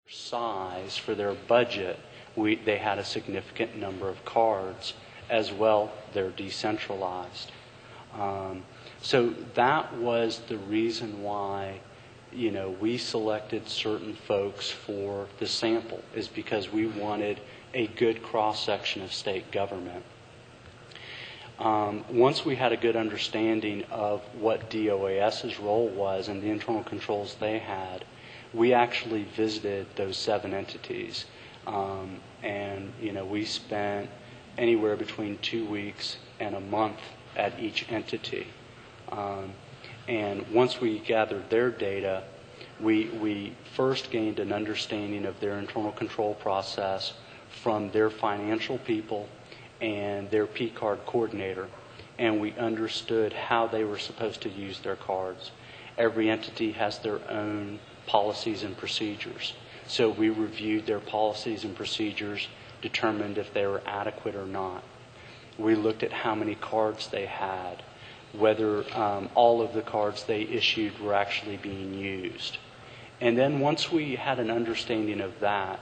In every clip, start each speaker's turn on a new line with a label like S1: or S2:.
S1: size for their budget, they had a significant number of cards. As well, they're decentralized. So that was the reason why, we selected certain folks for the sample, is because we wanted a good cross-section of state government. Once we had a good understanding of what DOAS's role was and the internal controls they had, we actually visited those 7 entities. And we spent anywhere between 2 weeks and a month at each entity. And once we gathered their data, we first gained an understanding of their internal control process from their financial people and their P-card coordinator, and we understood how they were supposed to use their cards. Every entity has their own policies and procedures. So we reviewed their policies and procedures, determined if they were adequate or not. We looked at how many cards they had, whether all of the cards they issued were actually being used. And then once we had an understanding of that,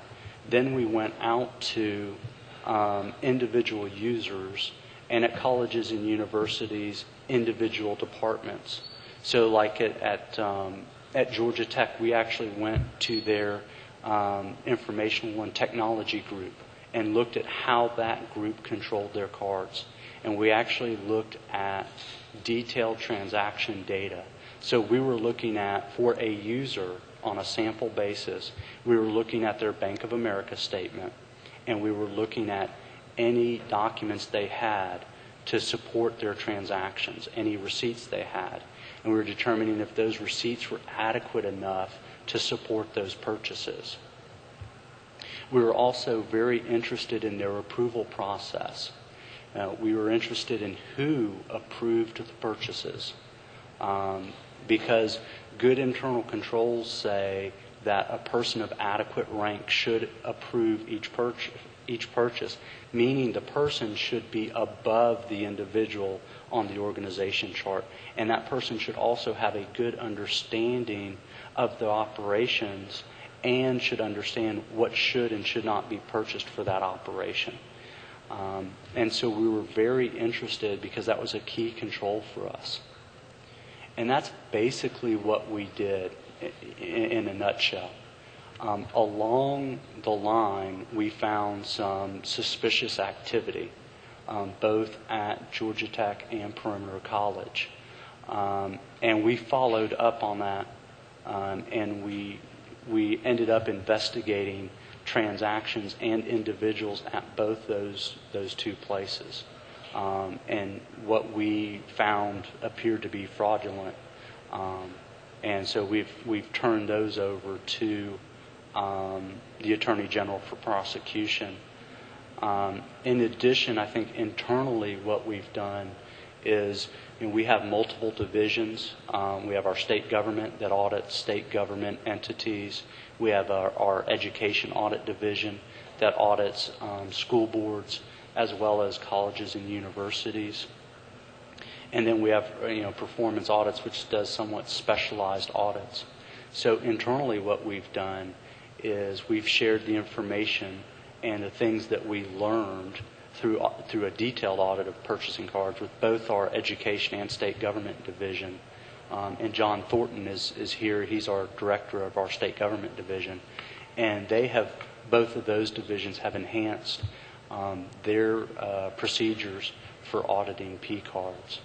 S1: then we went out to individual users, and at colleges and universities, individual departments. So like at Georgia Tech, we actually went to their informational and technology group and looked at how that group controlled their cards. And we actually looked at detailed transaction data. So we were looking at, for a user on a sample basis, we were looking at their Bank of America statement, and we were looking at any documents they had to support their transactions, any receipts they had. And we were determining if those receipts were adequate enough to support those purchases. We were also very interested in their approval process. We were interested in who approved the purchases, because good internal controls say that a person of adequate rank should approve each purchase, meaning the person should be above the individual on the organization chart, and that person should also have a good understanding of the operations and should understand what should and should not be purchased for that operation. And so we were very interested because that was a key control for us. And that's basically what we did in a nutshell. Along the line, we found some suspicious activity, both at Georgia Tech and Perimeter College. And we followed up on that, and we ended up investigating transactions and individuals at both those 2 places. And what we found appeared to be fraudulent. And so we've turned those over to the Attorney General for prosecution. In addition, I think internally what we've done is we have multiple divisions. We have our state government that audits state government entities. We have our education audit division that audits school boards as well as colleges and universities. And then we have performance audits, which does somewhat specialized audits. So internally what we've done is we've shared the information and the things that we learned through a detailed audit of purchasing cards with both our education and state government division. And John Thornton is here. He's our director of our state government division. And both of those divisions have enhanced their procedures for auditing P cards.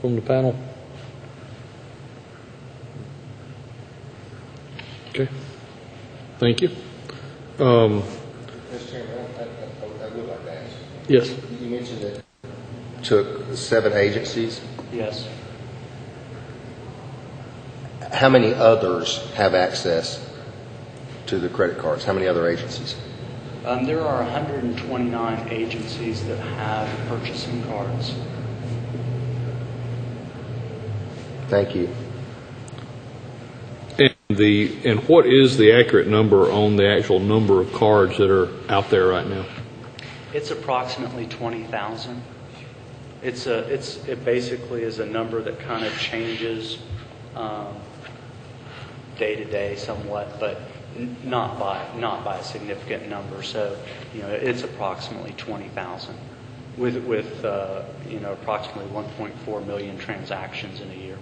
S2: From the panel? Okay. Thank you.
S3: Mr. Chairman, I would like to ask.
S2: Yes.
S3: You mentioned that it took 7 agencies.
S1: Yes.
S3: How many others have access to the credit cards? How many other agencies?
S1: There are 129 agencies that have purchasing cards.
S3: Thank you.
S2: And what is the accurate number on the actual number of cards that are out there right now?
S1: It's approximately 20,000. It basically is a number that kind of changes day to day somewhat, but not by a significant number. So, it's approximately 20,000 with approximately 1.4 million transactions in a year.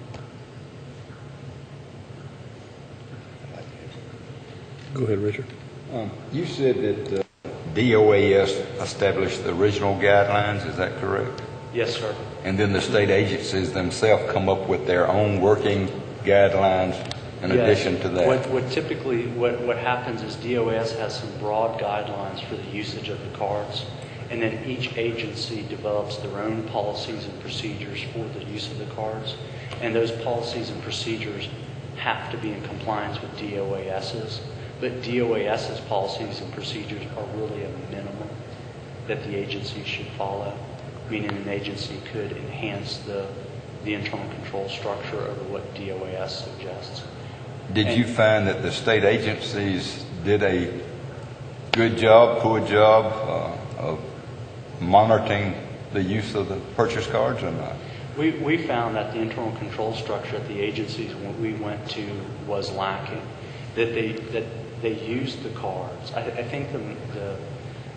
S2: Go ahead, Richard.
S4: You said that DOAS established the original guidelines, is that correct?
S1: Yes, sir.
S4: And then the state agencies themselves come up with their own working guidelines in addition to that?
S1: What happens is DOAS has some broad guidelines for the usage of the cards, and then each agency develops their own policies and procedures for the use of the cards, and those policies and procedures have to be in compliance with DOAS's. But DOAS's policies and procedures are really a minimum that the agency should follow, meaning an agency could enhance the internal control structure over what DOAS suggests.
S4: Did you find that the state agencies did a good job, poor job of monitoring the use of the purchase cards or not?
S1: We found that the internal control structure at the agencies when we went to was lacking, that they used the cards. I think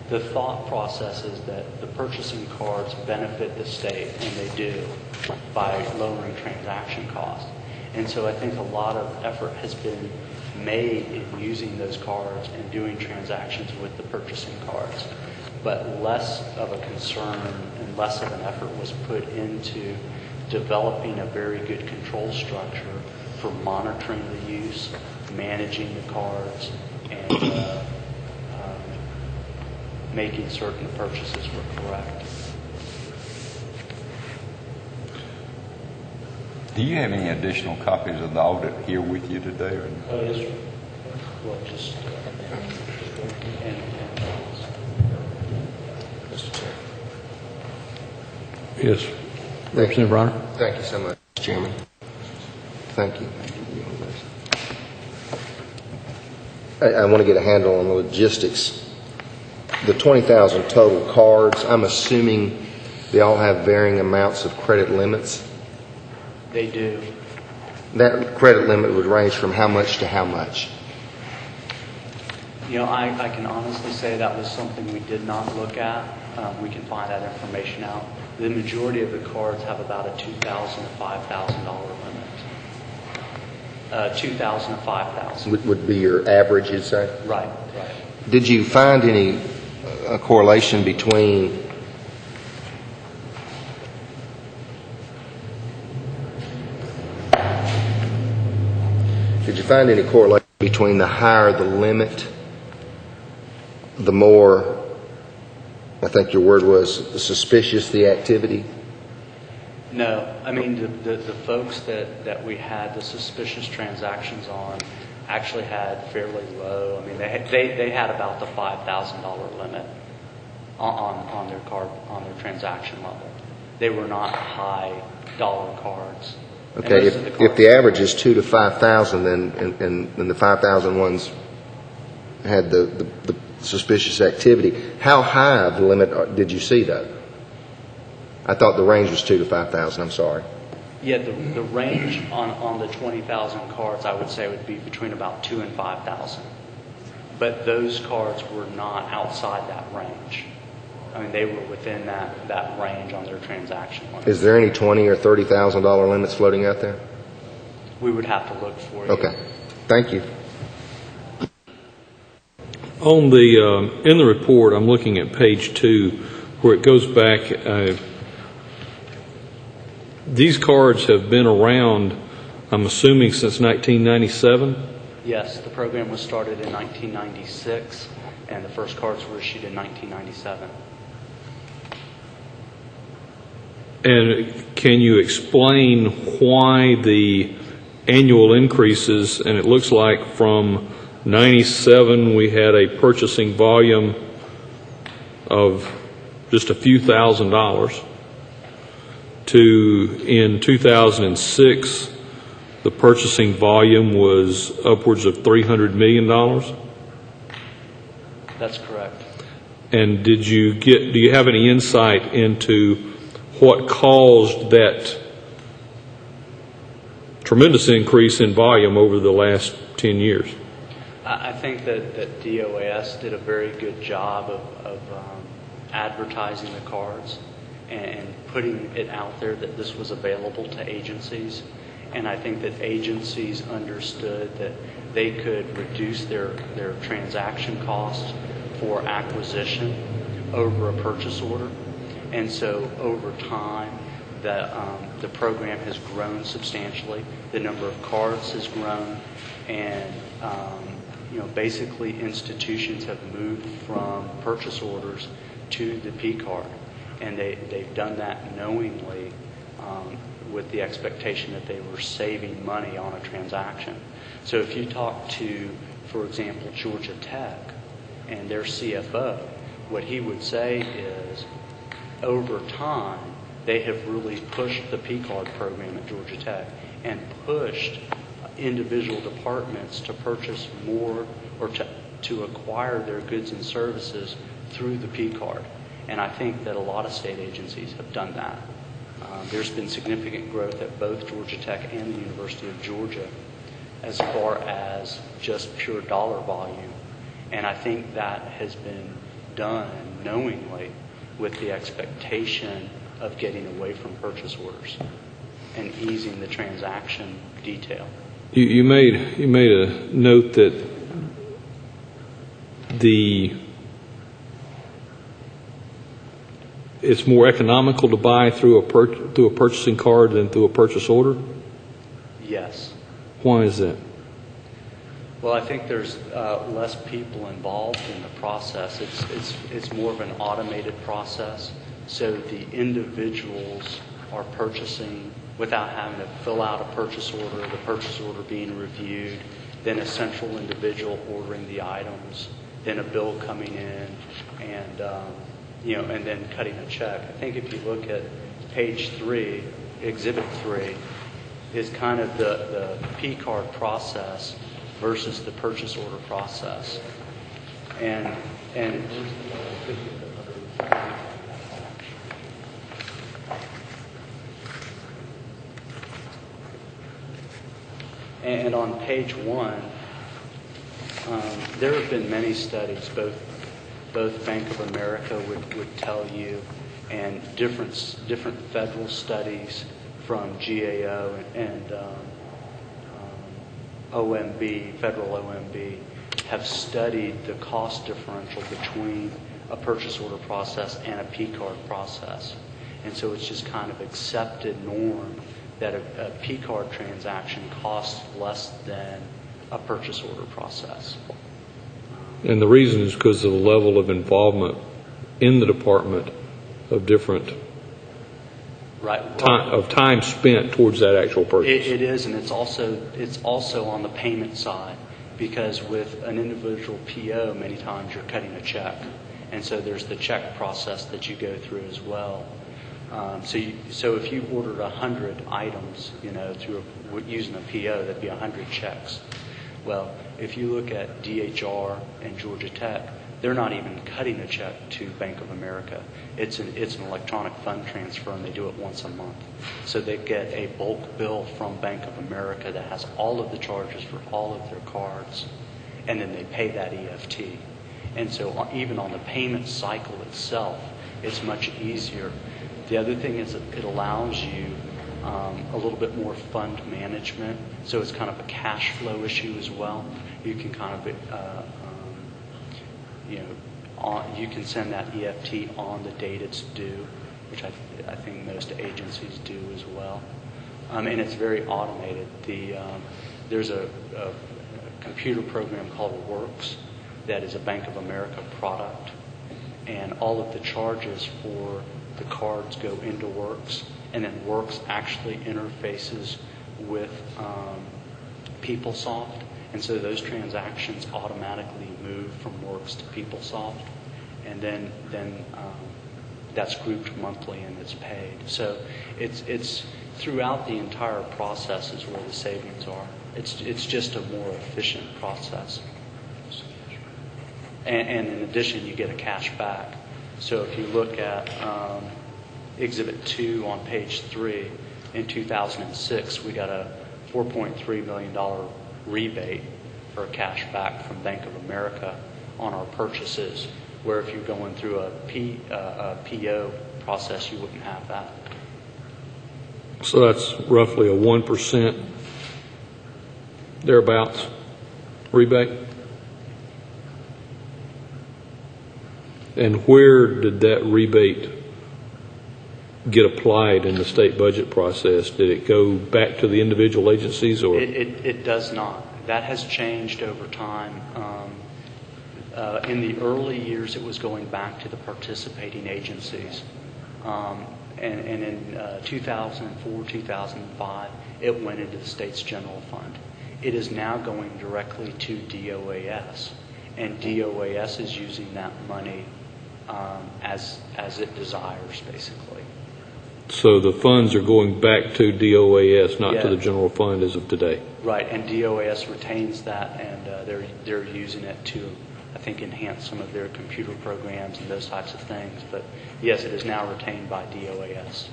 S1: the thought process is that the purchasing cards benefit the state, and they do, by lowering transaction costs. And so I think a lot of effort has been made in using those cards and doing transactions with the purchasing cards. But less of a concern and less of an effort was put into developing a very good control structure for monitoring the use, managing the cards, and making certain purchases were correct.
S4: Do you have any additional copies of the audit here with you today? Or not?
S1: Oh, yes, sir. Well, just
S3: Mr. Chair.
S2: Yes. Representative Bronner.
S3: Thank you so much, Chairman. Thank you. I want to get a handle on the logistics. The 20,000 total cards, I'm assuming they all have varying amounts of credit limits.
S1: they do.
S3: That credit limit would range from how much to how much?
S1: I can honestly say that was something we did not look at. We can find that information out. The majority of the cards have about a $2,000 to $5,000 limit. $2,000 to $5,000.
S3: Would be your average, you'd say?
S1: Right.
S3: Did you find any correlation between the higher the limit, the more, I think your word was, suspicious the activity?
S1: No, I mean the folks that we had the suspicious transactions on actually had fairly low. I mean they had about the $5,000 limit on their card, on their transaction level. They were not high dollar cards.
S3: Okay, if the average is 2,000 to 5,000, then the 5,000 ones had the suspicious activity. How high of the limit did you see, though? I thought the range was 2,000 to 5,000. I'm sorry.
S1: Yeah, the range on the 20,000 cards, I would say, would be between about 2,000 and 5,000. But those cards were not outside that range. I mean, they were within that range on their transaction limit.
S3: Is there any $20,000 or $30,000 limits floating out there?
S1: We would have to look for you.
S3: Okay, thank you.
S2: On the in the report, I'm looking at page 2, where it goes back. These cards have been around, I'm assuming, since 1997?
S1: Yes, the program was started in 1996, and the first cards were issued in 1997.
S2: And can you explain why the annual increases, and it looks like from 97 we had a purchasing volume of just a few $1,000s, to in 2006 the purchasing volume was upwards of $300 million?
S1: That's correct.
S2: And do you have any insight into what caused that tremendous increase in volume over the last 10 years?
S1: I think that DOAS did a very good job of advertising the cards and putting it out there that this was available to agencies. And I think that agencies understood that they could reduce their transaction costs for acquisition over a purchase order. And so over time, the program has grown substantially. The number of cards has grown, and basically institutions have moved from purchase orders to the P card, and they've done that knowingly with the expectation that they were saving money on a transaction. So if you talk to, for example, Georgia Tech and their CFO, what he would say is, over time, they have really pushed the P card program at Georgia Tech and pushed individual departments to purchase more or to acquire their goods and services through the P card. And I think that a lot of state agencies have done that. There's been significant growth at both Georgia Tech and the University of Georgia as far as just pure dollar volume. And I think that has been done knowingly with the expectation of getting away from purchase orders and easing the transaction detail.
S2: You made a note that it's more economical to buy through a purchasing card than through a purchase order?
S1: Yes.
S2: Why is that?
S1: Well, I think there's less people involved in the process. It's more of an automated process. So the individuals are purchasing without having to fill out a purchase order, the purchase order being reviewed, then a central individual ordering the items, then a bill coming in, and and then cutting a check. I think if you look at page 3, Exhibit 3, is kind of the P card process versus the purchase order process. And on page 1, there have been many studies, both Bank of America would tell you, and different federal studies from GAO and OMB, federal OMB, have studied the cost differential between a purchase order process and a P card process. And so it's just kind of accepted norm that a P card transaction costs less than a purchase order process.
S2: And the reason is because of the level of involvement in the department of different time spent towards that actual purchase.
S1: It is, and it's also on the payment side, because with an individual PO, many times you're cutting a check, and so there's the check process that you go through as well. So if you ordered 100 items, using a PO, that'd be 100 checks. Well, if you look at DHR and Georgia Tech, they're not even cutting a check to Bank of America. It's an electronic fund transfer, and they do it once a month. So they get a bulk bill from Bank of America that has all of the charges for all of their cards, and then they pay that EFT. And so even on the payment cycle itself, it's much easier. The other thing is it allows you a little bit more fund management, so it's kind of a cash flow issue as well. You can kind of you can send that EFT on the date it's due, which I think most agencies do as well. And it's very automated. There's a computer program called Works that is a Bank of America product, and all of the charges for the cards go into Works, and then Works actually interfaces with PeopleSoft. And so those transactions automatically move from Works to PeopleSoft, and then that's grouped monthly and it's paid. So it's throughout the entire process is where the savings are. It's just a more efficient process. And in addition, you get a cash back. So if you look at Exhibit 2 on page 3, in 2006, we got a $4.3 million rebate or cash back from Bank of America on our purchases, where if you're going through a PO process, you wouldn't have that.
S2: So that's roughly a 1% thereabouts rebate? And where did that rebate get applied in the state budget process? Did it go back to the individual agencies, or?
S1: It does not. That has changed over time. In the early years, it was going back to the participating agencies. And in 2004, 2005, it went into the state's general fund. It is now going directly to DOAS, and DOAS is using that money as it desires, basically.
S2: So the funds are going back to DOAS, not to
S1: Yeah.
S2: the general fund as of today?
S1: Right, and DOAS retains that, and they're using it to, I think, enhance some of their computer programs and those types of things. But yes, it is now retained by DOAS.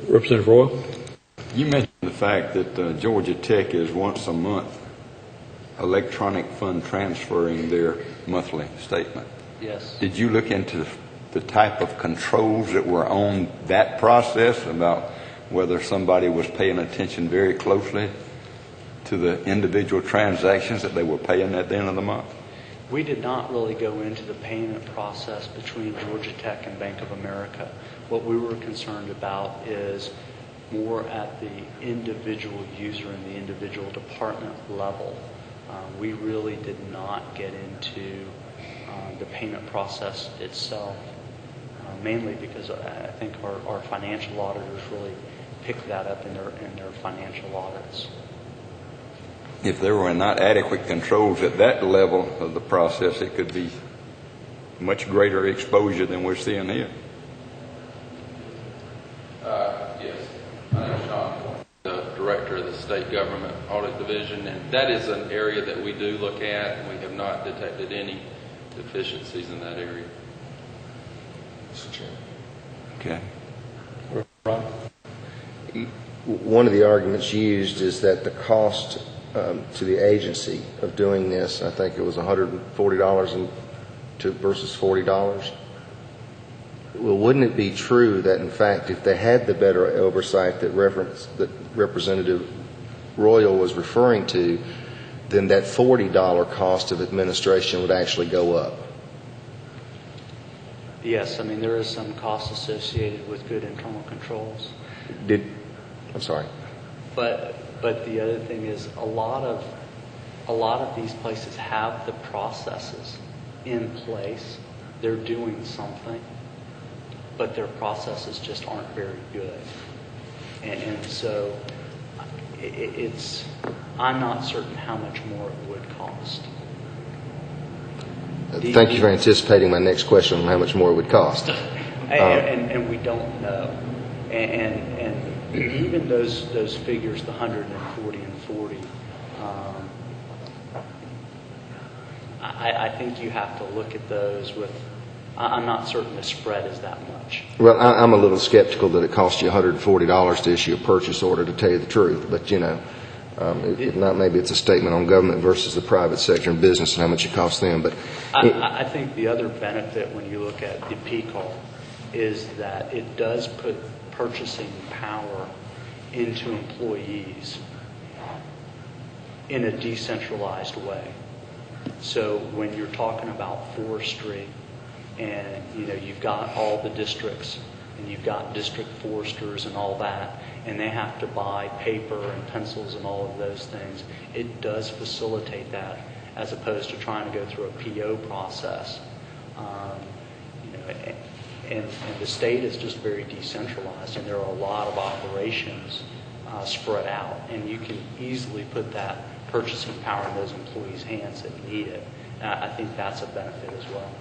S2: Representative Royal?
S4: You mentioned the fact that Georgia Tech is once a month electronic fund transferring their monthly statement.
S1: Yes.
S4: Did you look into the type of controls that were on that process about whether somebody was paying attention very closely to the individual transactions that they were paying at the end of the month?
S1: We did not really go into the payment process between Georgia Tech and Bank of America. What we were concerned about is more at the individual user and the individual department level. We really did not get into the payment process itself, mainly because I think our financial auditors really picked that up in their financial audits.
S4: If there were not adequate controls at that level of the process, it could be much greater exposure than we're seeing here.
S5: Yes. My name is John, the Director of the State Government Audit Division, and that is an area that we do look at, and we have not detected any deficiencies in that area.
S3: Mr. Chairman.
S4: Okay.
S2: Ron?
S3: One of the arguments used is that the cost to the agency of doing this, I think it was $140 versus $40. Well, wouldn't it be true that, in fact, if they had the better oversight that Representative Royal was referring to, then that $40 cost of administration would actually go up?
S1: Yes, I mean, there is some cost associated with good internal controls.
S3: I'm sorry.
S1: But the other thing is a lot of these places have the processes in place. They're doing something, but their processes just aren't very good. And so I'm not certain how much more it would cost.
S3: Thank you for anticipating my next question on how much more it would cost.
S1: And we don't know. And even those figures, the 140 and 40, I think you have to look at those with, I'm not certain the spread is that much.
S3: Well, I'm a little skeptical that it costs you $140 to issue a purchase order, to tell you the truth. But, you know, if not, maybe it's a statement on government versus the private sector and business and how much it costs them. But
S1: I think the other benefit when you look at the PCAR is that it does put purchasing power into employees in a decentralized way. So when you're talking about forestry and you've got all the districts and you've got district foresters and all that, and they have to buy paper and pencils and all of those things, it does facilitate that as opposed to trying to go through a PO process. And the state is just very decentralized, and there are a lot of operations spread out, and you can easily put that purchasing power in those employees' hands that need it. I think that's a benefit as well.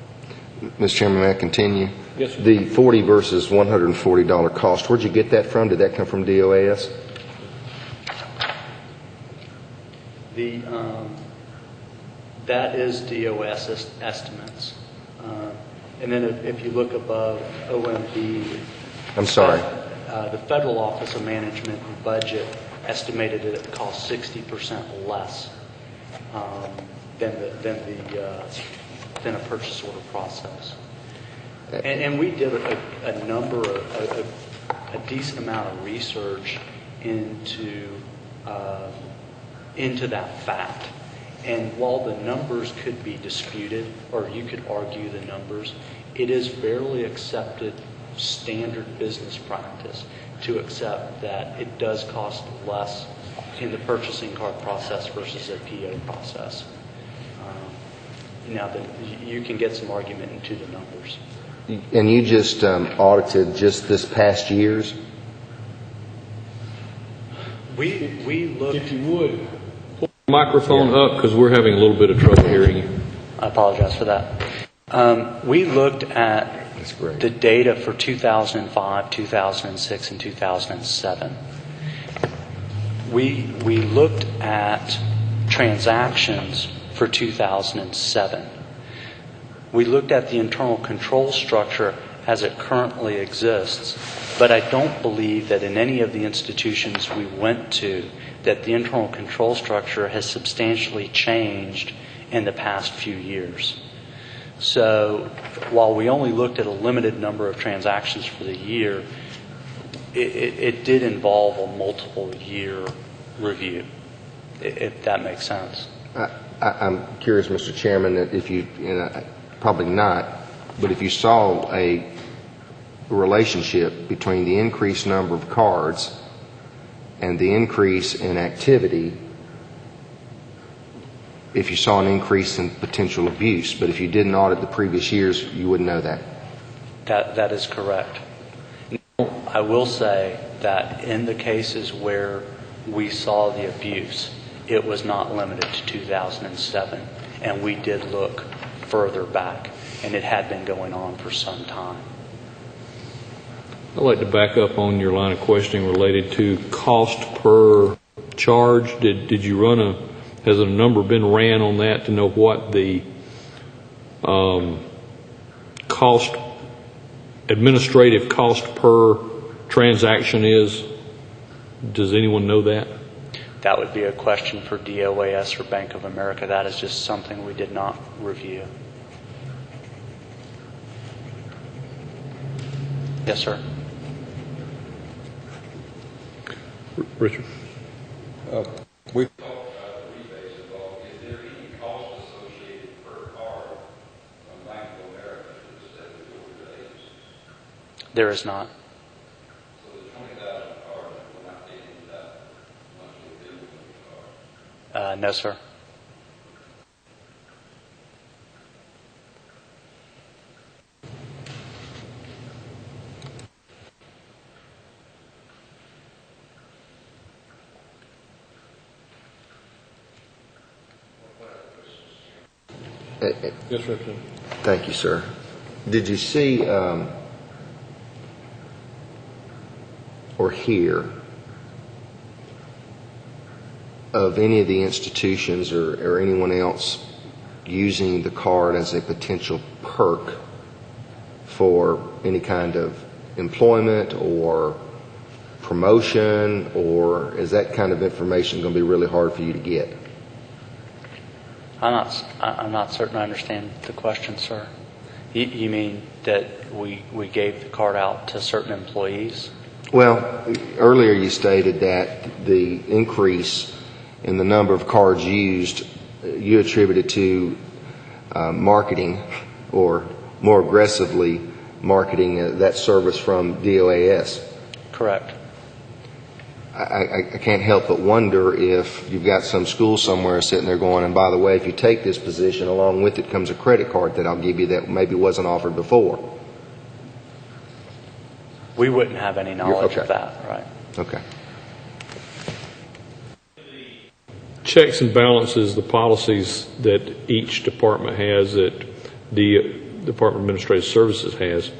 S3: Mr. Chairman, may I continue?
S2: Yes, sir.
S3: The $40 versus $140 cost, where'd you get that from? Did that come from DOAS?
S1: That is DOS estimates. And then if you look above OMB,
S3: I'm sorry.
S1: the Federal Office of Management and Budget estimated that it costs 60% less than a purchase order process. And we did a decent amount of research into that fact. And while the numbers could be disputed, or you could argue the numbers, it is fairly accepted standard business practice to accept that it does cost less in the purchasing card process versus a PO process. Now, you can get some argument into the numbers.
S3: And you just audited just this past year's?
S1: We looked...
S2: If you would, pull the microphone up because we're having a little bit of trouble hearing you.
S1: I apologize for that. We looked at the data for 2005, 2006, and 2007. We looked at transactions for 2007. We looked at the internal control structure as it currently exists, but I don't believe that in any of the institutions we went to that the internal control structure has substantially changed in the past few years. So while we only looked at a limited number of transactions for the year, it did involve a multiple year review, if that makes sense.
S3: I'm curious, Mr. Chairman, that if you, probably not, but if you saw a relationship between the increased number of cards and the increase in activity, if you saw an increase in potential abuse. But if you didn't audit the previous years, you wouldn't know that.
S1: That is correct. I will say that in the cases where we saw the abuse, it was not limited to 2007, and we did look further back, and it had been going on for some time.
S2: I'd like to back up on your line of questioning related to cost per charge. Did you has a number been ran on that to know what the administrative cost per transaction is? Does anyone know that?
S1: That would be a question for DOAS or Bank of America. That is just something we did not review. Yes, sir.
S2: Richard?
S4: We
S1: There is not.
S5: So the 20,000 cards will not get into that monthly bill for the card?
S1: No, sir.
S2: Yes, Representative.
S3: Thank you, sir. Did you see or hear of any of the institutions or anyone else using the card as a potential perk for any kind of employment or promotion, or is that kind of information going to be really hard for you to get?
S1: I'm not certain I understand the question, sir. You mean that we gave the card out to certain employees?
S3: Well, earlier you stated that the increase in the number of cards used, you attributed to marketing, or more aggressively marketing that service from DOAS.
S1: Correct.
S3: I can't help but wonder if you've got some school somewhere sitting there going, and by the way, if you take this position, along with it comes a credit card that I'll give you that maybe wasn't offered before.
S1: We wouldn't have any knowledge
S3: Okay.
S1: of that, right?
S3: Okay.
S2: Checks and balances, the policies that each department has, that the Department of Administrative Services has.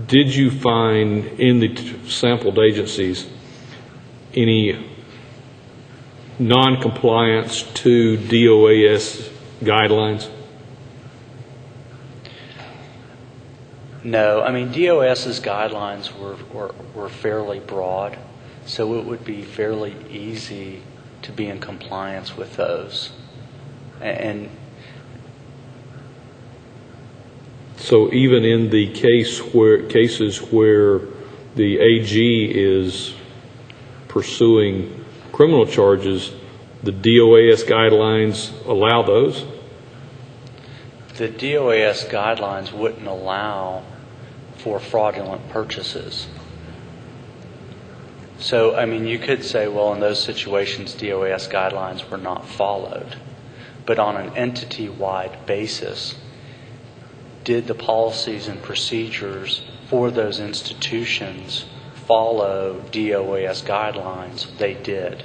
S2: Did you find in the sampled agencies any non-compliance to DOAS guidelines?
S1: No, I mean, DOS's guidelines were fairly broad, so it would be fairly easy to be in compliance with those. And
S2: so even in the cases where the AG is pursuing criminal charges, the DOAS guidelines allow those?
S1: the DOAS guidelines wouldn't allow for fraudulent purchases. So, I mean, you could say, well, in those situations, DOAS guidelines were not followed. But on an entity-wide basis, did the policies and procedures for those institutions follow DOAS guidelines? They did.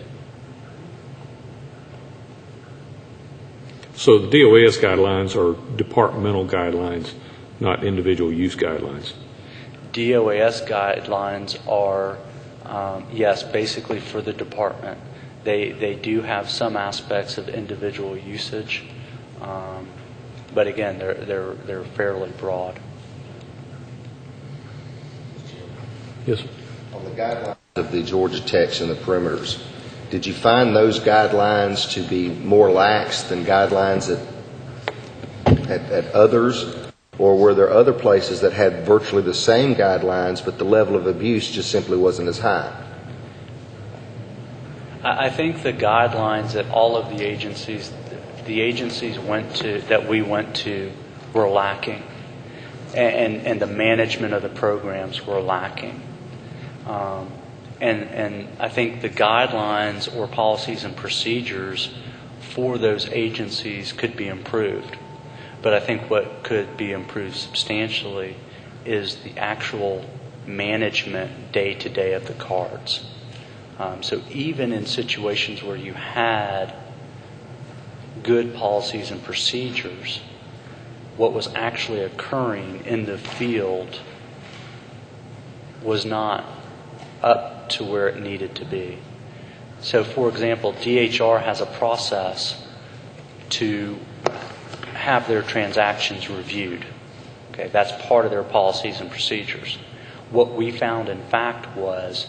S2: So the DOAS guidelines are departmental guidelines, not individual use guidelines.
S1: DOAS guidelines are, yes, basically for the department. They do have some aspects of individual usage, but again, they're fairly broad.
S2: Yes.
S3: On the guidelines of the Georgia Techs and the perimeters, did you find those guidelines to be more lax than guidelines at others? Or were there other places that had virtually the same guidelines, but the level of abuse just simply wasn't as high?
S1: I think the guidelines that all of the agencies that we went to were lacking, and the management of the programs were lacking. And I think the guidelines or policies and procedures for those agencies could be improved. But I think what could be improved substantially is the actual management day-to-day of the cards. So even in situations where you had good policies and procedures, what was actually occurring in the field was not up to where it needed to be. So, for example, DHR has a process to have their transactions reviewed. Okay, that's part of their policies and procedures. What we found, in fact, was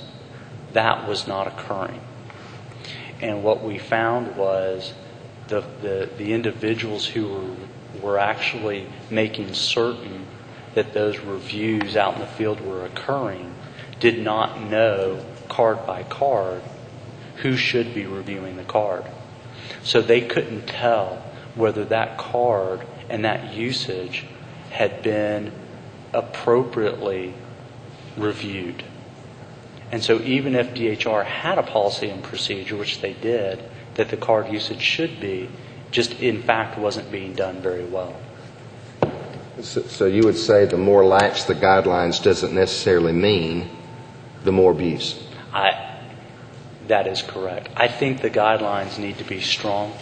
S1: that was not occurring. And what we found was the individuals who were actually making certain that those reviews out in the field were occurring did not know card by card who should be reviewing the card. So they couldn't tell whether that card and that usage had been appropriately reviewed. And so even if DHR had a policy and procedure, which they did, that the card usage should be, just in fact wasn't being done very well.
S3: So you would say the more lax the guidelines doesn't necessarily mean the more abuse?
S1: That is correct. I think the guidelines need to be strong,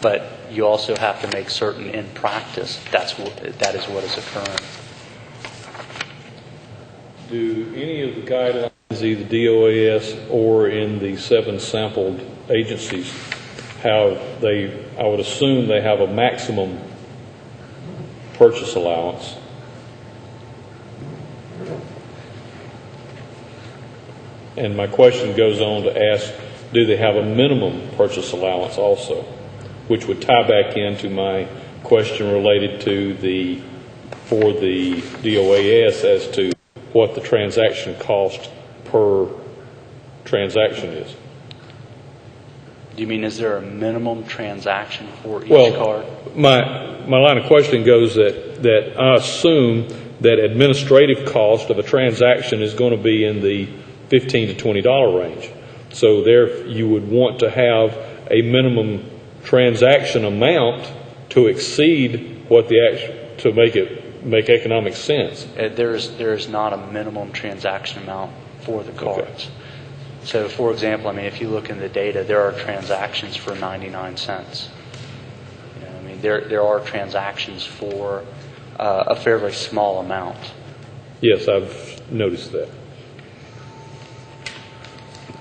S1: but you also have to make certain in practice that is what is occurring.
S2: Do any of the guidelines, either DOAS or in the 7 sampled agencies, I would assume they have a maximum purchase allowance? And my question goes on to ask, do they have a minimum purchase allowance also? Which would tie back into my question related to for the DOAS as to what the transaction cost per transaction is.
S1: Do you mean, is there a minimum transaction for each card?
S2: My line of questioning goes that I assume that administrative cost of a transaction is going to be in the $15 to $20 range. So there you would want to have a minimum transaction amount to exceed what to make economic sense.
S1: There is not a minimum transaction amount for the cards. Okay. So, for example, I mean, if you look in the data, there are transactions for 99 cents. I mean, there are transactions for a fairly small amount.
S2: Yes, I've noticed that.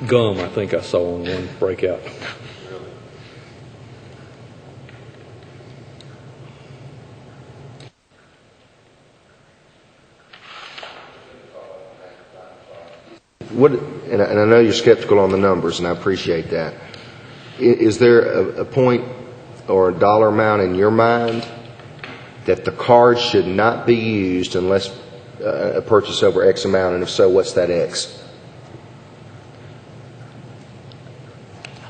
S2: gum I think I saw on one breakout.
S3: What, and I know you're skeptical on the numbers, and I appreciate that. Is there a point or a dollar amount in your mind that the card should not be used unless a purchase over X amount, and if so, what's that X?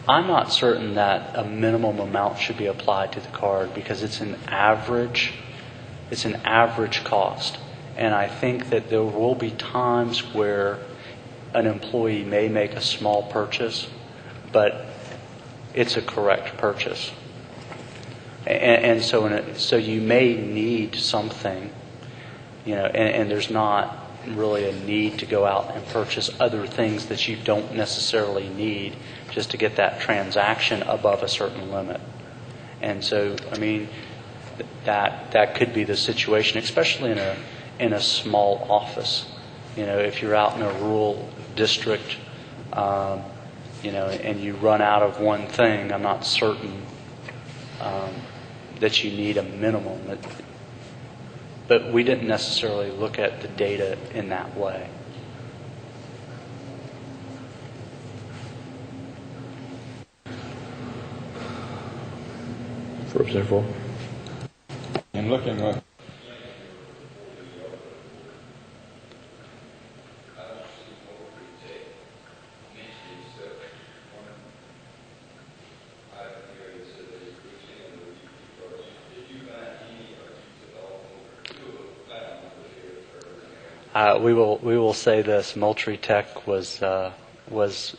S1: I'm not certain that a minimum amount should be applied to the card because it's an average cost. And I think that there will be times where an employee may make a small purchase, but it's a correct purchase. And so you may need something, and there's not really a need to go out and purchase other things that you don't necessarily need just to get that transaction above a certain limit. And so, I mean, that could be the situation, especially in a small office. If you're out in a rural district, and you run out of one thing, I'm not certain that you need a minimum. But we didn't necessarily look at the data in that way.
S2: For example,
S4: In looking at
S1: we will say this: Moultrie Tech was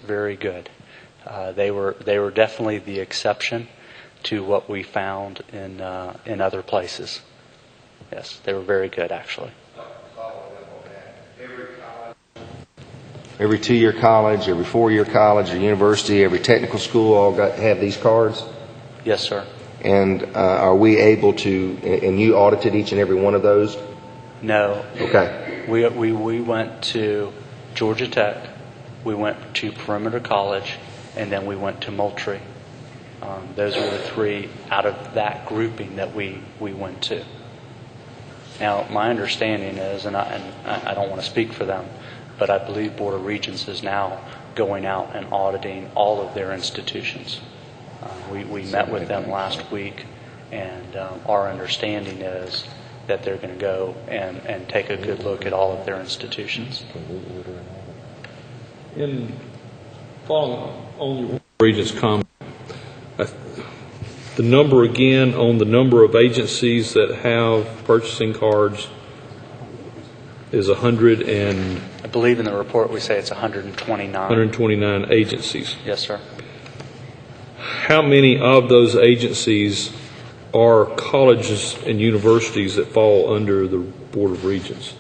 S1: very good. They were definitely the exception to what we found in other places. Yes, they were very good, actually.
S3: Every 2-year college, every 4-year college, or university, every technical school all have these cards?
S1: Yes, sir.
S3: And are we able to, and you audited each and every one of those?
S1: No.
S3: Okay.
S1: We went to Georgia Tech, we went to Perimeter College, and then we went to Moultrie. Those were the 3 out of that grouping that we went to. Now, my understanding is, and I don't want to speak for them, but I believe Board of Regents is now going out and auditing all of their institutions. We met with them last week, and our understanding is that they're going to go and take a good look at all of their institutions.
S2: in following on your Regent's comment, the number again on the number of agencies that have purchasing cards is 100 and
S1: I believe in the report we say it's 129.
S2: 129 agencies.
S1: Yes, sir.
S2: How many of those agencies are colleges and universities that fall under the Board of Regents?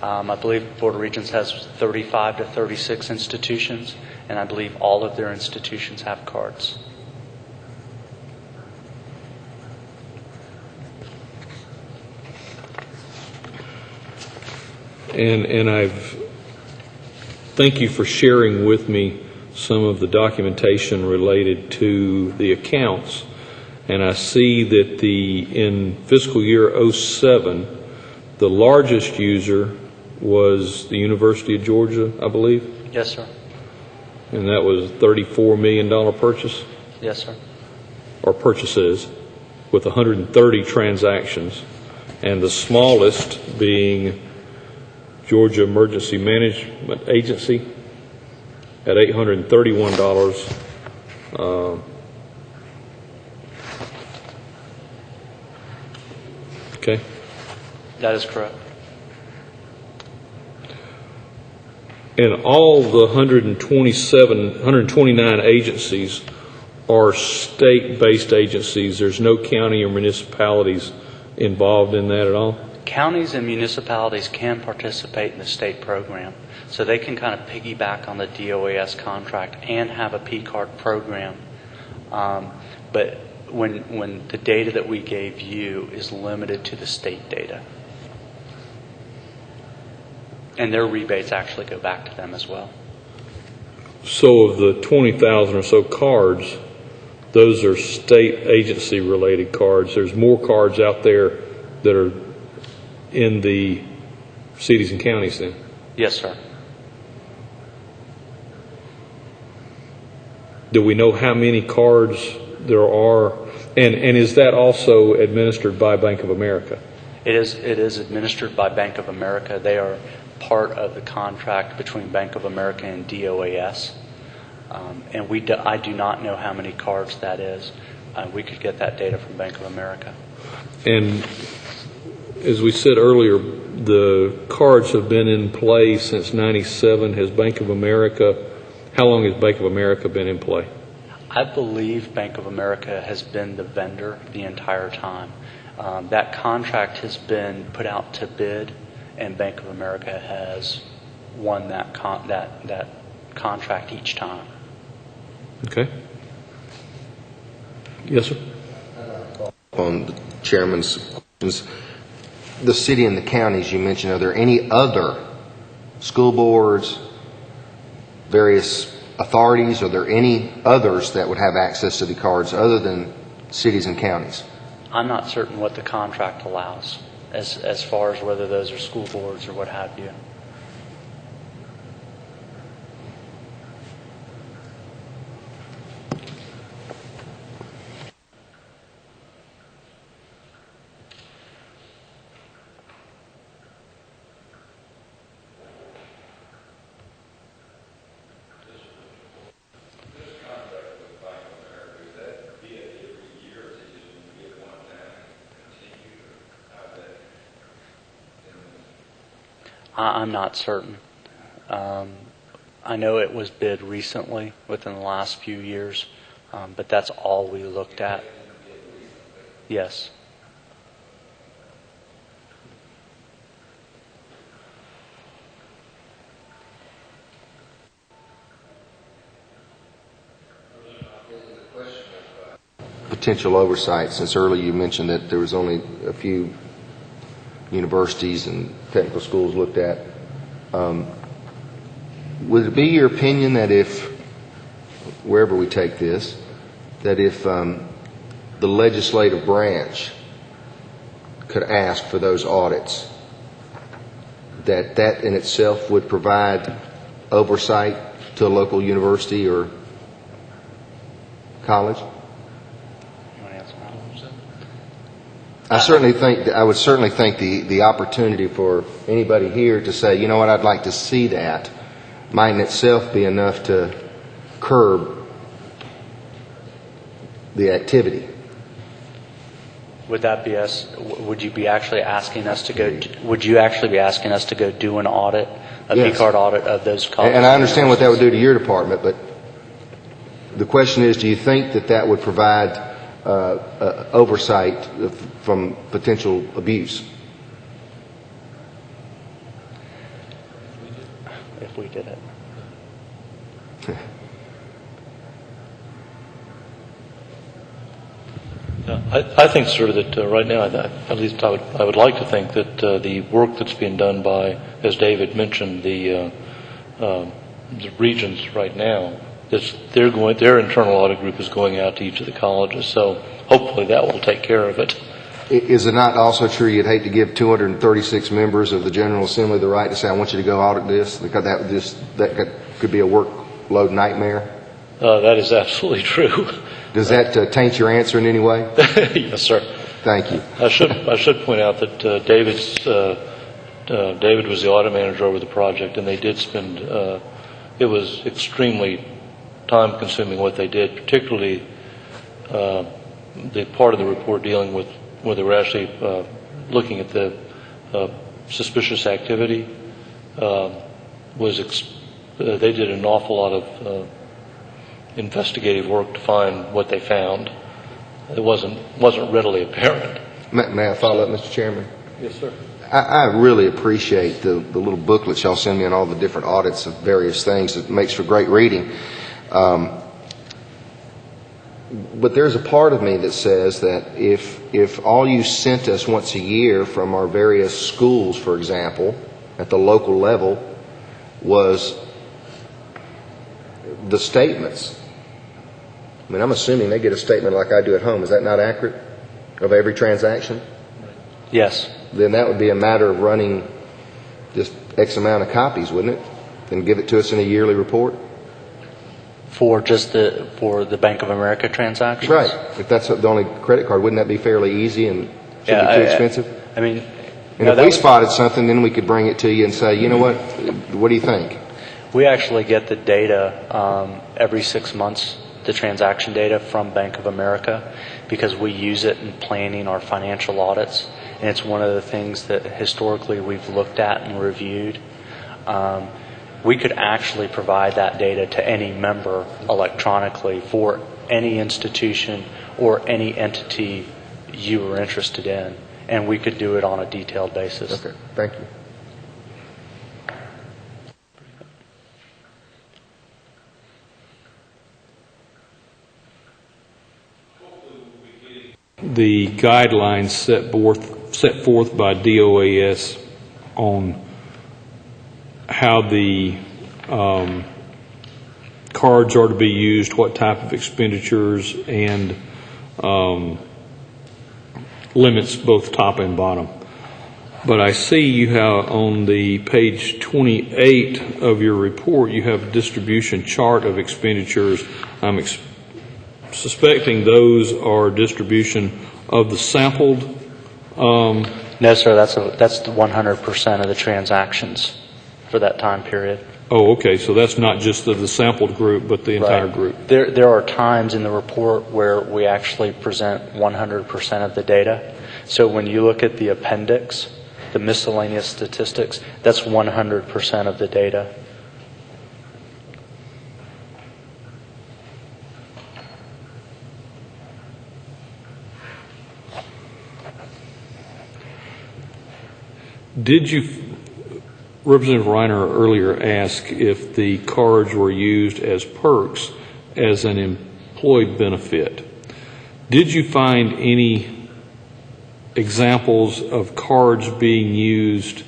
S1: I believe the Board of Regents has 35 to 36 institutions, and I believe all of their institutions have cards.
S2: And thank you for sharing with me some of the documentation related to the accounts. And I see that in fiscal year 07, the largest user was the University of Georgia, I believe.
S1: Yes, sir.
S2: And that was a $34 million purchase,
S1: Yes, sir.
S2: or purchases, with 130 transactions. And the smallest being Georgia Emergency Management Agency at $831. Okay.
S1: That is correct.
S2: And all the 129 agencies are state-based agencies. There's no county or municipalities involved in that at all?
S1: Counties and municipalities can participate in the state program, so they can kind of piggyback on the DOAS contract and have a P-card program. But when the data that we gave you is limited to the state data. And their rebates actually go back to them as well.
S2: So of the 20,000 or so cards, those are state agency related cards. There's more cards out there that are in the cities and counties then?
S1: Yes, sir.
S2: Do we know how many cards there are? And is that also administered by Bank of America?
S1: It is administered by Bank of America. They are part of the contract between Bank of America and DOAS. And I do not know how many cards that is. We could get that data from Bank of America.
S2: And as we said earlier, the cards have been in play since '97. Has Bank of America, how long has Bank of America been in play?
S1: I believe Bank of America has been the vendor the entire time. That contract has been put out to bid, and Bank of America has won that contract each time.
S2: Okay. Yes, sir.
S3: On the chairman's questions, the city and the counties you mentioned, are there any other school boards, various authorities, are there any others that would have access to the cards other than cities and counties?
S1: I'm not certain what the contract allows as far as whether those are school boards or what have you. I'm not certain. I know it was bid recently, within the last few years, but that's all we looked at. Yes.
S3: Potential oversight, since earlier you mentioned that there was only a few universities and technical schools looked at. Would it be your opinion that if, wherever we take this, that if the legislative branch could ask for those audits, that in itself would provide oversight to a local university or college? I would certainly think the opportunity for anybody here to say, you know what, I'd like to see that, might in itself be enough to curb the activity.
S1: Would that be us? Would you be actually asking us to go? Would you actually be asking us to go do an audit, a
S3: Yes.
S1: B-card audit of those colleges?
S3: And I understand what that would do to your department, but the question is, do you think that would provide oversight from potential abuse?
S1: If we did it.
S6: I think, sir, that right now, at least I would like to think that the work that's being done by, as David mentioned, the regions right now, their internal audit group is going out to each of the colleges. So hopefully that will take care of it.
S3: Is it not also true you'd hate to give 236 members of the General Assembly the right to say, I want you to go audit this? Because that could be a workload nightmare.
S6: That is absolutely true.
S3: Does that taint your answer in any way?
S6: Yes, sir.
S3: Thank you.
S6: I should point out that David was the audit manager over the project, and they did spend. It was extremely time-consuming what they did, particularly the part of the report dealing with where they were actually looking at the suspicious activity. They did an awful lot of investigative work to find what they found. It wasn't readily apparent.
S3: May I follow up, Mr. Chairman?
S6: Yes, sir.
S3: I really appreciate the little booklets y'all send me on all the different audits of various things. It makes for great reading. But there's a part of me that says that if all you sent us once a year from our various schools, for example, at the local level, was the statements, I mean, I'm assuming they get a statement like I do at home. Is that not accurate of every transaction?
S1: Yes.
S3: Then that would be a matter of running just X amount of copies, wouldn't it? And give it to us in a yearly report?
S1: For the Bank of America transactions?
S3: Right. If that's the only credit card, wouldn't that be fairly easy and shouldn't be too expensive?
S1: I mean,
S3: And if we spotted something, then we could bring it to you and say, you know what do you think?
S1: we actually get the data every 6 months, the transaction data from Bank of America, because we use it in planning our financial audits. And it's one of the things that historically we've looked at and reviewed. We could actually provide that data to any member electronically for any institution or any entity you were interested in, and we could do it on a detailed basis.
S3: Okay, thank you.
S2: The guidelines set forth by DOAS on how the cards are to be used, what type of expenditures, and limits both top and bottom. But I see you have on the page 28 of your report, you have a distribution chart of expenditures. I'm suspecting those are distribution of the sampled.
S1: No, sir, that's the 100% of the transactions for that time period.
S2: Oh, okay. So that's not just of the sampled group, but the entire group.
S1: There are times in the report where we actually present 100% of the data. So when you look at the appendix, the miscellaneous statistics, that's 100% of the data.
S2: Did you, Representative Reiner earlier asked if the cards were used as perks as an employee benefit. Did you find any examples of cards being used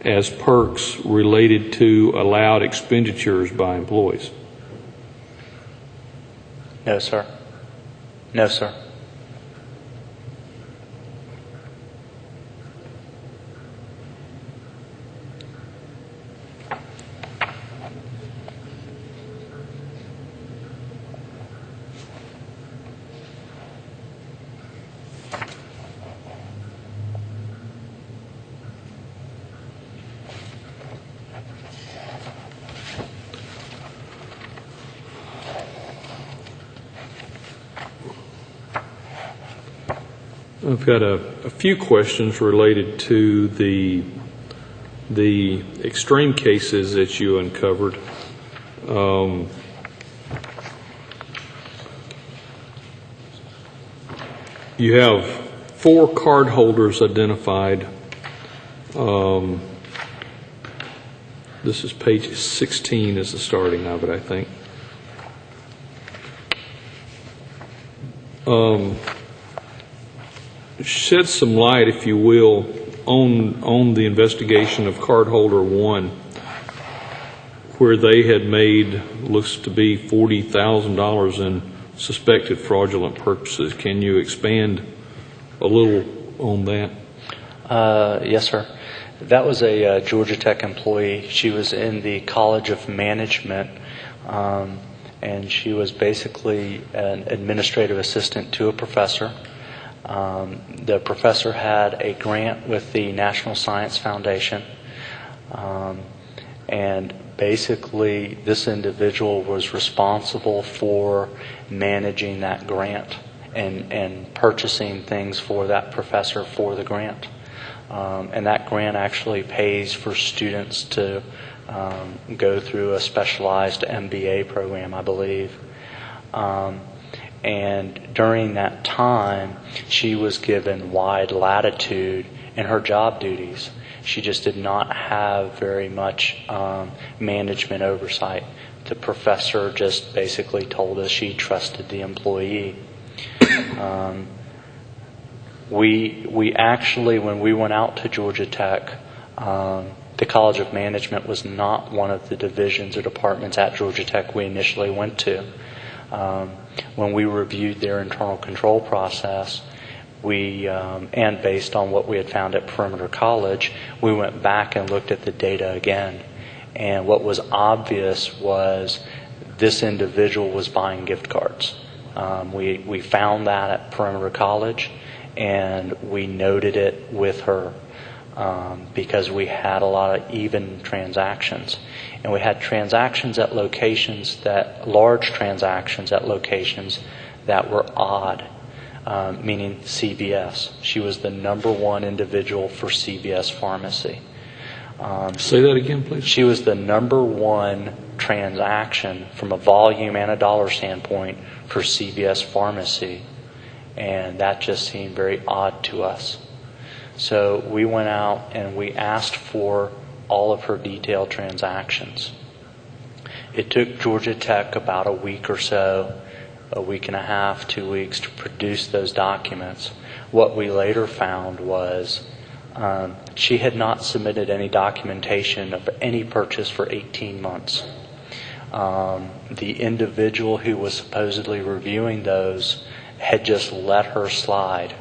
S2: as perks related to allowed expenditures by employees?
S1: No, sir. No, sir.
S2: I've got a few questions related to the extreme cases that you uncovered. You have 4 card holders identified. This is page 16 is the starting of it, I think. Shed some light, if you will, on the investigation of cardholder 1, where they had made, looks to be $40,000 in suspected fraudulent purchases. Can you expand a little on that?
S1: Yes, sir. That was a Georgia Tech employee. She was in the College of Management, and she was basically an administrative assistant to a professor. The professor had a grant with the National Science Foundation, and basically this individual was responsible for managing that grant and purchasing things for that professor for the grant. And that grant actually pays for students to go through a specialized MBA program, I believe. And during that time, she was given wide latitude in her job duties. She just did not have very much management oversight. The professor just basically told us she trusted the employee. We actually, when we went out to Georgia Tech, The College of Management was not one of the divisions or departments at Georgia Tech we initially went to. When we reviewed their internal control process, and based on what we had found at Perimeter College, we went back and looked at the data again. And what was obvious was this individual was buying gift cards. We found that at Perimeter College, and we noted it with her because we had a lot of even transactions. And we had transactions at locations large transactions at locations that were odd. Meaning CVS. She was the number one individual for CVS Pharmacy.
S2: Say that again, please.
S1: She was the number one transaction from a volume and a dollar standpoint for CVS Pharmacy. And that just seemed very odd to us. So we went out and we asked for all of her detailed transactions. It took Georgia Tech about a week or so, a week and a half, 2 weeks to produce those documents. What we later found was she had not submitted any documentation of any purchase for 18 months. The individual who was supposedly reviewing those had just let her slide.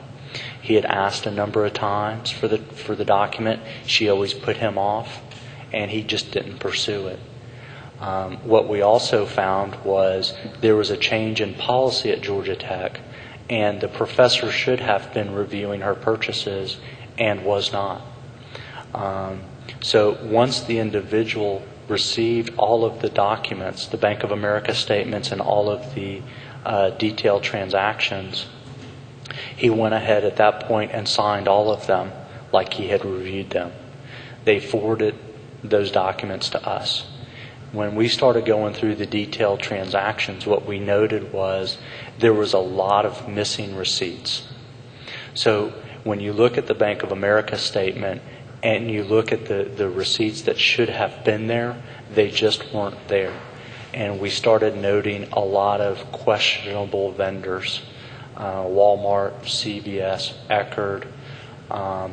S1: He had asked a number of times for the document. She always put him off, and he just didn't pursue it. What we also found was there was a change in policy at Georgia Tech, and the professor should have been reviewing her purchases and was not. So once the individual received all of the documents, the Bank of America statements and all of the detailed transactions, he went ahead at that point and signed all of them like he had reviewed them. They forwarded those documents to us. When we started going through the detailed transactions, what we noted was there was a lot of missing receipts. So when you look at the Bank of America statement and you look at the receipts that should have been there, they just weren't there. And we started noting a lot of questionable vendors. Walmart, CVS, Eckerd,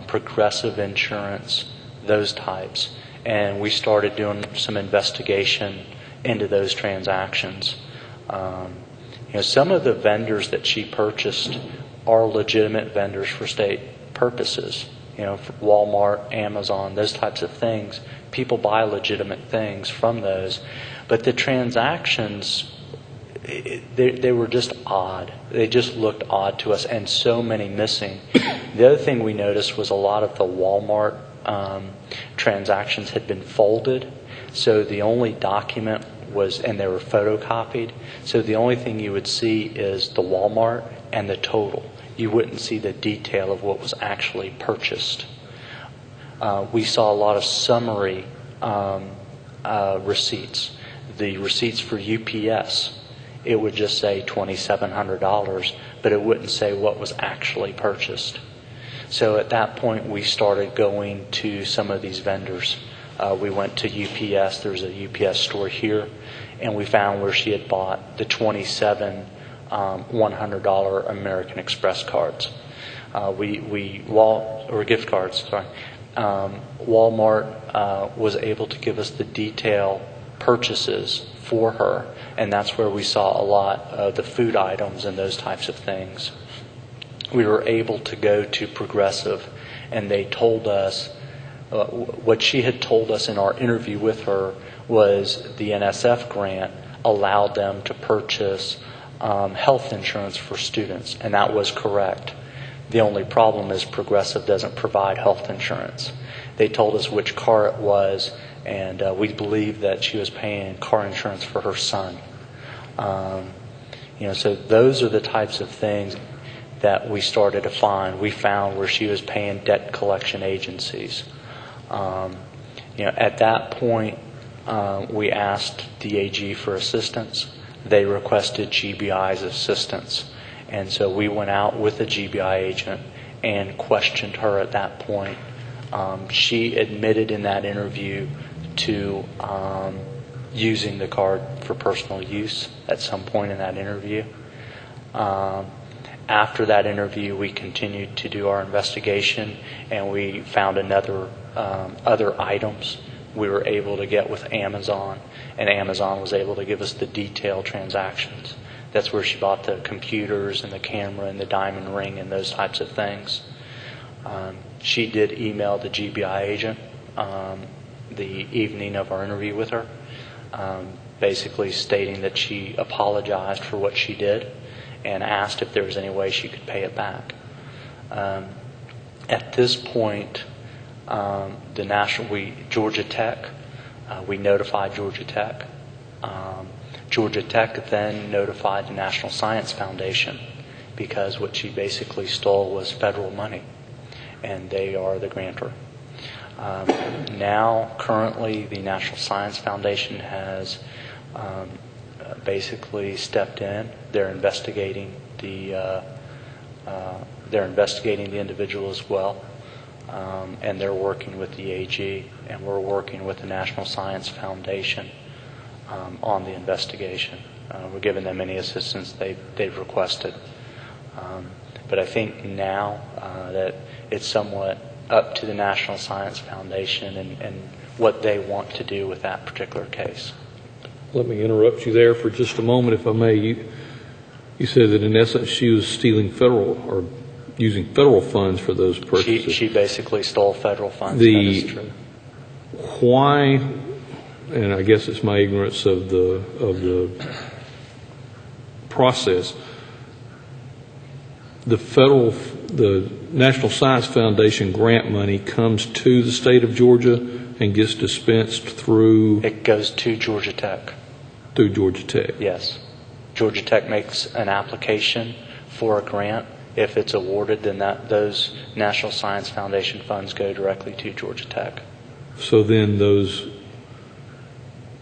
S1: Progressive Insurance, those types. And we started doing some investigation into those transactions. Some of the vendors that she purchased are legitimate vendors for state purposes. For Walmart, Amazon, those types of things. People buy legitimate things from those. But the transactions, they were just odd. They just looked odd to us, and so many missing. The other thing we noticed was a lot of the Walmart transactions had been folded, so the only document was, and they were photocopied, so the only thing you would see is the Walmart and the total. You wouldn't see the detail of what was actually purchased. We saw a lot of summary receipts. The receipts for UPS, it would just say $2,700, but it wouldn't say what was actually purchased. So at that point, we started going to some of these vendors. We went to UPS. There's a UPS store here, and we found where she had bought the 27 $100 American Express cards. Or gift cards. Sorry. Walmart was able to give us the detail purchases for her, and that's where we saw a lot of the food items and those types of things. We were able to go to Progressive, and they told us what she had told us in our interview with her was the NSF grant allowed them to purchase health insurance for students, and that was correct. The only problem is Progressive doesn't provide health insurance. They told us which car it was, and we believed that she was paying car insurance for her son. So those are the types of things that we started to find. We found where she was paying debt collection agencies. At that point, we asked the AG for assistance. They requested GBI's assistance. And so we went out with a GBI agent and questioned her at that point. She admitted in that interview to using the card for personal use at some point in that interview. After that interview, we continued to do our investigation, and we found another other items we were able to get with Amazon, and Amazon was able to give us the detailed transactions. That's where she bought the computers and the camera and the diamond ring and those types of things. She did email the GBI agent the evening of our interview with her, basically stating that she apologized for what she did and asked if there was any way she could pay it back. At this point, Georgia Tech, we notified Georgia Tech. Georgia Tech then notified the National Science Foundation because what she basically stole was federal money, and they are the grantor. Now, currently, the National Science Foundation has basically stepped in. They're investigating the individual as well, and they're working with the AG, and we're working with the National Science Foundation on the investigation. We're giving them any assistance they've requested. But I think now that it's somewhat up to the National Science Foundation and what they want to do with that particular case.
S2: Let me interrupt you there for just a moment, if I may. You said that in essence she was stealing federal or using federal funds for those purchases.
S1: She basically stole federal funds. That is true.
S2: Why? And I guess it's my ignorance of the process. The National Science Foundation grant money comes to the state of Georgia and gets dispensed through.
S1: It goes to Georgia Tech.
S2: Through Georgia Tech.
S1: Yes, Georgia Tech makes an application for a grant. If it's awarded, then those National Science Foundation funds go directly to Georgia Tech.
S2: So then those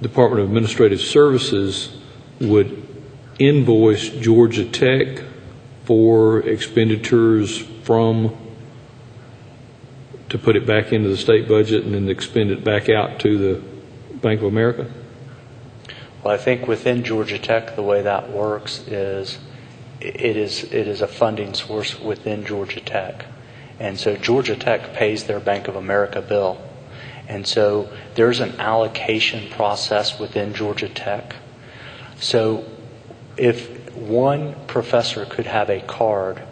S2: Department of Administrative Services would invoice Georgia Tech for expenditures to put it back into the state budget and then expend it back out to the Bank of America?
S1: Well, I think within Georgia Tech, the way that works is it is a funding source within Georgia Tech. And so Georgia Tech pays their Bank of America bill. And so there's an allocation process within Georgia Tech. So if one professor could have a card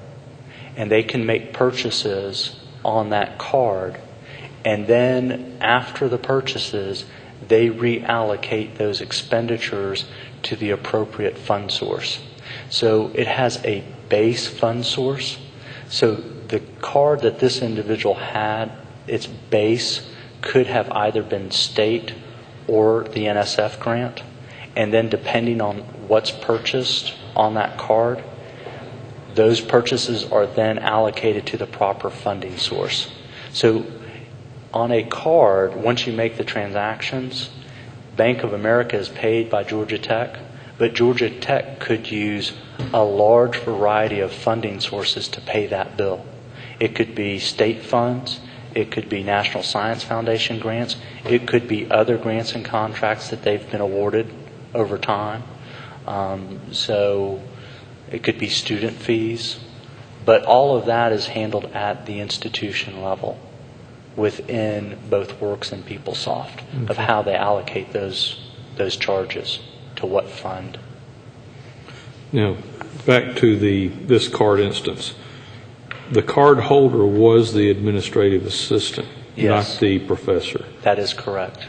S1: and they can make purchases on that card, and then after the purchases, they reallocate those expenditures to the appropriate fund source. So it has a base fund source. So the card that this individual had, its base could have either been state or the NSF grant. And then depending on what's purchased on that card, those purchases are then allocated to the proper funding source. So on a card, once you make the transactions, Bank of America is paid by Georgia Tech, but Georgia Tech could use a large variety of funding sources to pay that bill. It could be state funds, it could be National Science Foundation grants, it could be other grants and contracts that they've been awarded over time. So it could be student fees, but all of that is handled at the institution level within both Works and PeopleSoft of how they allocate those charges to what fund.
S2: Now, back to this card instance. The card holder was the administrative assistant,
S1: Yes.
S2: not the professor.
S1: That is correct.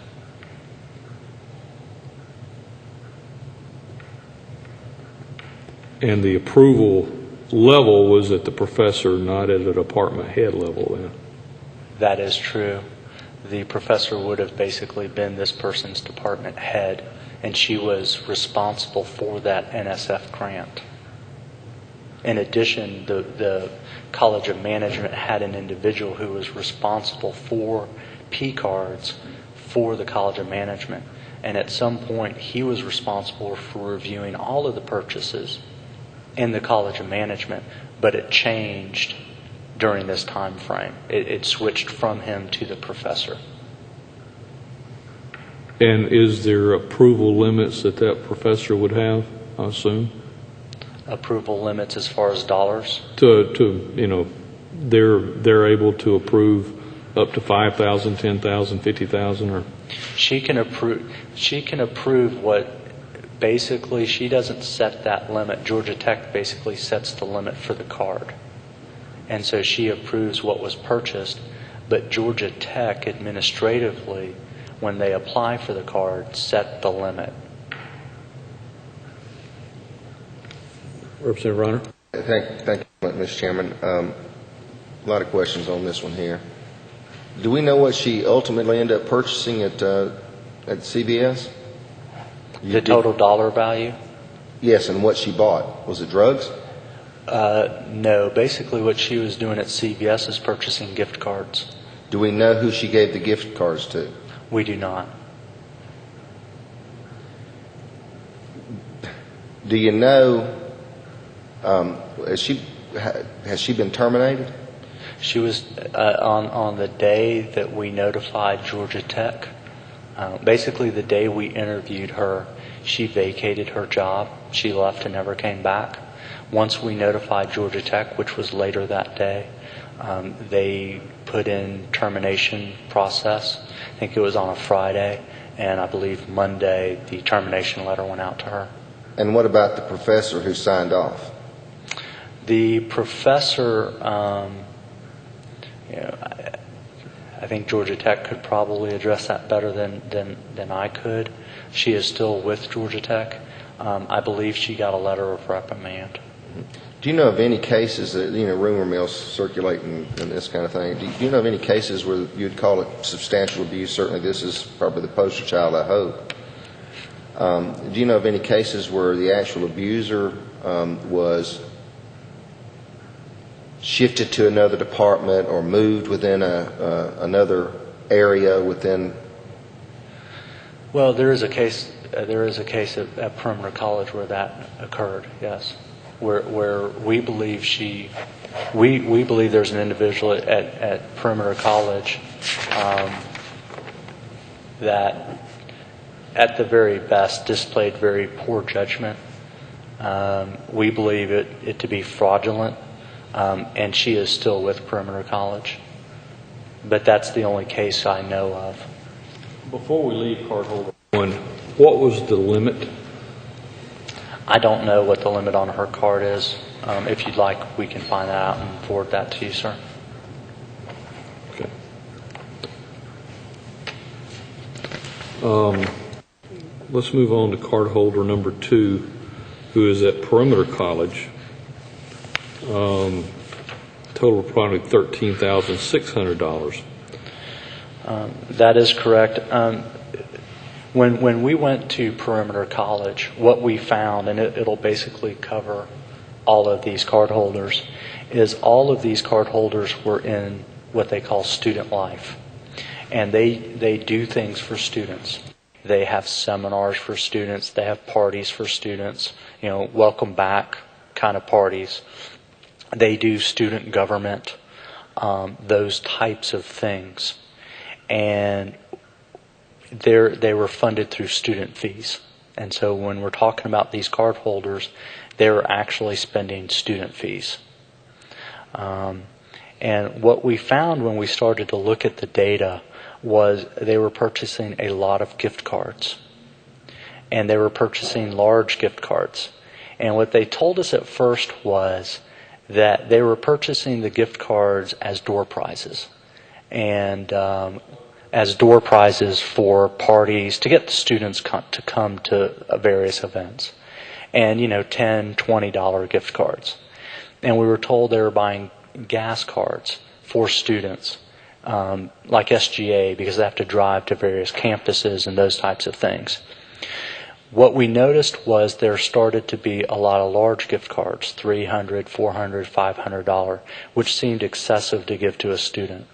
S2: And the approval level was at the professor, not at a department head level then.
S1: That is true. The professor would have basically been this person's department head, and she was responsible for that NSF grant. In addition, the College of Management had an individual who was responsible for P cards for the College of Management. And at some point, he was responsible for reviewing all of the purchases in the College of Management, but it changed during this time frame. It switched from him to the professor.
S2: And is there approval limits that professor would have, I assume?
S1: Approval limits as far as dollars?
S2: They're able to approve up to 5,000, 10,000, 50,000, or?
S1: She can approve what, basically, she doesn't set that limit. Georgia Tech basically sets the limit for the card. And so she approves what was purchased, but Georgia Tech administratively, when they apply for the card, set the limit.
S2: Representative Reiner?
S3: Thank you, Mr. Chairman. A lot of questions on this one here. Do we know what she ultimately ended up purchasing at CVS?
S1: The total dollar value?
S3: Yes, and what she bought. Was it drugs?
S1: No. Basically, what she was doing at CVS is purchasing gift cards.
S3: Do we know who she gave the gift cards to?
S1: We do not.
S3: Do you know, has she been terminated?
S1: She was on the day that we notified Georgia Tech. Basically, the day we interviewed her, she vacated her job. She left and never came back. Once we notified Georgia Tech, which was later that day, they put in termination process. I think it was on a Friday, and I believe Monday the termination letter went out to her.
S3: And what about the professor who signed off?
S1: The professor, I think Georgia Tech could probably address that better than I could. She is still with Georgia Tech. I believe she got a letter of reprimand.
S3: Do you know of any cases that, rumor mills circulate and this kind of thing? Do you know of any cases where you'd call it substantial abuse? Certainly this is probably the poster child, I hope. Do you know of any cases where the actual abuser was shifted to another department or moved within another area within?
S1: Well, there is a case. There is a case at Perimeter College where that occurred. Yes, where we believe we believe there's an individual at Perimeter College that, at the very best, displayed very poor judgment. We believe it to be fraudulent, and she is still with Perimeter College. But that's the only case I know of.
S2: Before we leave cardholder one, what was the limit?
S1: I don't know what the limit on her card is. If you'd like, we can find that out and forward that to you, sir.
S2: Okay. Let's move on to cardholder number 2, who is at Perimeter College. Total of probably $13,600.
S1: That is correct. When we went to Perimeter College, what we found, and it'll basically cover all of these cardholders, is all of these cardholders were in what they call student life. And they do things for students. They have seminars for students. They have parties for students, welcome back kind of parties. They do student government, those types of things. And they were funded through student fees. And so when we're talking about these card holders, they're actually spending student fees. And what we found when we started to look at the data was they were purchasing a lot of gift cards. And they were purchasing large gift cards. And what they told us at first was that they were purchasing the gift cards as door prizes. And as door prizes for parties to get the students to come to various events. And, $10, $20 gift cards. And we were told they were buying gas cards for students, like SGA, because they have to drive to various campuses and those types of things. What we noticed was there started to be a lot of large gift cards, $300, $400, $500, which seemed excessive to give to a student.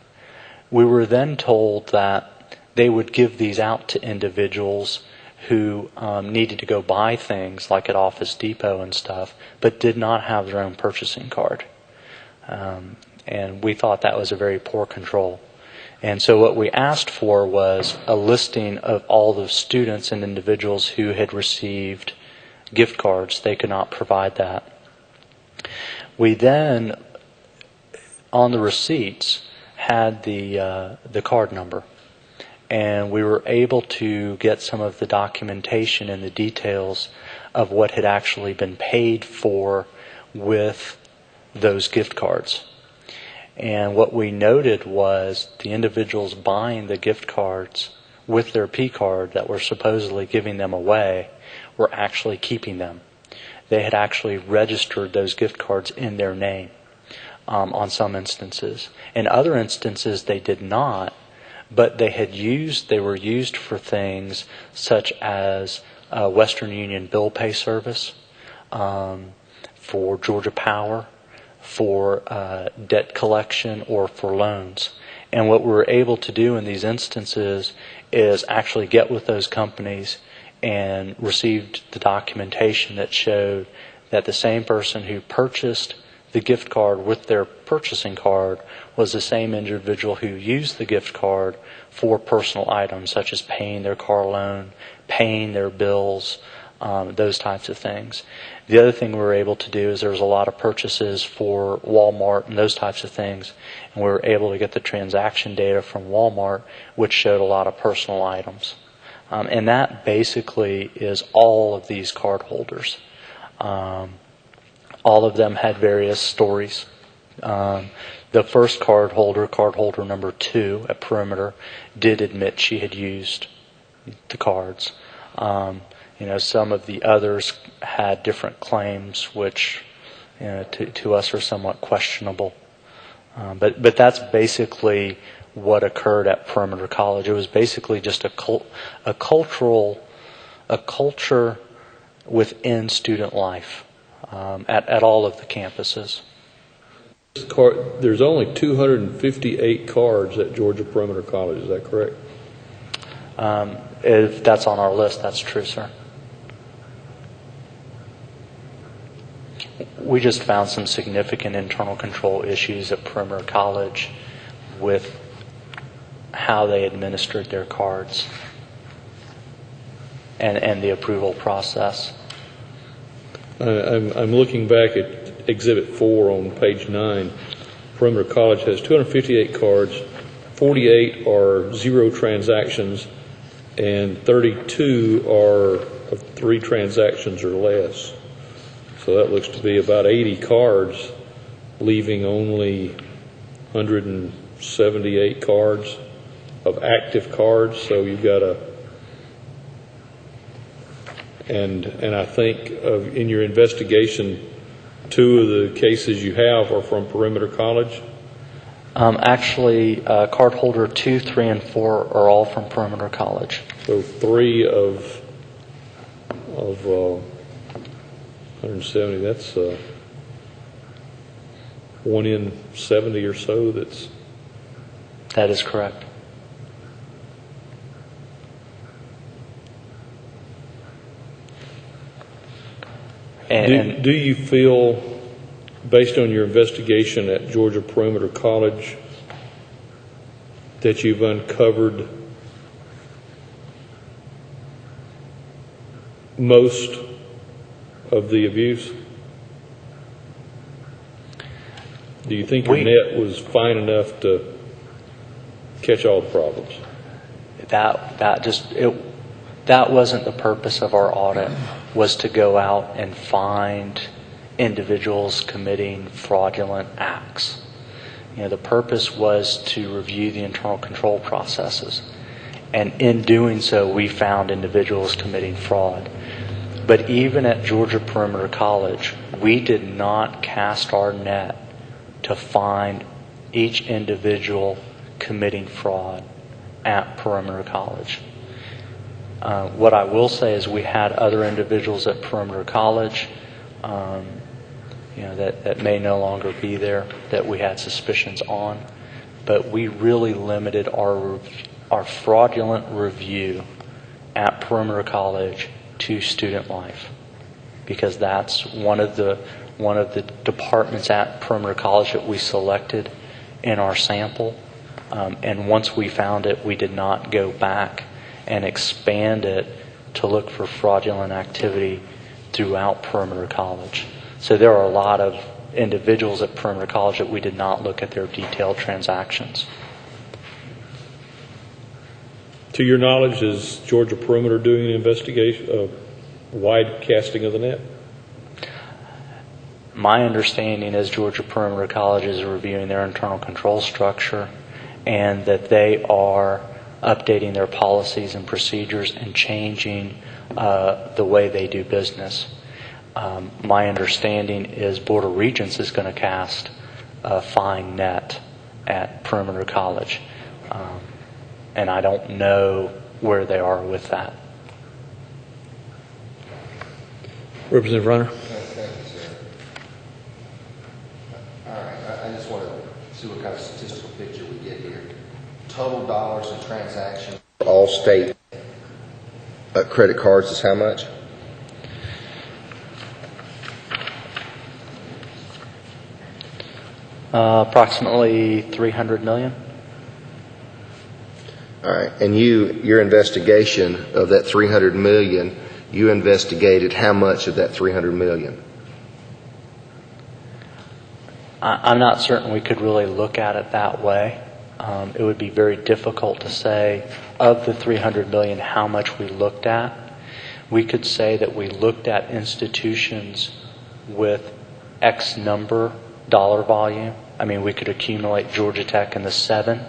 S1: We were then told that they would give these out to individuals who needed to go buy things like at Office Depot and stuff, but did not have their own purchasing card. And we thought that was a very poor control. And so what we asked for was a listing of all the students and individuals who had received gift cards. They could not provide that. We then, on the receipts, had the card number, and we were able to get some of the documentation and the details of what had actually been paid for with those gift cards. And what we noted was the individuals buying the gift cards with their P card that were supposedly giving them away were actually keeping them. They had actually registered those gift cards in their name on some instances. In other instances, they did not, but they were used for things such as Western Union bill pay service, for Georgia Power, for debt collection, or for loans. And what we were able to do in these instances is actually get with those companies and received the documentation that showed that the same person who purchased the gift card with their purchasing card was the same individual who used the gift card for personal items such as paying their car loan, paying their bills, those types of things. The other thing we were able to do is there was a lot of purchases for Walmart and those types of things, and we were able to get the transaction data from Walmart, which showed a lot of personal items. And that basically is all of these card holders. All of them had various stories. The first card holder number 2 at Perimeter, did admit she had used the cards. Some of the others had different claims, which to us are somewhat questionable. But that's basically what occurred at Perimeter College. It was basically just a culture within student life at all of the campuses.
S2: There's only 258 cards at Georgia Perimeter College, is that correct?
S1: If that's on our list, that's true, sir. We just found some significant internal control issues at Perimeter College with how they administered their cards and the approval process.
S2: I'm looking back at Exhibit 4 on page 9. Perimeter College has 258 cards, 48 are zero transactions, and 32 are of 3 transactions or less. So that looks to be about 80 cards, leaving only 178 cards of active cards. So you've got and I think in your investigation, 2 of the cases you have are from Perimeter College?
S1: Actually, card holder 2, 3, and 4 are all from Perimeter College.
S2: So 3 of 170, that's 1 in 70 or so.
S1: That is correct.
S2: Do you feel, based on your investigation at Georgia Perimeter College, that you've uncovered most of the abuse? Do you think your net was fine enough to catch all the problems? That wasn't the purpose of our audit, was to go out and find individuals committing fraudulent acts. The purpose was to review the internal control processes. And in doing so, we found individuals committing fraud. But even at Georgia Perimeter College, we did not cast our net to find each individual committing fraud at Perimeter College. What I will say is we had other individuals at Perimeter College that may no longer be there, that we had suspicions on. But we really limited our fraudulent review at Perimeter College to student life, because that's one of the departments at Perimeter College that we selected in our sample. And once we found it, we did not go back and expand it to look for fraudulent activity throughout Perimeter College. So there are a lot of
S1: individuals at Perimeter College that we did not look at their detailed transactions.
S2: To your knowledge, is Georgia Perimeter doing an investigation, a wide casting of the net?
S1: My understanding is Georgia Perimeter College is reviewing their internal control structure and that they are updating their policies and procedures and changing the way they do business. My understanding is Board of Regents is going to cast a fine net at Perimeter College. And I don't know where they are with that.
S2: Representative Reiner.
S3: Thank you, sir. All right, I just want to see what kind of statistical picture we get here. Total dollars in transactions for all state credit cards is how much?
S1: Approximately $300 million.
S3: All right, and your investigation of that $300 million, you investigated how much of that $300 million?
S1: I'm not certain we could really look at it that way. It would be very difficult to say of the $300 million how much we looked at. We could say that we looked at institutions with X number dollar volume. I mean, we could accumulate Georgia Tech in the 7.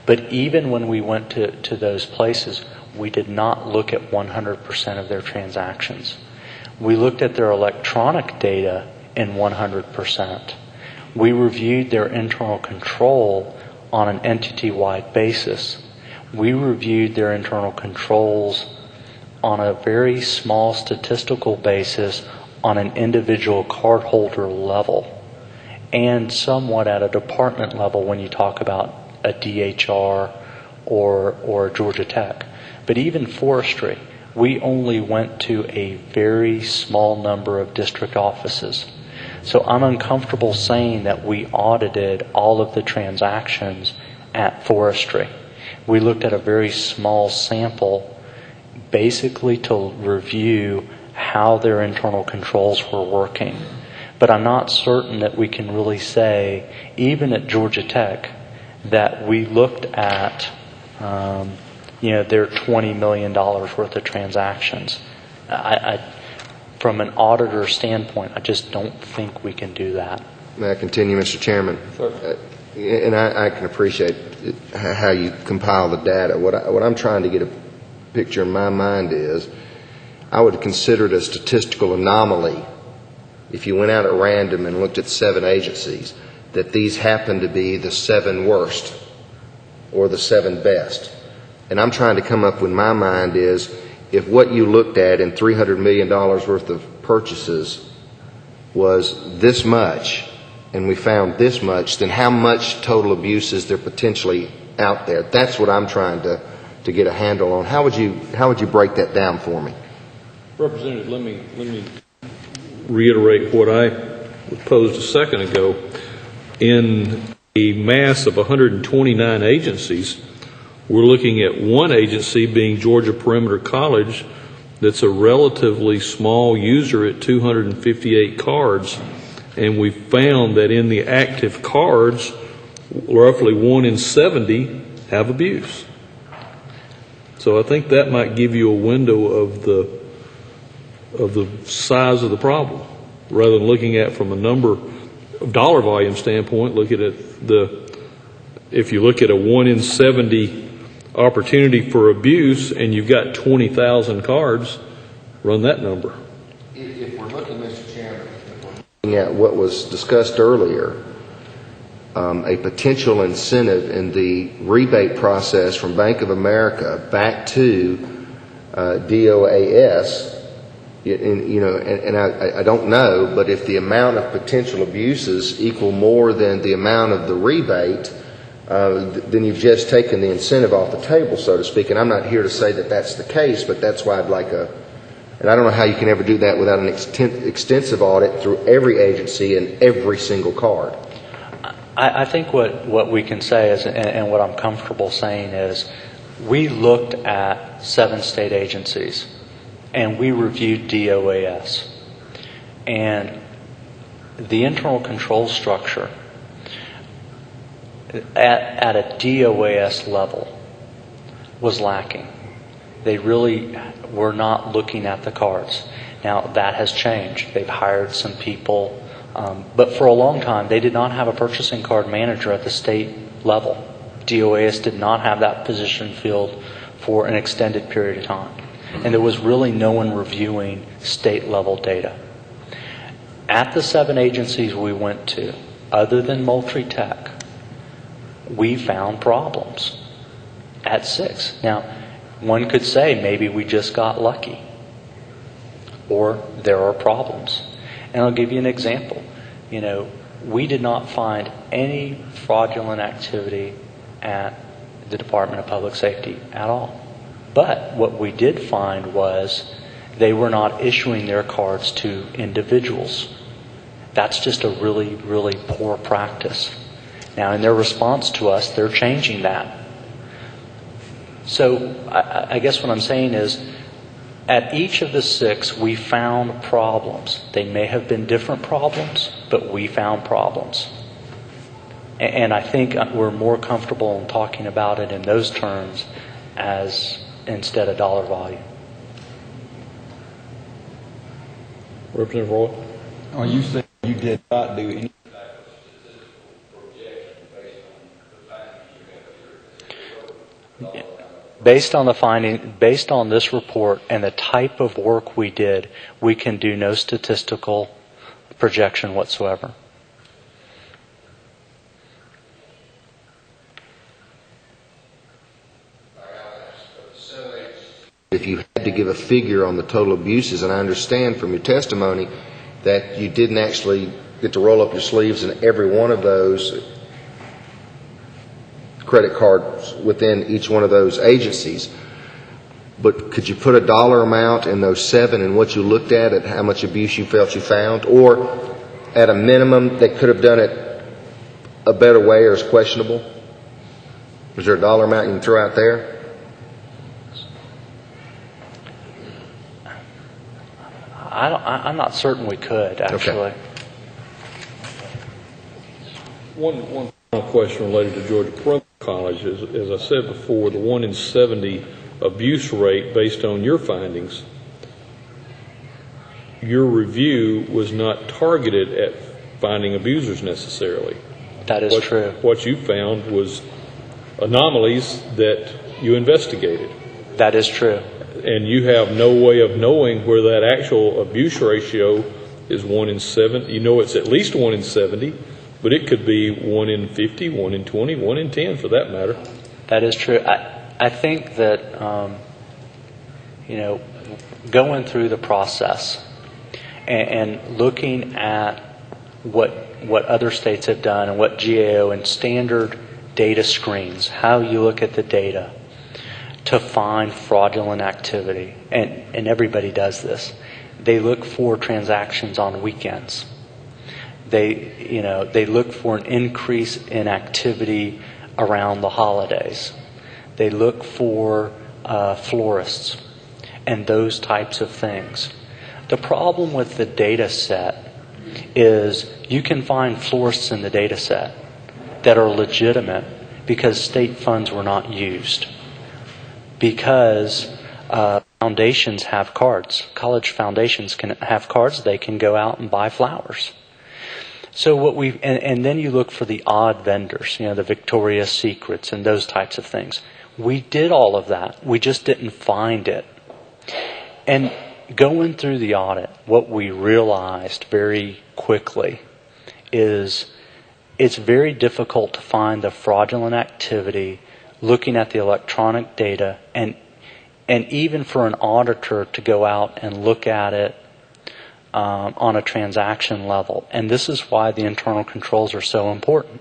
S1: But even when we went to those places, we did not look at 100% of their transactions. We looked at their electronic data in 100%. We reviewed their internal control on an entity-wide basis. We reviewed their internal controls on a very small statistical basis on an individual cardholder level, and somewhat at a department level when you talk about a DHR or Georgia Tech. But even forestry, we only went to a very small number of district offices. So I'm uncomfortable saying that we audited all of the transactions at forestry. We looked at a very small sample basically to review how their internal controls were working. But I'm not certain that we can really say, even at Georgia Tech, that we looked at their $20 million worth of transactions. From an auditor standpoint, I just don't think we can do that.
S3: May I continue, Mr. Chairman? And I can appreciate how you compile the data. What I'm trying to get a picture in my mind is, I would consider it a statistical anomaly if you went out at random and looked at 7 agencies, that these happen to be the 7 worst or the 7 best. And I'm trying to come up with my mind is, if what you looked at in $300 million worth of purchases was this much, and we found this much, then how much total abuse is there potentially out there? That's what I'm trying to get a handle on. How would you break that down for me?
S2: Representative, let me reiterate what I posed a second ago. In a mass of 129 agencies, we're looking at one agency being Georgia Perimeter College that's a relatively small user at 258 cards, and we found that in the active cards, roughly 1 in 70 have abuse. So I think that might give you a window of the size of the problem, rather than looking at from a number of dollar volume standpoint. Look at it, if you look at a 1 in 70 opportunity for abuse and you've got 20,000 cards, run that number.
S3: If we're looking, Mr. Chairman, at what was discussed earlier, a potential incentive in the rebate process from Bank of America back to DOAS, and I don't know, but if the amount of potential abuses equal more than the amount of the rebate, then you've just taken the incentive off the table, so to speak. And I'm not here to say that that's the case, but that's why I'd like and I don't know how you can ever do that without an extensive audit through every agency and every single card.
S1: I think what we can say is, and what I'm comfortable saying is, we looked at 7 state agencies and we reviewed DOAS. And the internal control structure at a DOAS level was lacking. They really were not looking at the cards. Now, that has changed. They've hired some people, but for a long time, they did not have a purchasing card manager at the state level. DOAS did not have that position filled for an extended period of time. And there was really no one reviewing state-level data. At the 7 agencies we went to, other than Moultrie Tech, we found problems at 6. Now, one could say maybe we just got lucky, or there are problems. And I'll give you an example. We did not find any fraudulent activity at the Department of Public Safety at all. But what we did find was they were not issuing their cards to individuals. That's just a really, really poor practice. Now, in their response to us, they're changing that. So I guess what I'm saying is, at each of the 6, we found problems. They may have been different problems, but we found problems. And I think we're more comfortable in talking about it in those terms as instead of dollar volume.
S2: Representative Roy?
S4: Oh, you said you did not do any.
S1: Based on the finding, based on this report and the type of work we did, we can do no statistical projection whatsoever.
S3: If you had to give a figure on the total abuses, and I understand from your testimony that you didn't actually get to roll up your sleeves in every one of those credit cards within each one of those agencies, but could you put a dollar amount in those 7 and what you looked at how much abuse you felt you found, or at a minimum they could have done it a better way or is questionable? Is there a dollar amount you can throw out there?
S1: I'm not certain we could, actually.
S3: Okay.
S2: One final question related to Georgia Parental College. As I said before, the 1 in 70 abuse rate based on your findings, your review was not targeted at finding abusers necessarily.
S1: That is true.
S2: What you found was anomalies that you investigated.
S1: That is true.
S2: And you have no way of knowing where that actual abuse ratio is 1 in 7. You know it's at least 1 in 70, but it could be 1 in 50, 1 in 20, 1 in 10 for that matter.
S1: That is true. I think that, going through the process and looking at what other states have done and what GAO and standard data screens, how you look at the data to find fraudulent activity, and everybody does this. They look for transactions on weekends. They look for an increase in activity around the holidays. They look for florists and those types of things. The problem with the data set is you can find florists in the data set that are legitimate because state funds were not used. Because foundations have cards. College foundations can have cards. They can go out and buy flowers. So and then you look for the odd vendors, the Victoria's Secrets and those types of things. We did all of that. We just didn't find it. And going through the audit, what we realized very quickly is it's very difficult to find the fraudulent activity looking at the electronic data, and even for an auditor to go out and look at it on a transaction level. And this is why the internal controls are so important.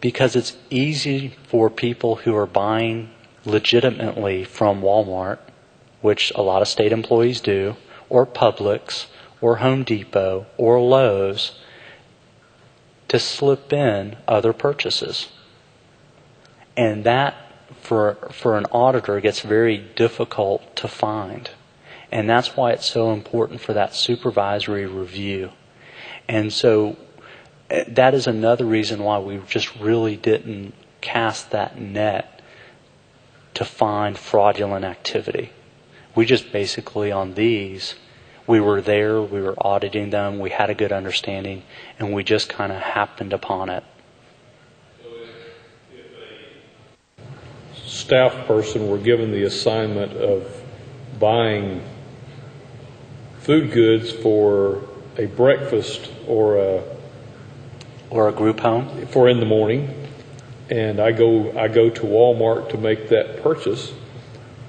S1: Because it's easy for people who are buying legitimately from Walmart, which a lot of state employees do, or Publix, or Home Depot, or Lowe's, to slip in other purchases. And that, for an auditor, gets very difficult to find. And that's why it's so important for that supervisory review. And so that is another reason why we just really didn't cast that net to find fraudulent activity. We just basically on these, we were there, we were auditing them, we had a good understanding, and we just kind of happened upon it.
S2: So if a staff person were given the assignment of buying food goods for a breakfast or
S1: a group home,
S2: for in the morning, and I go to Walmart to make that purchase,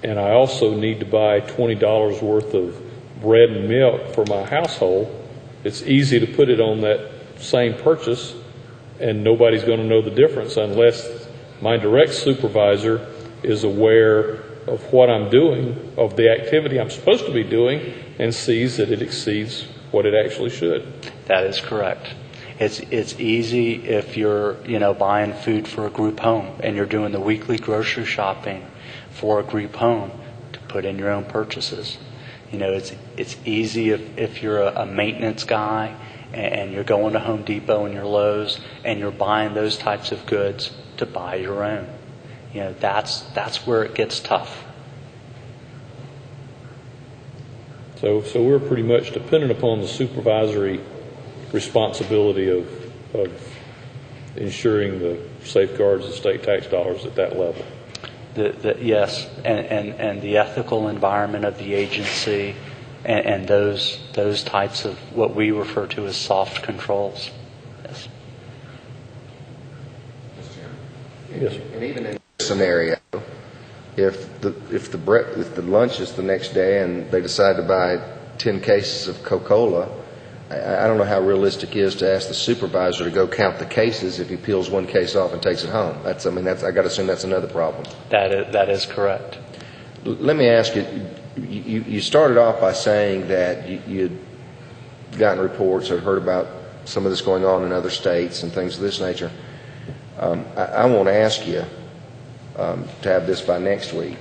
S2: and I also need to buy $20 worth of bread and milk for my household, it's easy to put it on that same purchase, and nobody's going to know the difference unless my direct supervisor is aware of what I'm doing, of the activity I'm supposed to be doing, and sees that it exceeds what it actually should.
S1: That is correct. It's easy if you're buying food for a group home and you're doing the weekly grocery shopping for a group home to put in your own purchases. It's easy if you're a maintenance guy and you're going to Home Depot and your Lowe's and you're buying those types of goods to buy your own. That's where it gets tough.
S2: So we're pretty much dependent upon the supervisory responsibility of ensuring the safeguards of state tax dollars at that level.
S1: Yes, and the ethical environment of the agency and those types of what we refer to as soft controls. Yes.
S2: Yes.
S3: And even in this scenario, if the lunch is the next day and they decide to buy 10 cases of Coca-Cola, I don't know how realistic it is to ask the supervisor to go count the cases if he peels one case off and takes it home. I got to assume that's another problem.
S1: That is correct.
S3: Let me ask you, you started off by saying that you'd gotten reports or heard about some of this going on in other states and things of this nature. I won't ask you to have this by next week,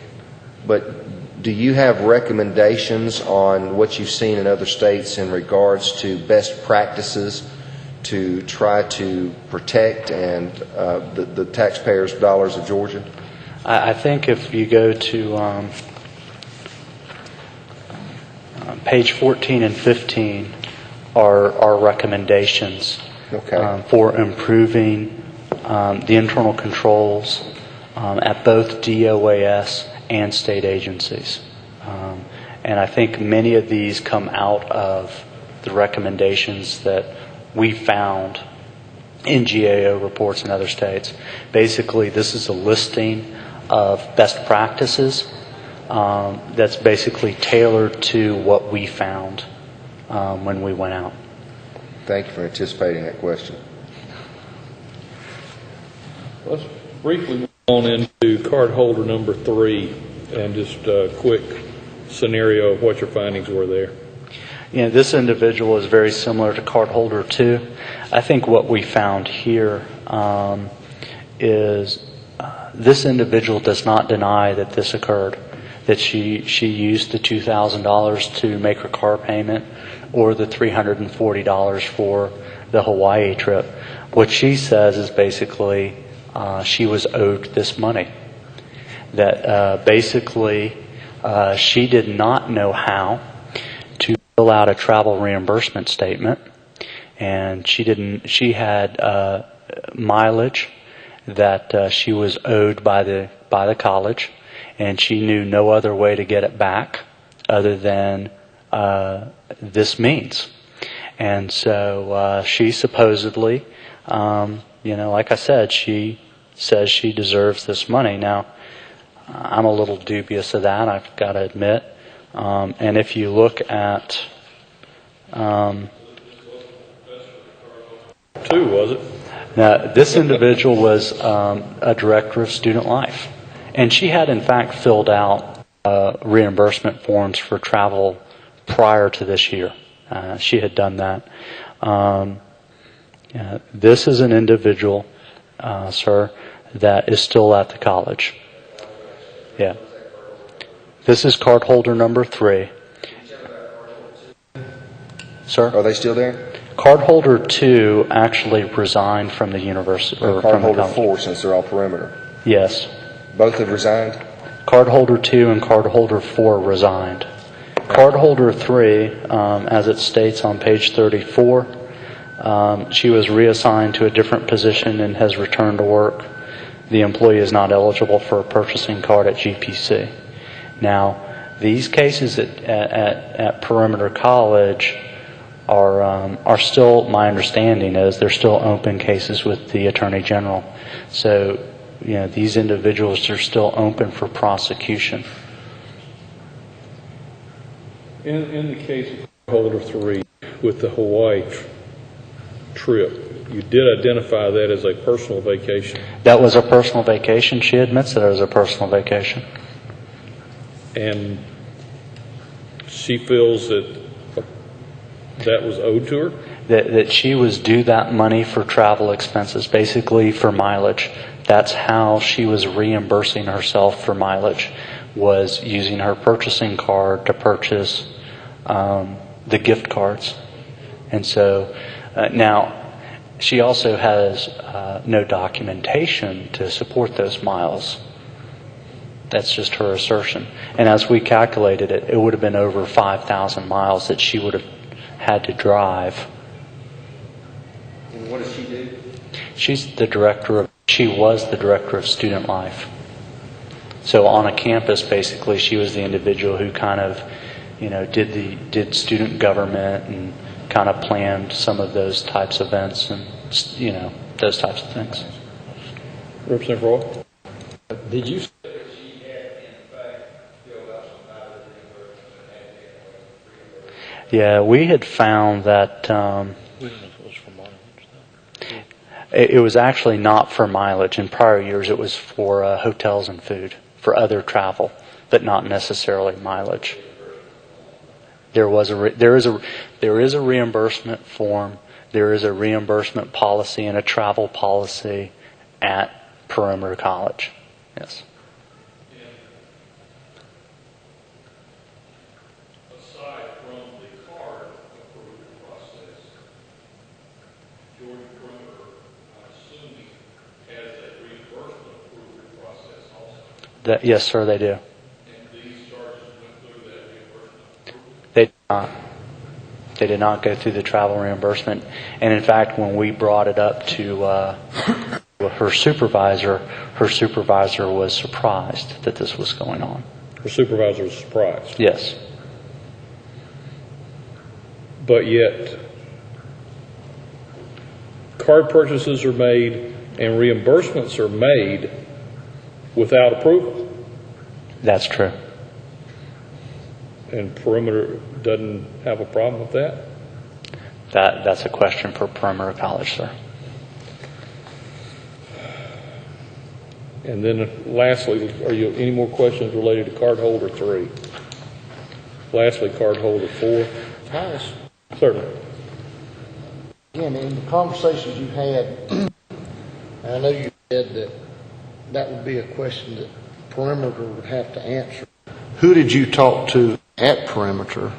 S3: but do you have recommendations on what you've seen in other states in regards to best practices to try to protect and the taxpayers' dollars of Georgia?
S1: I think if you go to page 14 and 15 are recommendations for improving the internal controls at both DOAS and state agencies. And I think many of these come out of the recommendations that we found in GAO reports in other states. Basically, this is a listing of best practices that's basically tailored to what we found when we went out.
S3: Thank you for anticipating that question.
S2: Let's briefly move on into cardholder number 3 and just a quick scenario of what your findings were there.
S1: This individual is very similar to cardholder 2. I think what we found here is this individual does not deny that this occurred, that she used the $2,000 to make her car payment or the $340 for the Hawaii trip. What she says is basically she was owed this money. That basically she did not know how to fill out a travel reimbursement statement, and she had mileage that she was owed by the college, and she knew no other way to get it back other than this means. And so she supposedly, like I said, she says she deserves this money. Now, I'm a little dubious of that, I've got to admit. And if you look at
S2: 2, was it?
S1: now, this individual was a director of student life, and she had in fact filled out reimbursement forms for travel prior to this year. She had done that. This is an individual, sir, that is still at the college. Yeah. This is cardholder number 3. Sir?
S3: Are they still there?
S1: Cardholder 2 actually resigned from the university. Or from the
S3: Cardholder
S1: college.
S3: 4, since they're all perimeter.
S1: Yes.
S3: Both have resigned?
S1: Cardholder 2 and cardholder 4 resigned. Cardholder 3, as it states on page 34, she was reassigned to a different position and has returned to work. The employee is not eligible for a purchasing card at GPC. Now, these cases at Perimeter College are still, my understanding is, they're still open cases with the Attorney General. So, these individuals are still open for prosecution.
S2: In the case of Holder 3 with the Hawaii trip, you did identify that as a personal vacation.
S1: That was a personal vacation. She admits that it was a personal vacation.
S2: And she feels that that was owed to her?
S1: That she was due that money for travel expenses, basically for mileage. That's how she was reimbursing herself for mileage, was using her purchasing card to purchase the gift cards. And so now she also has no documentation to support those miles. That's just her assertion. And as we calculated it, it would have been over 5,000 miles that she would have had to drive.
S3: And what does she do?
S1: She was the director of student life. So on a campus, basically, she was the individual who kind of, did student government and kind of planned some of those types of events and, those types of things.
S2: Representative Roy?
S7: Did you say
S1: Yeah, we had found that it was actually not for mileage. In prior years, it was for hotels and food, for other travel, but not necessarily mileage. There is a reimbursement form. There is a reimbursement policy and a travel policy at Perimeter College. Yes.
S2: Aside from the card approval process, Georgia Perimeter, I'm assuming, has a reimbursement approval process also.
S1: Yes, sir, they do.
S2: And these charges went through that reimbursement approval?
S1: They did not. They did not go through the travel reimbursement. And in fact, when we brought it up to her supervisor was surprised that this was going on.
S2: Her supervisor was surprised.
S1: Yes.
S2: But yet, card purchases are made and reimbursements are made without approval.
S1: That's true.
S2: And Perimeter doesn't have a problem with that?
S1: That's a question for Perimeter College, sir.
S2: And then lastly, are you any more questions related to cardholder 3? Lastly, cardholder 4.
S7: Thomas?
S2: Certainly.
S7: Again, in the conversations you had, I know you said that would be a question that Perimeter would have to answer. Who did you talk to at Perimeter?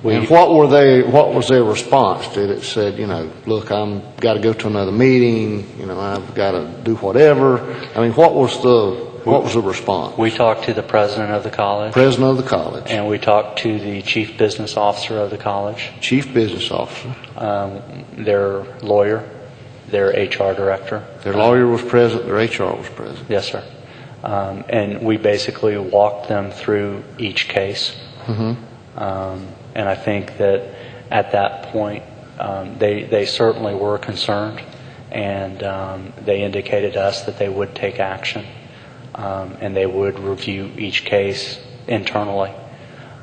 S7: And what was their response? Did it said, look, I'm got to go to another meeting, I've got to do whatever? I mean, what was the response?
S1: We talked to the president of the college.
S7: President of the college.
S1: And we talked to the chief business officer of the college.
S7: Chief business officer.
S1: Their lawyer, their HR director.
S7: Their lawyer was present, their HR was present.
S1: Yes, sir. And we basically walked them through each case. Mm-hmm. And I think that at that point, they certainly were concerned, and they indicated to us that they would take action, and they would review each case internally.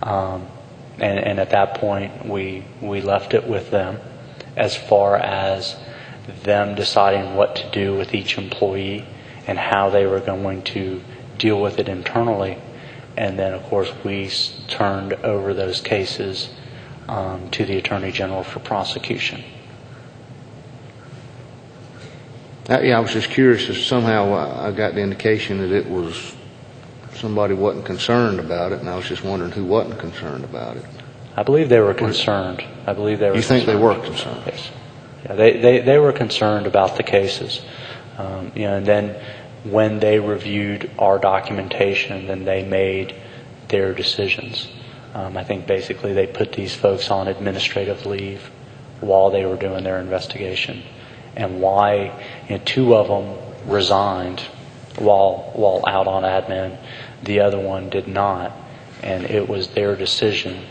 S1: And at that point, we left it with them as far as them deciding what to do with each employee and how they were going to deal with it internally. And then, of course, we turned over those cases to the Attorney General for prosecution.
S7: I was just curious if somehow I got the indication that it was somebody wasn't concerned about it, and I was just wondering who wasn't concerned about it.
S1: I believe they were concerned. I believe they were.
S7: You think they
S1: concerned.
S7: were concerned?
S1: Yes. Yeah, they were concerned about the cases. And then when they reviewed our documentation, then they made their decisions. I think basically they put these folks on administrative leave while they were doing their investigation. And why 2 of them resigned while out on admin, the other one did not. And it was their decision,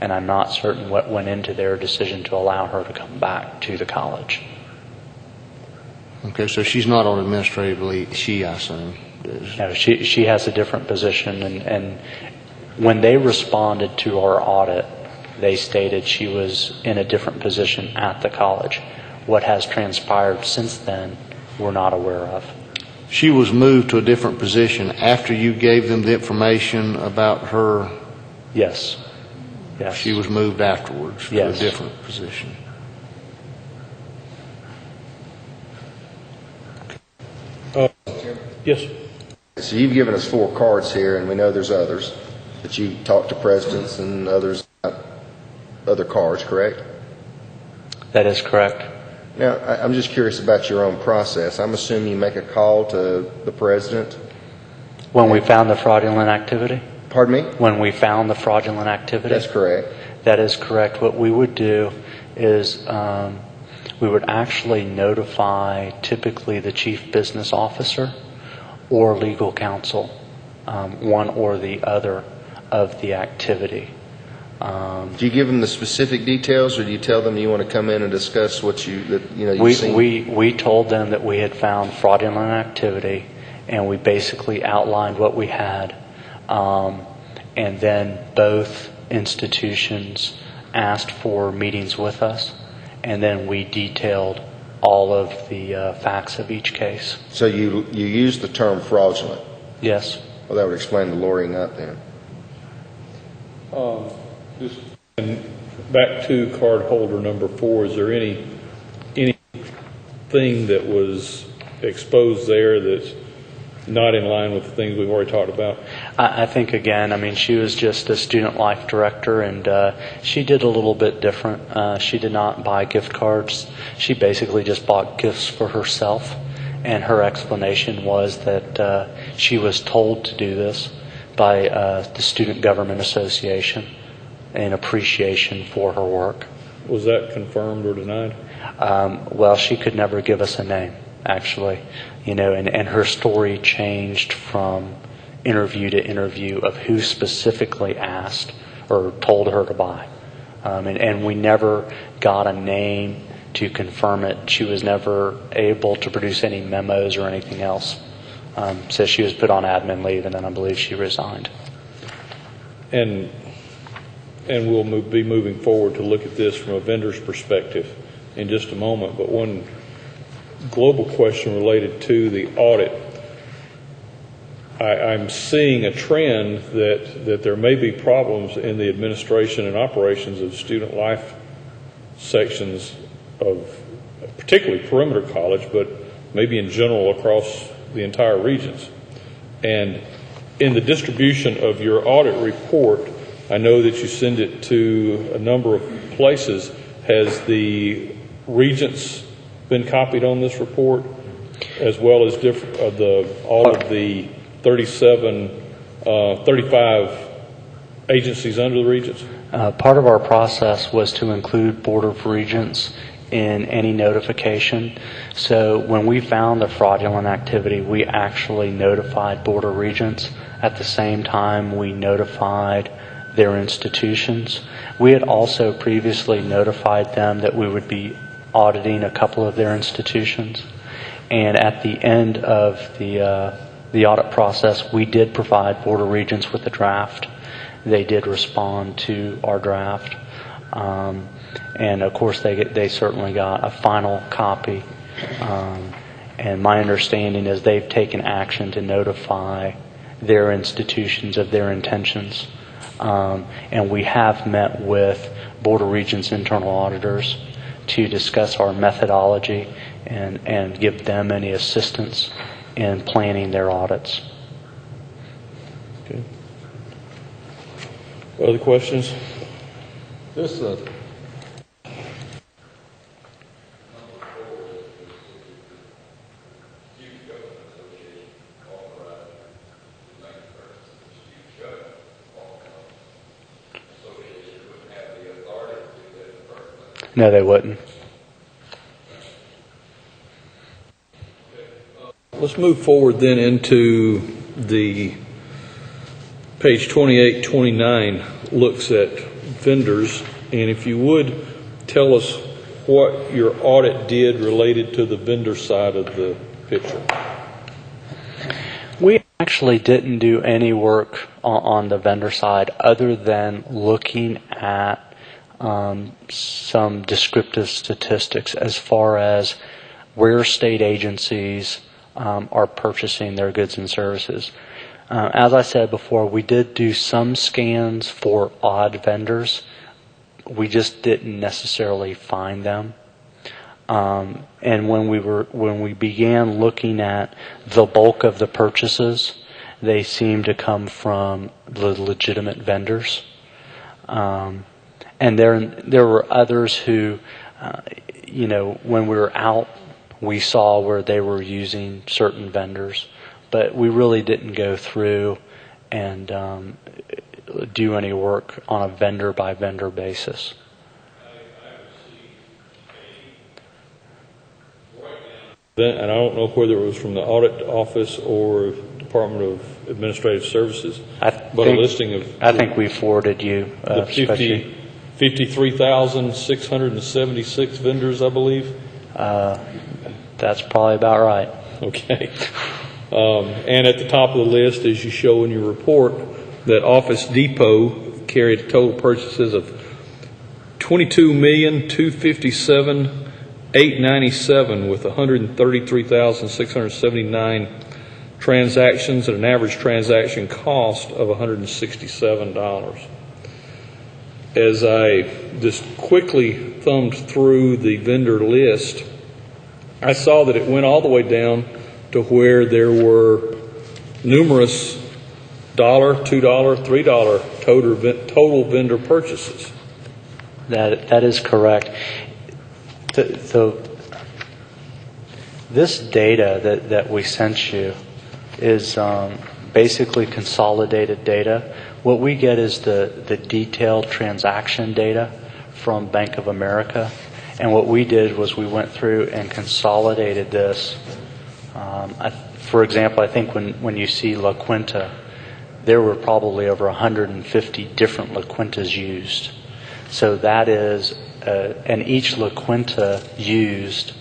S1: and I'm not certain what went into their decision to allow her to come back to the college.
S7: Okay, so she's not on administrative leave, I assume.
S1: No, she has a different position, and when they responded to our audit, they stated she was in a different position at the college. What has transpired since then, we're not aware of.
S7: She was moved to a different position after you gave them the information about her?
S1: Yes. Yes.
S7: She was moved afterwards to a
S1: Yes.
S7: different position.
S2: Yes.
S3: So you've given us 4 cards here, and we know there's others, that you talked to presidents and others about other cards, correct?
S1: That is correct.
S3: Now, I'm just curious about your own process. I'm assuming you make a call to the president.
S1: When we found the fraudulent activity?
S3: Pardon me?
S1: When we found the fraudulent activity?
S3: That's correct.
S1: That is correct. What we would do is we would actually notify typically the chief business officer or legal counsel, one or the other of the activity.
S3: Do you give them the specific details, or do you tell them you want to come in and discuss what you've seen?
S1: We told them that we had found fraudulent activity, and we basically outlined what we had, and then both institutions asked for meetings with us, and then we detailed all of the facts of each case.
S3: So you use the term fraudulent.
S1: Yes.
S3: Well, that would explain the lawyering up then.
S2: Just back to card holder number 4, is there anything that was exposed there that's not in line with the things we've already talked about?
S1: I think, again, she was just a student life director, and she did a little bit different. She did not buy gift cards. She basically just bought gifts for herself, and her explanation was that she was told to do this by the Student Government Association in appreciation for her work.
S2: Was that confirmed or denied?
S1: Well, she could never give us a name, actually. And her story changed from interview to interview of who specifically asked or told her to buy. And we never got a name to confirm it. She was never able to produce any memos or anything else. So she was put on admin leave, and then I believe she resigned.
S2: And we'll be moving forward to look at this from a vendor's perspective in just a moment. But one global question related to the audit. I'm seeing a trend that there may be problems in the administration and operations of student life sections of particularly Perimeter College, but maybe in general across the entire regions. And in the distribution of your audit report, I know that you send it to a number of places. Has the regents been copied on this report, as well as all of the 35 agencies under the regents?
S1: Part of our process was to include Board of Regents in any notification. So when we found the fraudulent activity, we actually notified Board of Regents. At the same time, we notified their institutions. We had also previously notified them that we would be auditing a couple of their institutions. And at the end of the audit process, we did provide Board of Regents with a draft. They did respond to our draft. And of course, they certainly got a final copy. And my understanding is they've taken action to notify their institutions of their intentions. And we have met with Board of Regents internal auditors to discuss our methodology and give them any assistance in planning their audits.
S2: Okay. Other questions? This,
S1: No, they wouldn't.
S2: let's move forward then into the page 28, 29 looks at vendors. And if you would, tell us what your audit did related to the vendor side of the picture.
S1: We actually didn't do any work on the vendor side other than looking at some descriptive statistics as far as where state agencies are purchasing their goods and services. As I said before, we did do some scans for odd vendors. We just didn't necessarily find them. And when we began looking at the bulk of the purchases, they seemed to come from the legitimate vendors. And there were others who, when we were out, we saw where they were using certain vendors, but we really didn't go through and do any work on a vendor by vendor basis.
S2: And I don't know whether it was from the audit office or Department of Administrative Services, but a listing of...
S1: I think we forwarded you
S2: the 53,676 vendors, I believe.
S1: That's probably about right.
S2: Okay. And at the top of the list, as you show in your report, that Office Depot carried total purchases of $22,257,897 with 133,679 transactions at an average transaction cost of $167. As I just quickly thumbed through the vendor list, I saw that it went all the way down to where there were numerous $1, $2, $3 total vendor purchases.
S1: That is correct. This data that we sent you is basically consolidated data. What we get is the detailed transaction data from Bank of America. And what we did was we went through and consolidated this. For example, I think when you see La Quinta, there were probably over 150 different La Quintas used. So that is, and each La Quinta used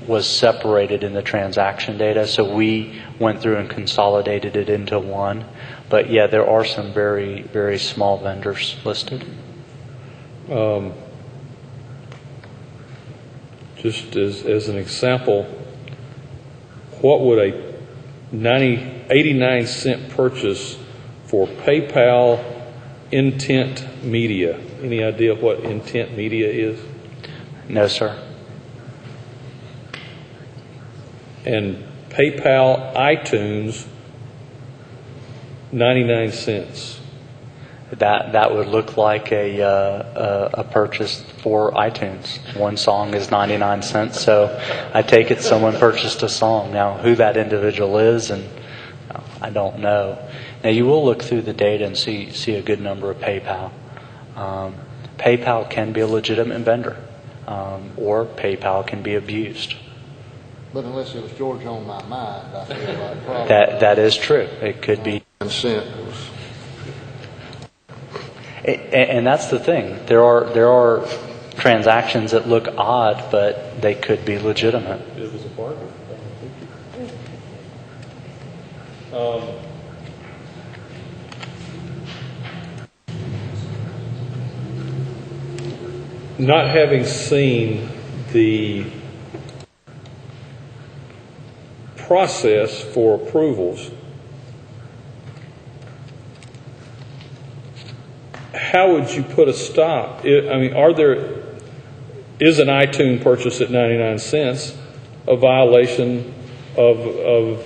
S1: was separated in the transaction data. So we went through and consolidated it into one. But yeah, there are some very, very small vendors listed.
S2: Just as an example, what would a 89-cent purchase for PayPal Intent Media? Any idea what Intent Media is?
S1: No, sir.
S2: And PayPal iTunes, 99 cents.
S1: That would look like a purchase for iTunes. One song is 99 cents, so I take it someone purchased a song. Now, who that individual is, and I don't know. Now, you will look through the data and see a good number of PayPal. PayPal can be a legitimate vendor, or PayPal can be abused.
S7: But unless it was George on my mind, I feel like probably...
S1: That is true. It could be. And that's the thing. There are transactions that look odd, but they could be legitimate.
S2: It was a bargain. Not having seen the process for approvals, how would you put a stop? Is an iTunes purchase at 99 cents a violation of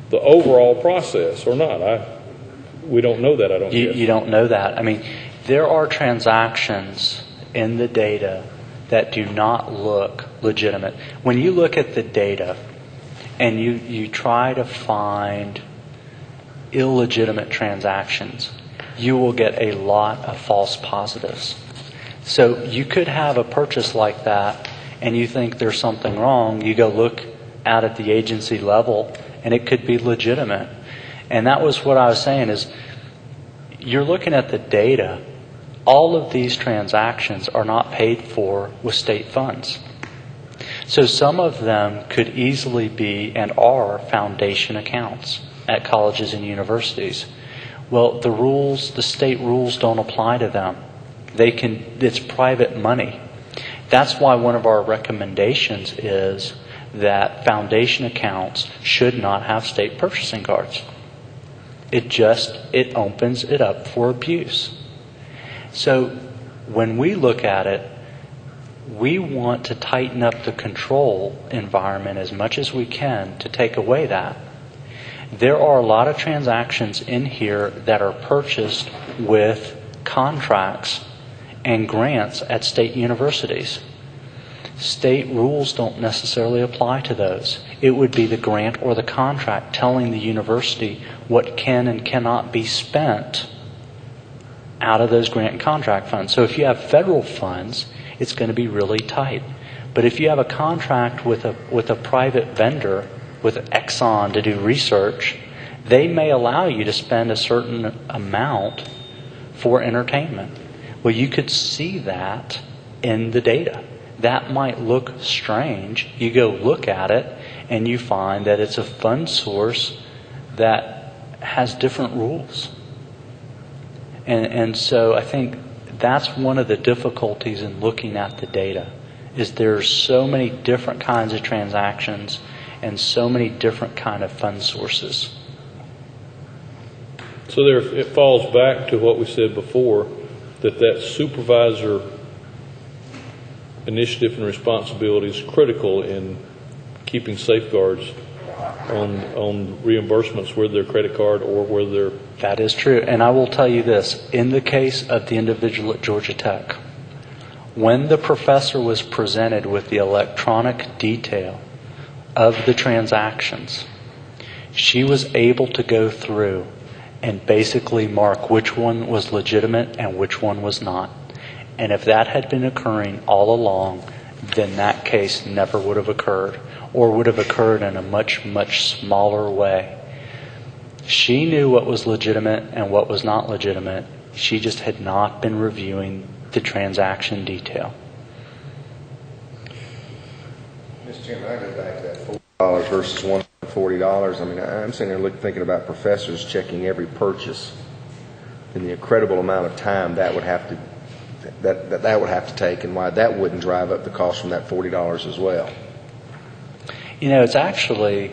S2: the overall process or not? We don't know that, I don't guess.
S1: You don't know that. I mean, There are transactions in the data that do not look legitimate. When you look at the data and you try to find illegitimate transactions, you will get a lot of false positives. So you could have a purchase like that and you think there's something wrong. You go look at the agency level and it could be legitimate. And that was what I was saying is you're looking at the data. All of these transactions are not paid for with state funds. So some of them could easily be and are foundation accounts at colleges and universities. Well, the state rules don't apply to them. It's private money. That's why one of our recommendations is that foundation accounts should not have state purchasing cards. It opens it up for abuse. So when we look at it, we want to tighten up the control environment as much as we can to take away that. There are a lot of transactions in here that are purchased with contracts and grants at state universities. State rules don't necessarily apply to those. It would be the grant or the contract telling the university what can and cannot be spent out of those grant and contract funds. So if you have federal funds, it's going to be really tight. But if you have a contract with a private vendor, with Exxon to do research, they may allow you to spend a certain amount for entertainment. Well, you could see that in the data. That might look strange. You go look at it and you find that it's a fund source that has different rules. And so I think that's one of the difficulties in looking at the data, is there's so many different kinds of transactions and so many different kind of fund sources.
S2: So it falls back to what we said before, that supervisor initiative and responsibility is critical in keeping safeguards on reimbursements, whether they're credit card or whether they're...
S1: That is true. And I will tell you this, in the case of the individual at Georgia Tech, when the professor was presented with the electronic detail of the transactions, she was able to go through and basically mark which one was legitimate and which one was not. And if that had been occurring all along, then that case never would have occurred, or would have occurred in a much, much smaller way. She knew what was legitimate and what was not legitimate. She just had not been reviewing the transaction detail.
S3: Mr. Chairman, I go back to that $40 versus $140. I mean, I'm sitting there thinking about professors checking every purchase and the incredible amount of time that would have to that would have to take, and why that wouldn't drive up the cost from that $40 as well.
S1: You know, it's actually,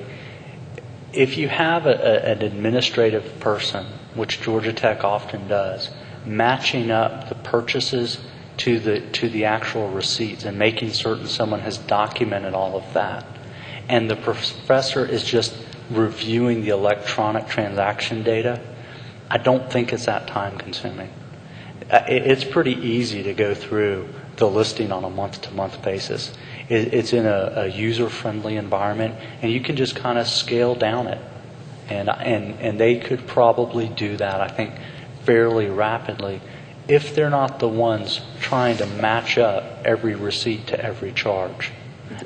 S1: if you have an administrative person, which Georgia Tech often does, matching up the purchases to the actual receipts and making certain someone has documented all of that, and the professor is just reviewing the electronic transaction data, I don't think it's that time consuming. It's pretty easy to go through the listing on a month-to-month basis. It's in a user-friendly environment, and you can just kind of scale down it. And they could probably do that, I think, fairly rapidly if they're not the ones trying to match up every receipt to every charge.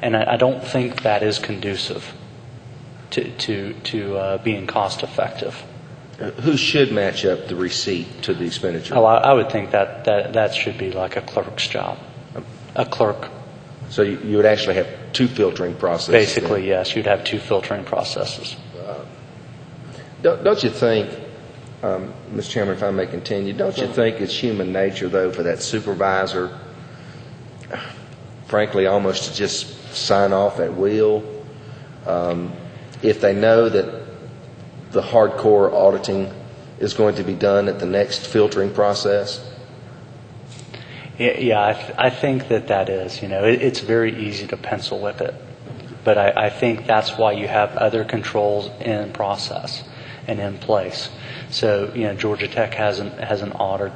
S1: And I don't think that is conducive to being cost-effective.
S3: Who should match up the receipt to the expenditure?
S1: Oh, I would think that should be like a clerk's job. A clerk.
S3: So you would actually have two filtering processes.
S1: Basically, yes. You'd have two filtering processes.
S3: Don't you think, Mr. Chairman, if I may continue, don't you think it's human nature, though, for that supervisor, frankly, almost to just sign off at will, if they know that the hardcore auditing is going to be done at the next filtering process?
S1: Yeah, I think that is. You know, it's very easy to pencil whip it. But I think that's why you have other controls in process and in place. So, you know, Georgia Tech has an audit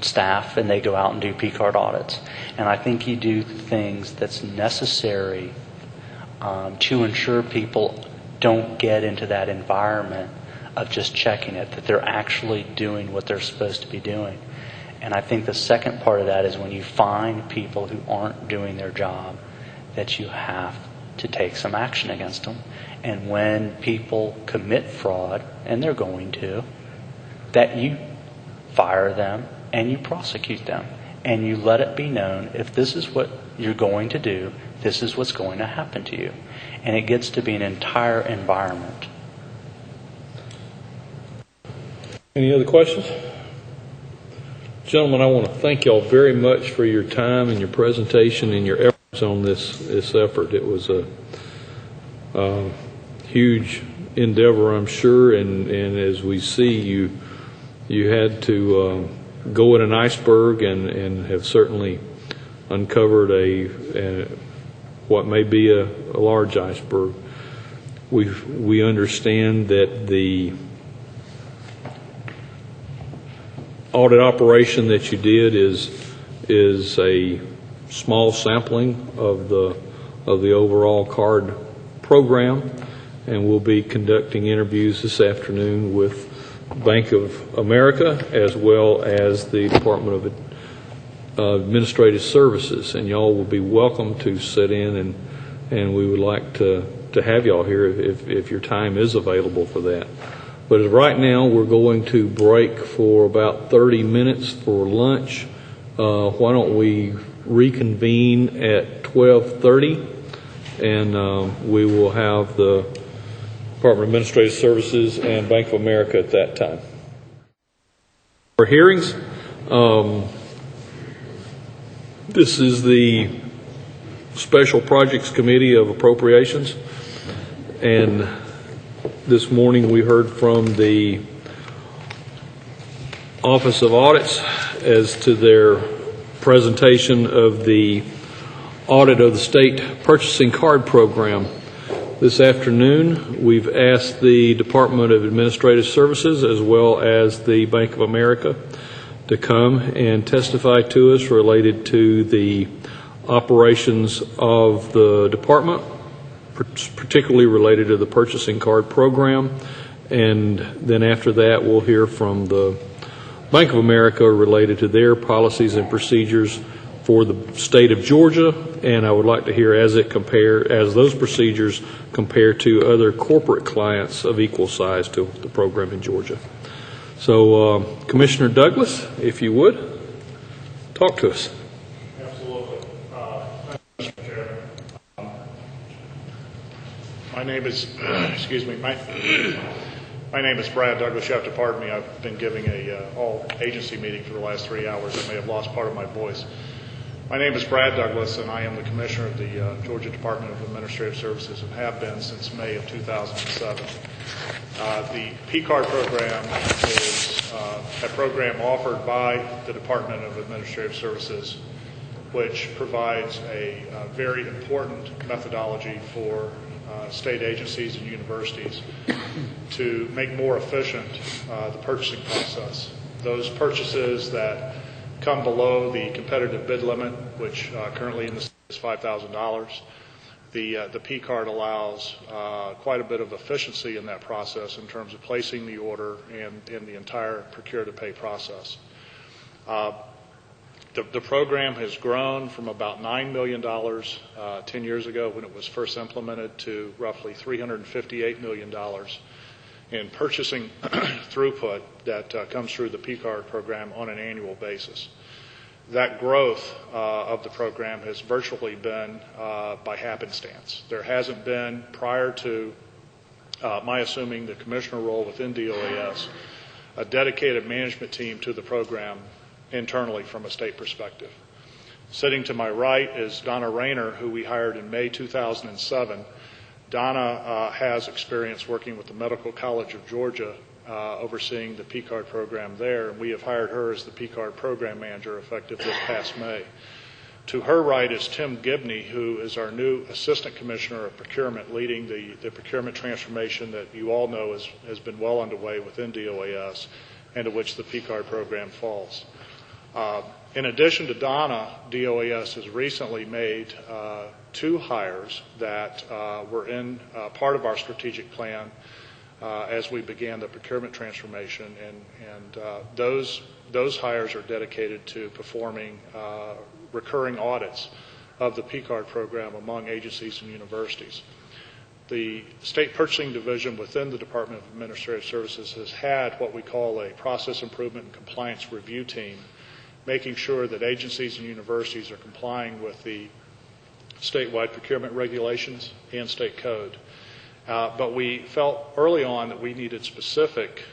S1: staff and they go out and do P-card audits. And I think you do things that's necessary to ensure people don't get into that environment of just checking it, that they're actually doing what they're supposed to be doing. And I think the second part of that is when you find people who aren't doing their job, that you have to take some action against them. And when people commit fraud, and they're going to, that you fire them and you prosecute them. And you let it be known, if this is what you're going to do, this is what's going to happen to you. And it gets to be an entire environment.
S2: Any other questions? Gentlemen, I want to thank y'all very much for your time and your presentation and your efforts on this effort. It was a huge endeavor, I'm sure, and as we see, you had to go in an iceberg and have certainly uncovered what may be a large iceberg. We understand that the audit operation that you did is a small sampling of the overall card program, and we'll be conducting interviews this afternoon with Bank of America as well as the Department of Administrative Services, and y'all will be welcome to sit in, and we would like to have y'all here if your time is available for that. But right now we're going to break for about 30 minutes for lunch. Why don't we reconvene at 12:30, and we will have the Department of Administrative Services and Bank of America at that time. For hearings, this is the Special Projects Committee of Appropriations, and this morning we heard from the Office of Audits as to their presentation of the audit of the state purchasing card program. This afternoon we've asked the Department of Administrative Services as well as the Bank of America to come and testify to us related to the operations of the department, particularly related to the purchasing card program. And then after that, we'll hear from the Bank of America related to their policies and procedures for the state of Georgia. And I would like to hear as those procedures compare to other corporate clients of equal size to the program in Georgia. So, Commissioner Douglas, if you would, talk to us.
S8: Absolutely. Mr. Chairman. My name is, my name is Brad Douglas. You have to pardon me. I've been giving a all-agency meeting for the last 3 hours. I may have lost part of my voice. My name is Brad Douglas, and I am the Commissioner of the Georgia Department of Administrative Services and have been since May of 2007. The P-card program is a program offered by the Department of Administrative Services, which provides a very important methodology for state agencies and universities to make more efficient the purchasing process. Those purchases that come below the competitive bid limit, which currently in the state is $5,000, the P-card allows quite a bit of efficiency in that process in terms of placing the order and in the entire procure-to-pay process. The program has grown from about $9 million 10 years ago when it was first implemented to roughly $358 million in purchasing throughput that comes through the P-card program on an annual basis. That growth of the program has virtually been by happenstance. There hasn't been, prior to my assuming the commissioner role within DOAS, a dedicated management team to the program internally from a state perspective. Sitting to my right is Donna Rayner, who we hired in May 2007. Donna has experience working with the Medical College of Georgia, overseeing the P-card program there, and we have hired her as the P-card program manager effective this past May. To her right is Tim Gibney, who is our new Assistant Commissioner of Procurement, leading the procurement transformation that you all know has been well underway within DOAS, and to which the P-card program falls. In addition to Donna, DOES has recently made 2 hires that were in part of our strategic plan as we began the procurement transformation, and those hires are dedicated to performing recurring audits of the P-card program among agencies and universities. The State Purchasing Division within the Department of Administrative Services has had what we call a process improvement and compliance review team, making sure that agencies and universities are complying with the statewide procurement regulations and state code. But we felt early on that we needed specific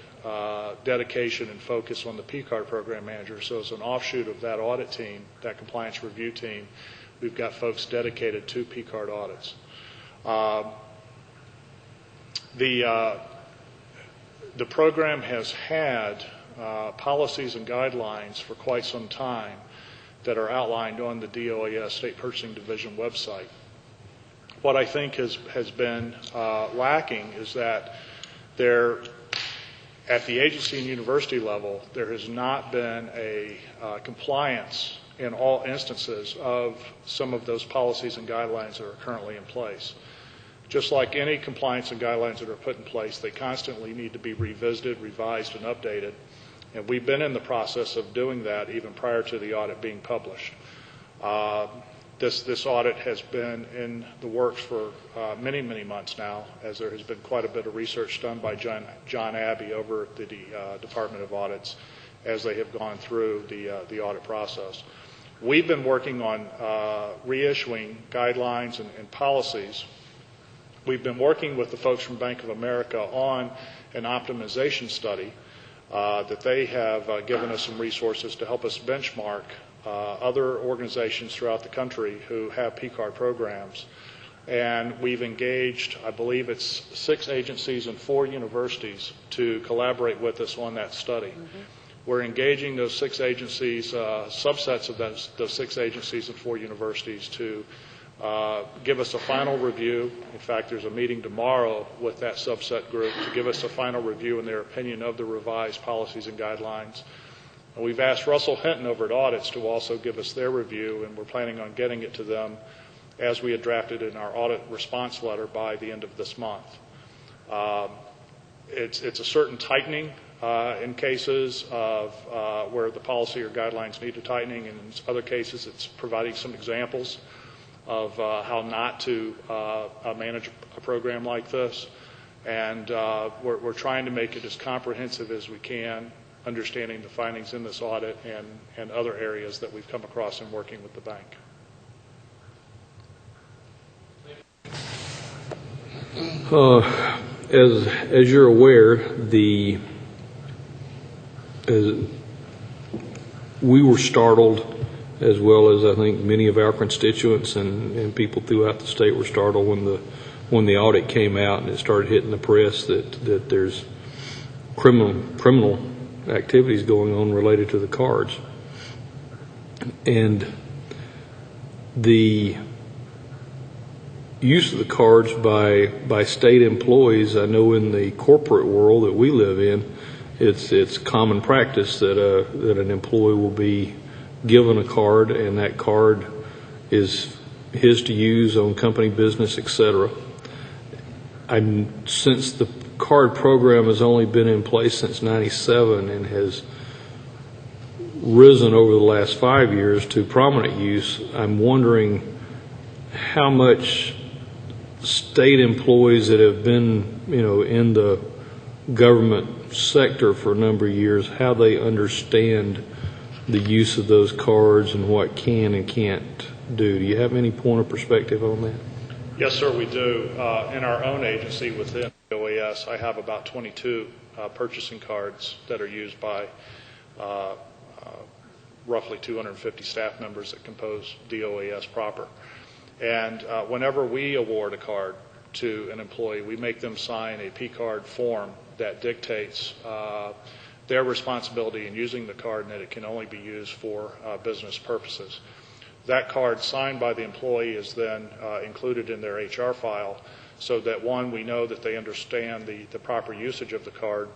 S8: dedication and focus on the P-card program manager. So as an offshoot of that audit team, that compliance review team, we've got folks dedicated to P-card audits. The program has had policies and guidelines for quite some time that are outlined on the DOES State Purchasing Division website. What I think has been lacking is that at the agency and university level, there has not been a compliance in all instances of some of those policies and guidelines that are currently in place. Just like any compliance and guidelines that are put in place, they constantly need to be revisited, revised, and updated. And we've been in the process of doing that even prior to the audit being published. This audit has been in the works for many, many months now, as there has been quite a bit of research done by John Abbey over at the Department of Audits as they have gone through the audit process. We've been working on reissuing guidelines and policies. We've been working with the folks from Bank of America on an optimization study that they have given us some resources to help us benchmark other organizations throughout the country who have P-card programs. And we've engaged, I believe it's 6 agencies and 4 universities to collaborate with us on that study. Mm-hmm. We're engaging those 6 agencies, subsets of those 6 agencies and 4 universities to give us a final review. In fact, there's a meeting tomorrow with that subset group to give us a final review in their opinion of the revised policies and guidelines. And we've asked Russell Hinton over at Audits to also give us their review, and we're planning on getting it to them as we had drafted in our audit response letter by the end of this month. It's a certain tightening in cases of where the policy or guidelines need to tightening, and in other cases it's providing some examples of how not to manage a program like this. And we're trying to make it as comprehensive as we can, understanding the findings in this audit and other areas that we've come across in working with the bank.
S2: As you're aware, we were startled, as well as I think many of our constituents and people throughout the state were startled when the audit came out and it started hitting the press that there's criminal activities going on related to the cards. And the use of the cards by state employees, I know in the corporate world that we live in, it's common practice that an employee will be given a card, and that card is his to use on company business, etc. Since the card program has only been in place since '97 and has risen over the last 5 years to prominent use, I'm wondering how much state employees that have been, in the government sector for a number of years, how they understand the use of those cards and what can and can't do. Do you have any point of perspective on that?
S8: Yes, sir, we do. In our own agency within DOES, I have about 22 purchasing cards that are used by roughly 250 staff members that compose DOES proper. And whenever we award a card to an employee, we make them sign a P-card form that dictates their responsibility in using the card and that it can only be used for business purposes. That card signed by the employee is then included in their HR file so that, one, we know that they understand the proper usage of the card,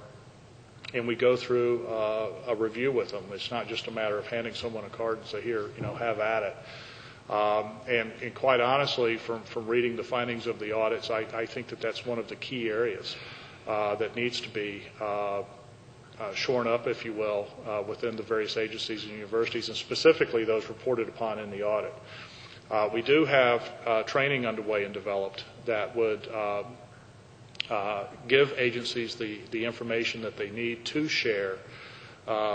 S8: and we go through a review with them. It's not just a matter of handing someone a card and say, here, have at it. And quite honestly, from reading the findings of the audits, I think that that's one of the key areas that needs to be shorn up, if you will, within the various agencies and universities, and specifically those reported upon in the audit. We do have training underway and developed that would give agencies the information that they need to share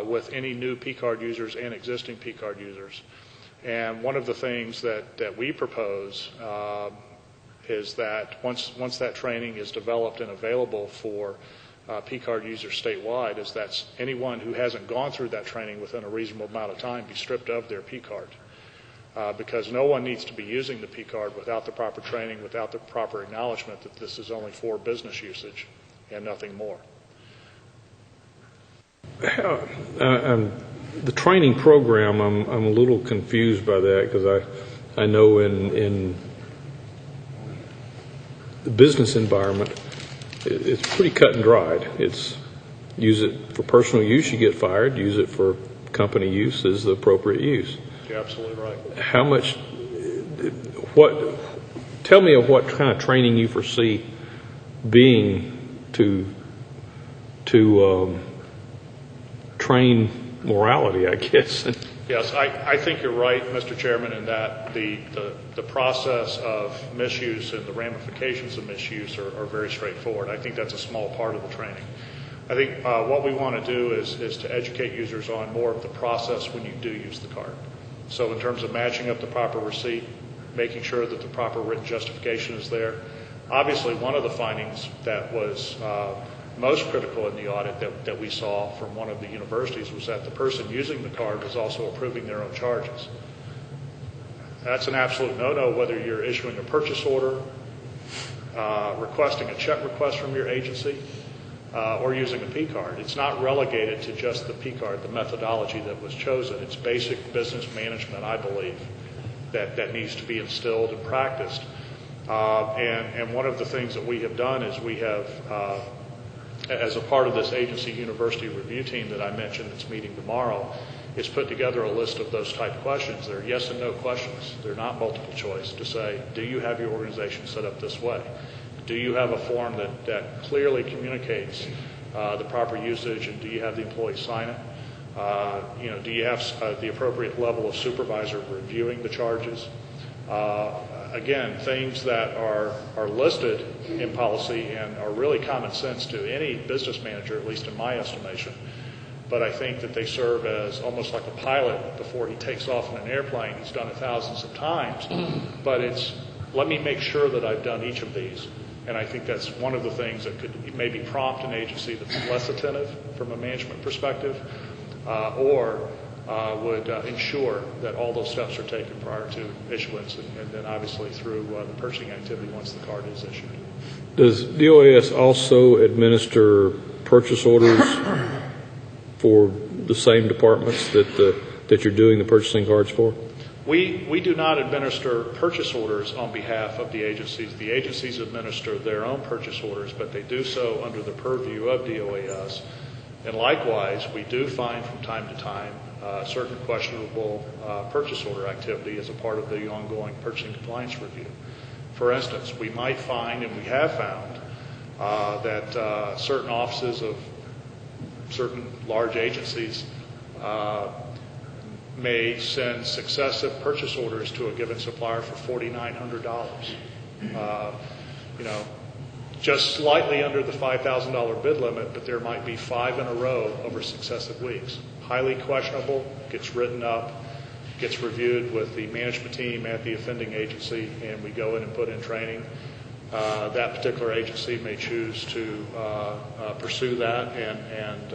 S8: with any new P-card users and existing P-card users. And one of the things that we propose is that once that training is developed and available for P-card users statewide, is that anyone who hasn't gone through that training within a reasonable amount of time be stripped of their P-card. Because no one needs to be using the P-card without the proper training, without the proper acknowledgement that this is only for business usage and nothing more.
S2: The training program, I'm a little confused by that, because I know in the business environment, it's pretty cut and dried. It's use it for personal use, you get fired. Use it for company use is the appropriate use.
S8: You're absolutely right.
S2: How much? Tell me of what kind of training you foresee being to train morality, I guess.
S8: Yes, I think you're right, Mr. Chairman, in that the process of misuse and the ramifications of misuse are very straightforward. I think that's a small part of the training. I think what we want to do is to educate users on more of the process when you do use the card. So in terms of matching up the proper receipt, making sure that the proper written justification is there. Obviously, one of the findings that was most critical in the audit that we saw from one of the universities was that the person using the card was also approving their own charges. That's an absolute no-no whether you're issuing a purchase order, requesting a check request from your agency, or using a P-card. It's not relegated to just the P-card, the methodology that was chosen. It's basic business management, I believe, that needs to be instilled and practiced. And one of the things that we have done is we have, as a part of this agency university review team that I mentioned that's meeting tomorrow, is put together a list of those type questions. They're yes and no questions. They're not multiple choice to say, do you have your organization set up this way? Do you have a form that clearly communicates the proper usage, and do you have the employee sign it? Do you have the appropriate level of supervisor reviewing the charges? Again, things that are listed in policy and are really common sense to any business manager, at least in my estimation. But I think that they serve as almost like a pilot before he takes off in an airplane. He's done it thousands of times, but it's let me make sure that I've done each of these. And I think that's one of the things that could maybe prompt an agency that's less attentive from a management perspective, or would ensure that all those steps are taken prior to issuance, and then obviously through the purchasing activity once the card is issued.
S2: Does DOAS also administer purchase orders for the same departments that you're doing the purchasing cards for?
S8: We do not administer purchase orders on behalf of the agencies. The agencies administer their own purchase orders, but they do so under the purview of DOAS. And likewise, we do find from time to time certain questionable purchase order activity as a part of the ongoing purchasing compliance review. For instance, we might find, and we have found, that certain offices of certain large agencies may send successive purchase orders to a given supplier for $4,900. Just slightly under the $5,000 bid limit, but there might be 5 in a row over successive weeks. Highly questionable, gets written up, gets reviewed with the management team at the offending agency, and we go in and put in training. That particular agency may choose to pursue that and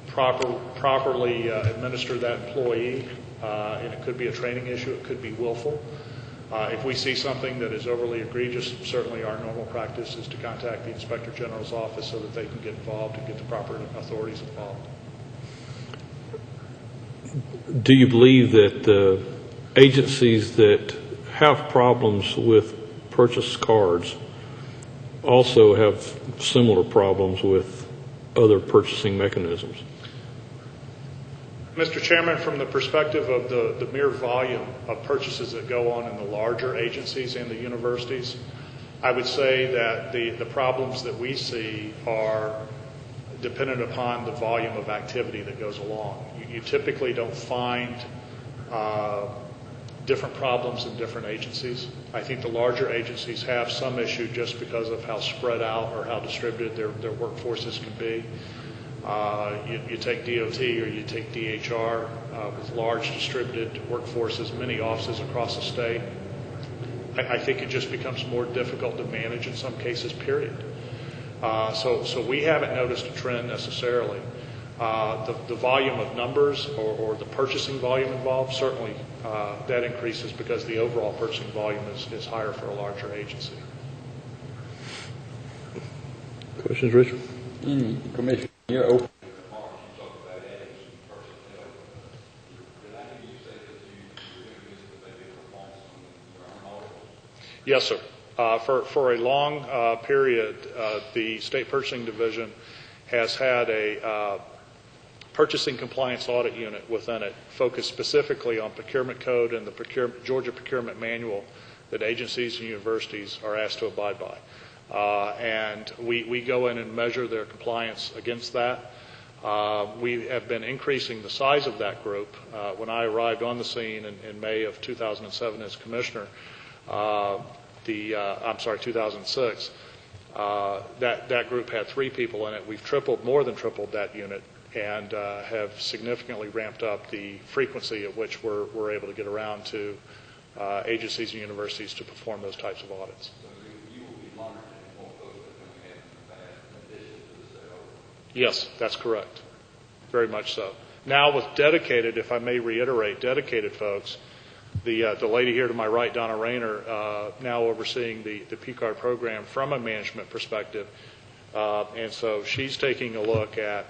S8: properly administer that employee, and it could be a training issue, it could be willful. If we see something that is overly egregious, certainly our normal practice is to contact the Inspector General's office so that they can get involved and get the proper authorities involved.
S2: Do you believe that the agencies that have problems with purchase cards also have similar problems with other purchasing mechanisms?
S8: Mr. Chairman, from the perspective of the mere volume of purchases that go on in the larger agencies and the universities, I would say that the problems that we see are dependent upon the volume of activity that goes along. You typically don't find different problems in different agencies. I think the larger agencies have some issue just because of how spread out or how distributed their workforces can be. You take DOT or you take DHR with large distributed workforces, many offices across the state. I think it just becomes more difficult to manage in some cases, period. So we haven't noticed a trend necessarily. The volume of numbers or the purchasing volume involved, certainly that increases because the overall purchasing volume is higher for a larger agency.
S2: Questions, Richard?
S4: Commissioner, you're open.
S8: Yes, sir. For a long period, the State Purchasing Division has had a purchasing compliance audit unit within it focused specifically on procurement code and the Georgia procurement manual that agencies and universities are asked to abide by. And we go in and measure their compliance against that. We have been increasing the size of that group. When I arrived on the scene in May of 2007 as commissioner, 2006, that group had 3 people in it. We've more than tripled that unit, and have significantly ramped up the frequency at which we're able to get around to agencies and universities to perform those types of audits. Yes, that's correct. Very much so. Now with dedicated, if I may reiterate, dedicated folks, the lady here to my right, Donna Rayner, now overseeing the P-card program from a management perspective. And so she's taking a look at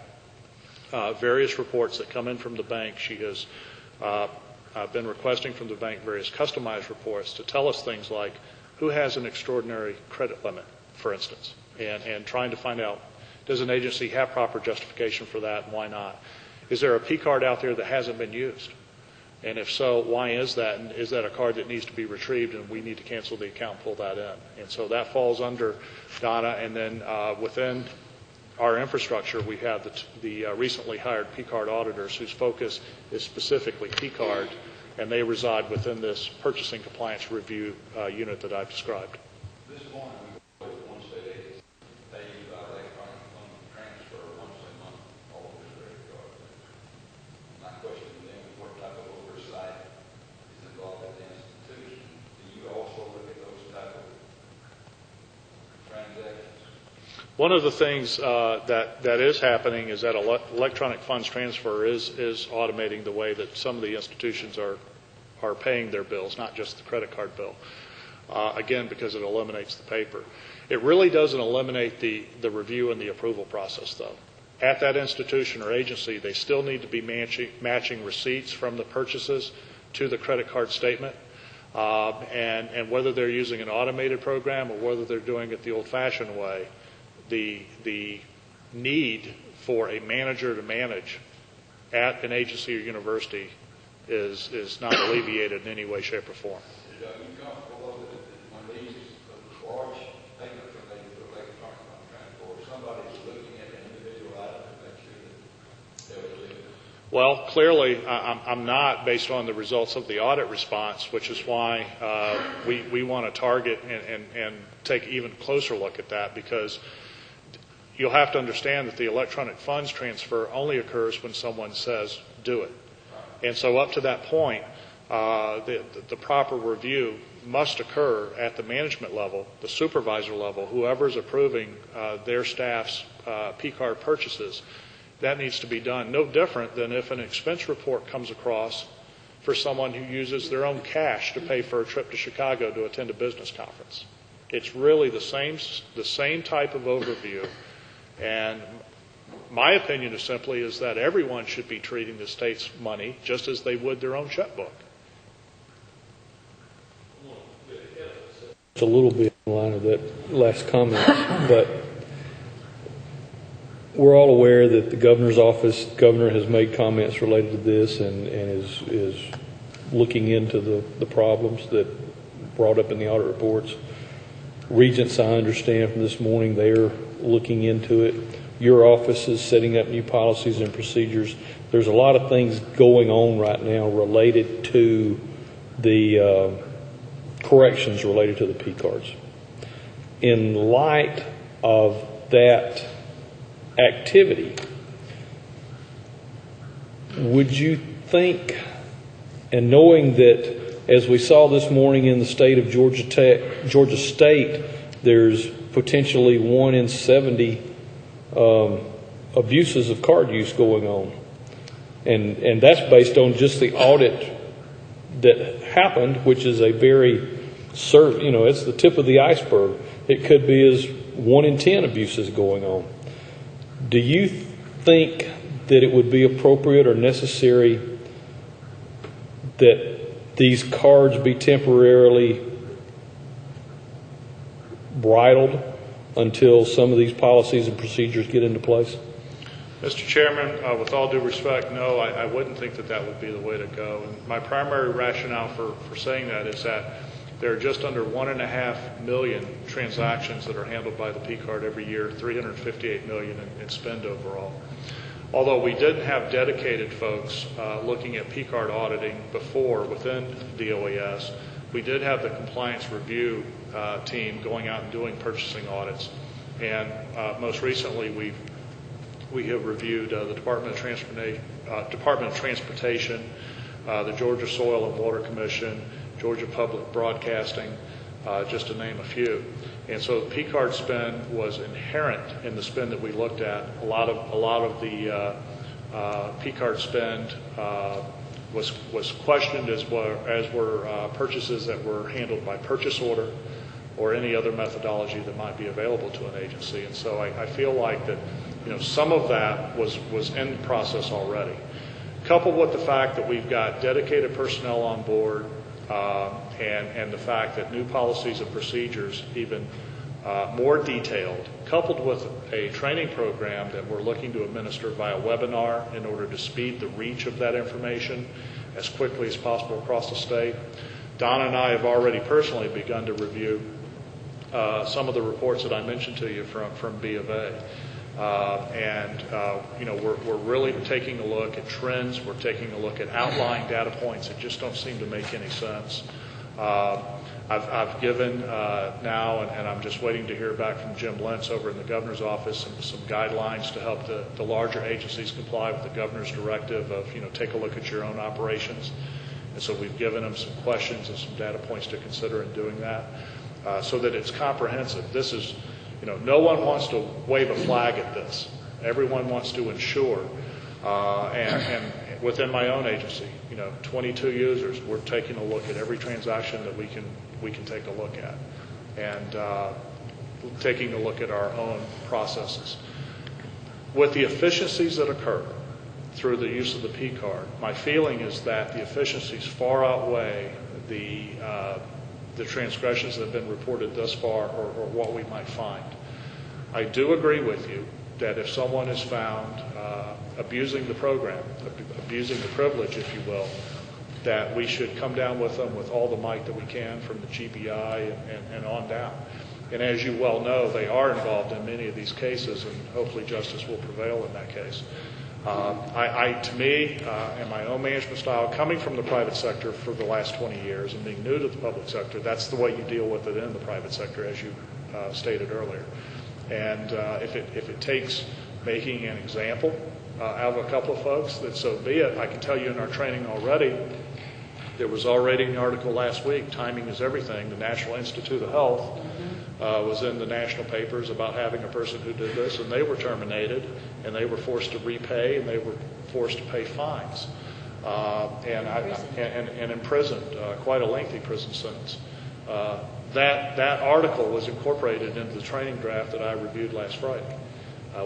S8: various reports that come in from the bank. She has been requesting from the bank various customized reports to tell us things like who has an extraordinary credit limit, for instance, and trying to find out, does an agency have proper justification for that, and why not? Is there a P-card out there that hasn't been used? And if so, why is that? And is that a card that needs to be retrieved and we need to cancel the account and pull that in? And so that falls under Donna. And then within our infrastructure, we have the recently hired P-card auditors whose focus is specifically P-card, and they reside within this purchasing compliance review unit that I've described.
S9: This morning, we go to one state agency, they use electronic fund transfer once a month, all of this credit card. My question to them is what type of oversight is involved in the institution? Do you also look at those type of transactions?
S8: One of the things that is happening is that electronic funds transfer is automating the way that some of the institutions are paying their bills, not just the credit card bill. Again, because it eliminates the paper. It really doesn't eliminate the review and the approval process, though. At that institution or agency, they still need to be matching receipts from the purchases to the credit card statement. And whether they're using an automated program or whether they're doing it the old-fashioned way, the need for a manager to manage at an agency or university is not alleviated in any way, shape, or form.
S9: Are you comfortable that when these large payments are made through electronic fund transfer, somebody's looking at an individual item to make sure that they're legitimate?
S8: Well, clearly, I'm not, based on the results of the audit response, which is why we want to target and take an even closer look at that, because you'll have to understand that the electronic funds transfer only occurs when someone says, do it. And so up to that point, the proper review must occur at the management level, the supervisor level, whoever's approving their staff's P-card purchases. That needs to be done. No different than if an expense report comes across for someone who uses their own cash to pay for a trip to Chicago to attend a business conference. It's really the same type of overview. And my opinion is simply is that everyone should be treating the state's money just as they would their own checkbook.
S2: It's a little bit in line of that last comment, but we're all aware that the governor's office, governor has made comments related to this and is looking into the problems that brought up in the audit reports. Regents, I understand from this morning, they're looking into it. Your office is setting up new policies and procedures. There's a lot of things going on right now related to the corrections related to the P cards. In light of that activity, would you think, and knowing that as we saw this morning in the state of Georgia State, there's potentially 1 in 70 abuses of card use going on, and that's based on just the audit that happened, which is a very it's the tip of the iceberg. It could be as 1 in 10 abuses going on. Do you think that it would be appropriate or necessary that these cards be temporarily bridled until some of these policies and procedures get into place?
S8: Mr. Chairman, with all due respect, no, I wouldn't think that would be the way to go. And my primary rationale for saying that is that there are just under 1.5 million transactions that are handled by the P card every year, 358 million in spend overall. Although we didn't have dedicated folks looking at P card auditing before within DOES, we did have the compliance review team going out and doing purchasing audits. And most recently, we have reviewed the Department of Transportation, the Georgia Soil and Water Commission, Georgia Public Broadcasting, just to name a few. And so the P card spend was inherent in the spend that we looked at. A lot of the P card spend was questioned as were purchases that were handled by purchase order or any other methodology that might be available to an agency. And so I feel like that some of that was in the process already. Coupled with the fact that we've got dedicated personnel on board, and the fact that new policies and procedures, even more detailed, coupled with a training program that we're looking to administer via webinar in order to speed the reach of that information as quickly as possible across the state. Donna and I have already personally begun to review some of the reports that I mentioned to you from B of A. We're really taking a look at trends. We're taking a look at outlying data points that just don't seem to make any sense. I've given now, and I'm just waiting to hear back from Jim Lentz over in the governor's office, some guidelines to help the larger agencies comply with the governor's directive of, take a look at your own operations. And so we've given them some questions and some data points to consider in doing that, so that it's comprehensive. This is, no one wants to wave a flag at this. Everyone wants to ensure, and within my own agency, 22 users, we're taking a look at every transaction that we can take a look at, and taking a look at our own processes. With the efficiencies that occur through the use of the P card, my feeling is that the efficiencies far outweigh the transgressions that have been reported thus far or what we might find. I do agree with you that if someone is found abusing the program, abusing the privilege, if you will, that we should come down with them with all the might that we can from the GBI and on down. And as you well know, they are involved in many of these cases, and hopefully justice will prevail in that case. To me, in my own management style, coming from the private sector for the last 20 years and being new to the public sector, that's the way you deal with it in the private sector, as you stated earlier. And if it takes making an example out of a couple of folks, then so be it. I can tell you in our training already, there was already an article last week, Timing is Everything. The National Institute of Health was in the national papers about having a person who did this, and they were terminated, and they were forced to repay, and they were forced to pay fines, and imprisoned, quite a lengthy prison sentence. That article was incorporated into the training draft that I reviewed last Friday.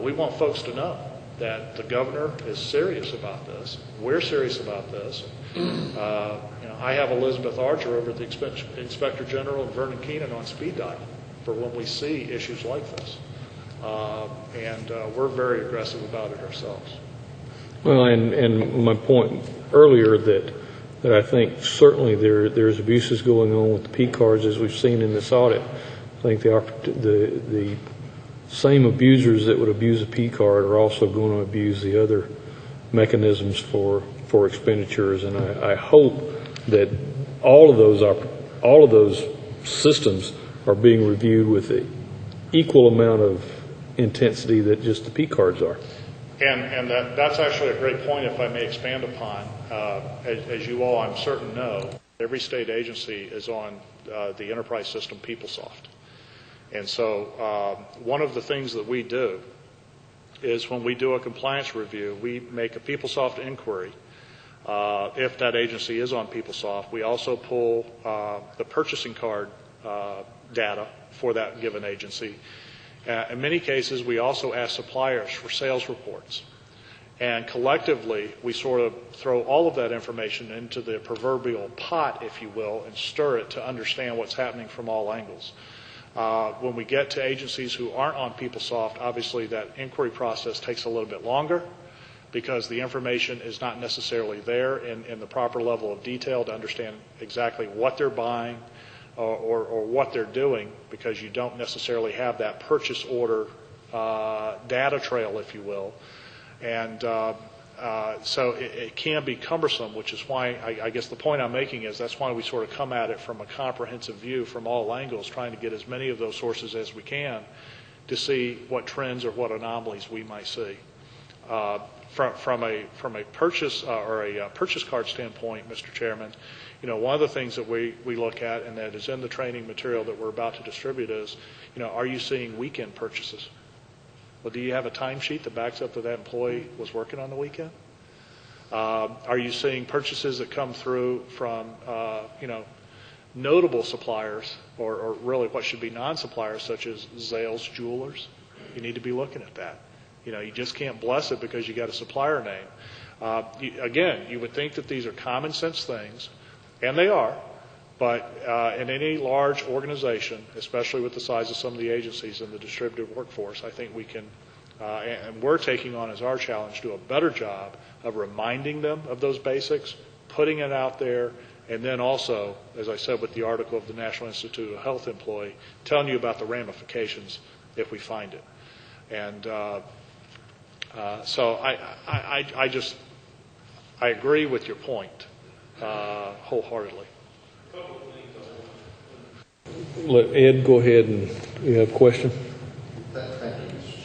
S8: We want folks to know that the governor is serious about this. We're serious about this. I have Elizabeth Archer over at the Inspector General and Vernon Keenan on speed dial for when we see issues like this. and we're very aggressive about it ourselves.
S2: Well, and my point earlier that I think certainly there's abuses going on with the P cards as we've seen in this audit. I think the same abusers that would abuse a P card are also going to abuse the other mechanisms for expenditures, and I hope that all of those systems are being reviewed with the equal amount of intensity that just the P cards are.
S8: And that's actually a great point, if I may expand upon. As you all, I'm certain, know, every state agency is on the enterprise system PeopleSoft. And so one of the things that we do is when we do a compliance review, we make a PeopleSoft inquiry. If that agency is on PeopleSoft, we also pull the purchasing card data for that given agency. In many cases, we also ask suppliers for sales reports. And collectively, we sort of throw all of that information into the proverbial pot, if you will, and stir it to understand what's happening from all angles. When we get to agencies who aren't on PeopleSoft, obviously that inquiry process takes a little bit longer because the information is not necessarily there in the proper level of detail to understand exactly what they're buying or what they're doing, because you don't necessarily have that purchase order data trail, if you will. And so it can be cumbersome, which is why I guess the point I'm making is that's why we sort of come at it from a comprehensive view from all angles, trying to get as many of those sources as we can to see what trends or what anomalies we might see. From a purchase or a purchase card standpoint, Mr. Chairman, one of the things that we look at, and that is in the training material that we're about to distribute, is, are you seeing weekend purchases? Well, do you have a timesheet that backs up that employee was working on the weekend? Are you seeing purchases that come through from, notable suppliers, or really what should be non-suppliers, such as Zales Jewelers? You need to be looking at that. You just can't bless it because you got a supplier name. Again, you would think that these are common sense things, and they are, but in any large organization, especially with the size of some of the agencies in the distributed workforce, I think we can, and we're taking on as our challenge, do a better job of reminding them of those basics, putting it out there, and then also, as I said with the article of the National Institute of Health employee, telling you about the ramifications if we find it. And so I agree with your point wholeheartedly.
S2: Let Ed go ahead, and you have a question.
S3: Thank you, Mr.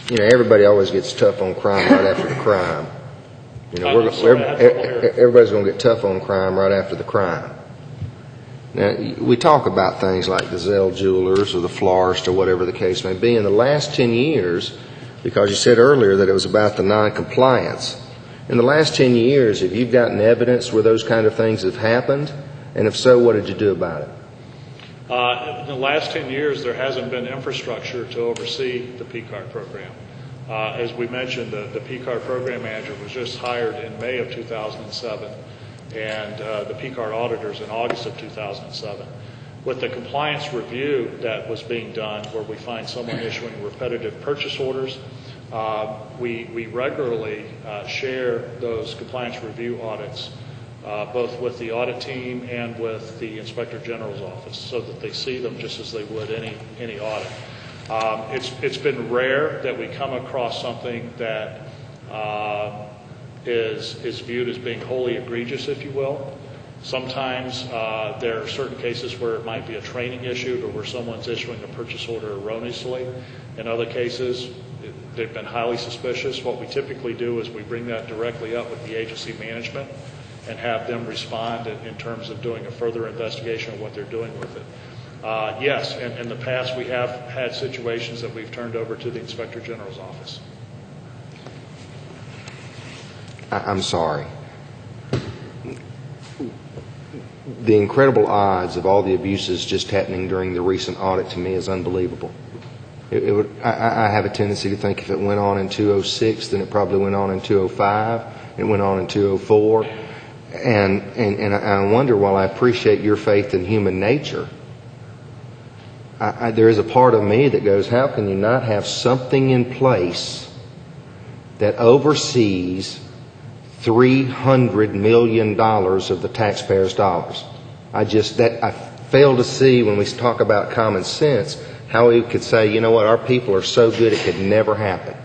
S3: Chairman. Everybody always gets tough on crime right after the crime. Everybody's going to get tough on crime right after the crime. Now, we talk about things like the Zell Jewelers or the florist or whatever the case may be. In the last 10 years, because you said earlier that it was about the non-compliance, in the last 10 years, have you gotten evidence where those kind of things have happened? And if so, what did you do about it?
S8: In the last 10 years, there hasn't been infrastructure to oversee the P-Card program. As we mentioned, the P-Card program manager was just hired in May of 2007, and the P-Card auditors in August of 2007. With the compliance review that was being done, where we find someone issuing repetitive purchase orders, we regularly share those compliance review audits both with the audit team and with the Inspector General's office, so that they see them just as they would any audit. It's been rare that we come across something that is viewed as being wholly egregious, if you will. Sometimes there are certain cases where it might be a training issue, or where someone's issuing a purchase order erroneously. In other cases, they've been highly suspicious. What we typically do is we bring that directly up with the agency management and have them respond in terms of doing a further investigation of what they're doing with it. Yes, in the past we have had situations that we've turned over to the Inspector General's office.
S3: I'm sorry. The incredible odds of all the abuses just happening during the recent audit to me is unbelievable. I have a tendency to think if it went on in 2006, then it probably went on in 2005, it went on in 2004. And I wonder, while I appreciate your faith in human nature, there is a part of me that goes, how can you not have something in place that oversees $300 million of the taxpayers' dollars? I fail to see, when we talk about common sense, how we could say, you know what, our people are so good it could never happen.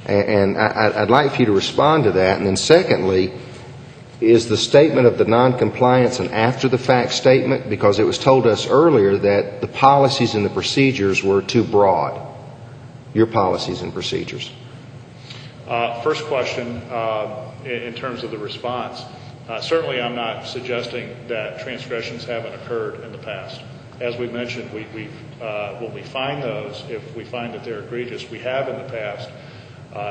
S3: And I'd like for you to respond to that. And then secondly, is the statement of the noncompliance an after-the-fact statement? Because it was told us earlier that the policies and the procedures were too broad. Your policies and procedures.
S8: First question, in terms of the response, certainly I'm not suggesting that transgressions haven't occurred in the past. As we mentioned, when we find those, if we find that they're egregious, we have in the past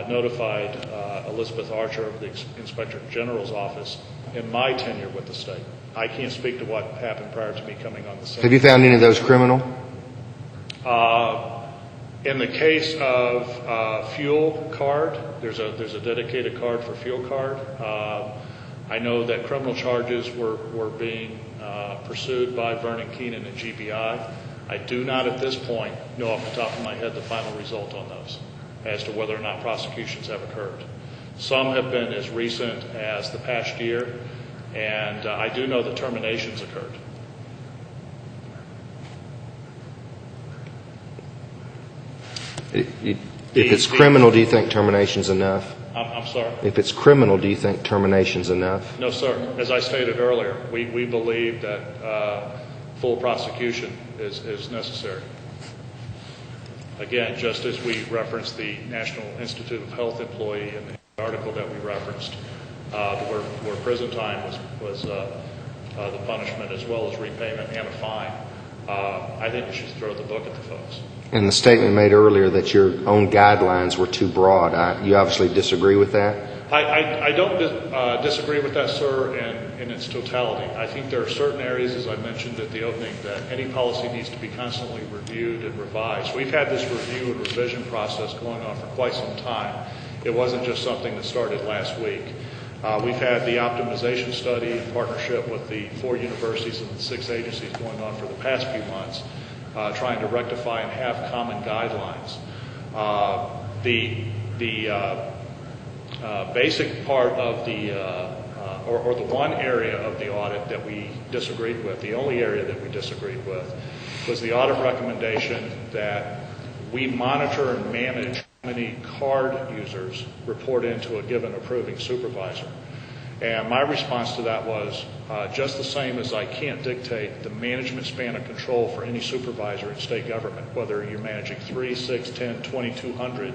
S8: notified Elizabeth Archer of the Inspector General's office in my tenure with the state. I can't speak to what happened prior to me coming on the scene.
S3: Have you found any of those criminal?
S8: In the case of fuel card, there's a dedicated card for fuel card. I know that criminal charges were being pursued by Vernon Keenan and GBI. I do not at this point know off the top of my head the final result on those as to whether or not prosecutions have occurred. Some have been as recent as the past year, and I do know that terminations occurred.
S3: If it's criminal, do you think termination's enough?
S8: I'm sorry?
S3: If it's criminal, do you think termination's enough?
S8: No, sir. As I stated earlier, we believe that full prosecution is necessary. Again, just as we referenced the National Institute of Health employee in the article that we referenced, where prison time was the punishment as well as repayment and a fine, I think we should throw the book at the folks.
S3: And the statement made earlier that your own guidelines were too broad, you obviously disagree with that?
S8: I don't disagree with that, sir, in its totality. I think there are certain areas, as I mentioned at the opening, that any policy needs to be constantly reviewed and revised. We've had this review and revision process going on for quite some time. It wasn't just something that started last week. We've had the optimization study in partnership with the 4 universities and the 6 agencies going on for the past few months, trying to rectify and have common guidelines. The basic part of or the one area of the audit that we disagreed with, the only area that we disagreed with, was the audit recommendation that we monitor and manage how many card users report into a given approving supervisor. And my response to that was, just the same as I can't dictate the management span of control for any supervisor in state government, whether you're managing 3, 6, 10, 2,200,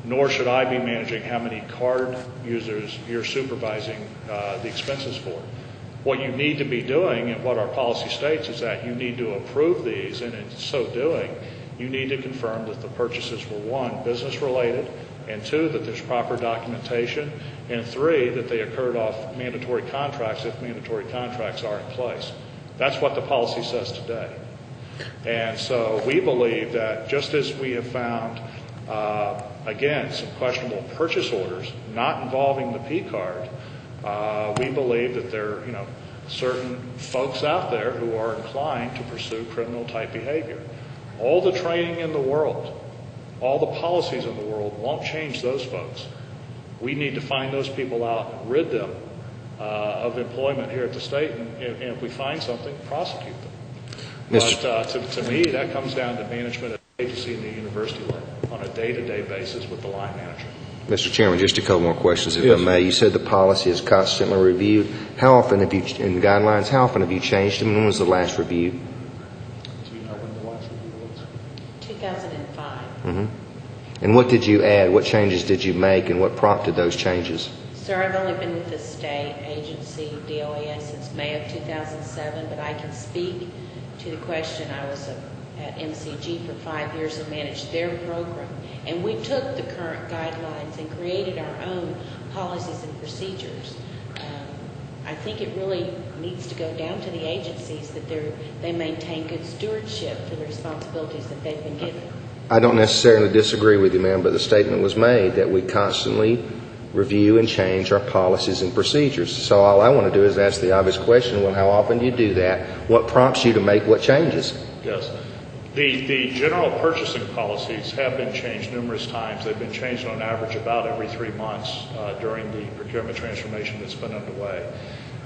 S8: nor should I be managing how many card users you're supervising the expenses for. What you need to be doing, and what our policy states, is that you need to approve these, and in so doing, you need to confirm that the purchases were, 1, business-related, and 2, that there's proper documentation, and 3, that they occurred off mandatory contracts if mandatory contracts are in place. That's what the policy says today. And so we believe that just as we have found, again, some questionable purchase orders not involving the P card, we believe that there are, certain folks out there who are inclined to pursue criminal-type behavior. All the training in the world, all the policies in the world won't change those folks. We need to find those people out and rid them of employment here at the state, and if we find something, prosecute them. But to me, that comes down to management at the agency and the university level on a day-to-day basis with the line manager.
S3: Mr. Chairman, just a couple more questions, if I may. You said the policy is constantly reviewed. How often have you, in guidelines, how often have you changed them? When was the last review?
S8: Do you know when the last review was?
S10: 2005.
S3: Mm-hmm. And what did you add? What changes did you make, and what prompted those changes?
S10: Sir, I've only been with the state agency, DOAS, since May of 2007, but I can speak to the question. I was at MCG for 5 years and managed their program. And we took the current guidelines and created our own policies and procedures. I think it really needs to go down to the agencies that they maintain good stewardship for the responsibilities that they've been given.
S3: I don't necessarily disagree with you, ma'am, but the statement was made that we constantly review and change our policies and procedures. So all I want to do is ask the obvious question, well, how often do you do that? What prompts you to make what changes?
S8: Yes. The general purchasing policies have been changed numerous times. They've been changed on average about every 3 months during the procurement transformation that's been underway.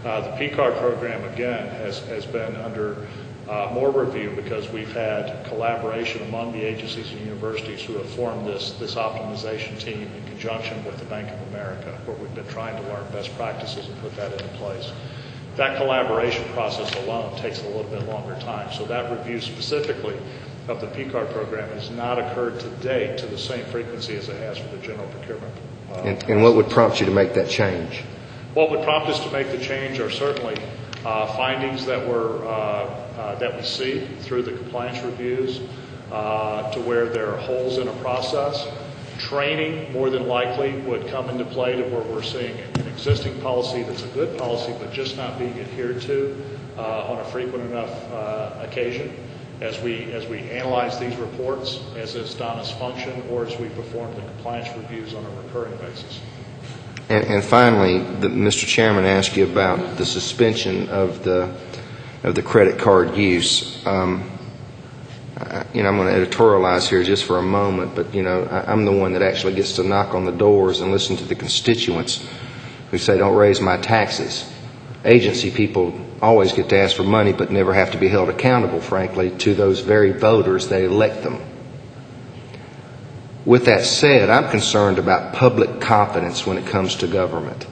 S8: The P-card program, again, has been under more review because we've had collaboration among the agencies and universities who have formed this optimization team in conjunction with the Bank of America, where we've been trying to learn best practices and put that into place. That collaboration process alone takes a little bit longer time. So that review specifically of the P-card program has not occurred to date to the same frequency as it has for the general procurement.
S3: And what would prompt you to make that change?
S8: What would prompt us to make the change are certainly findings that we see through the compliance reviews to where there are holes in a process. Training, more than likely, would come into play to where we're seeing an existing policy that's a good policy but just not being adhered to on a frequent enough occasion as we analyze these reports, as is Donna's function, or as we perform the compliance reviews on a recurring basis.
S3: And finally, Mr. Chairman asked you about the suspension of the credit card use. I'm going to editorialize here just for a moment, but, I'm the one that actually gets to knock on the doors and listen to the constituents who say, don't raise my taxes. Agency people always get to ask for money but never have to be held accountable, frankly, to those very voters that elect them. With that said, I'm concerned about public confidence when it comes to government.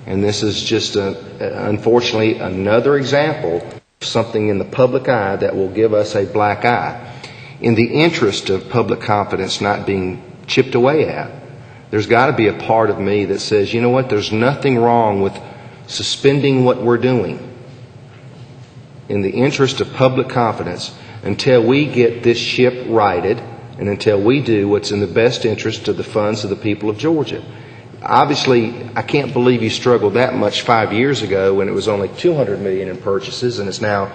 S3: And this is just, unfortunately, another example something in the public eye that will give us a black eye. In the interest of public confidence not being chipped away at, there's got to be a part of me that says, you know what, there's nothing wrong with suspending what we're doing in the interest of public confidence until we get this ship righted and until we do what's in the best interest of the funds of the people of Georgia. Obviously, I can't believe you struggled that much 5 years ago when it was only $200 million in purchases and it's now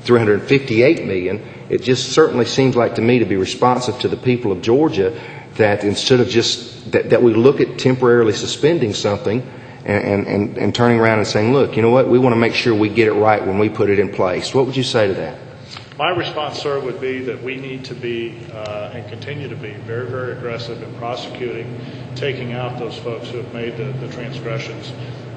S3: $358 million. It just certainly seems like to me to be responsive to the people of Georgia that instead of just that we look at temporarily suspending something and turning around and saying, look, you know what, we want to make sure we get it right when we put it in place. What would you say to that?
S8: My response, sir, would be that we need to be and continue to be very, very aggressive in prosecuting, taking out those folks who have made the transgressions.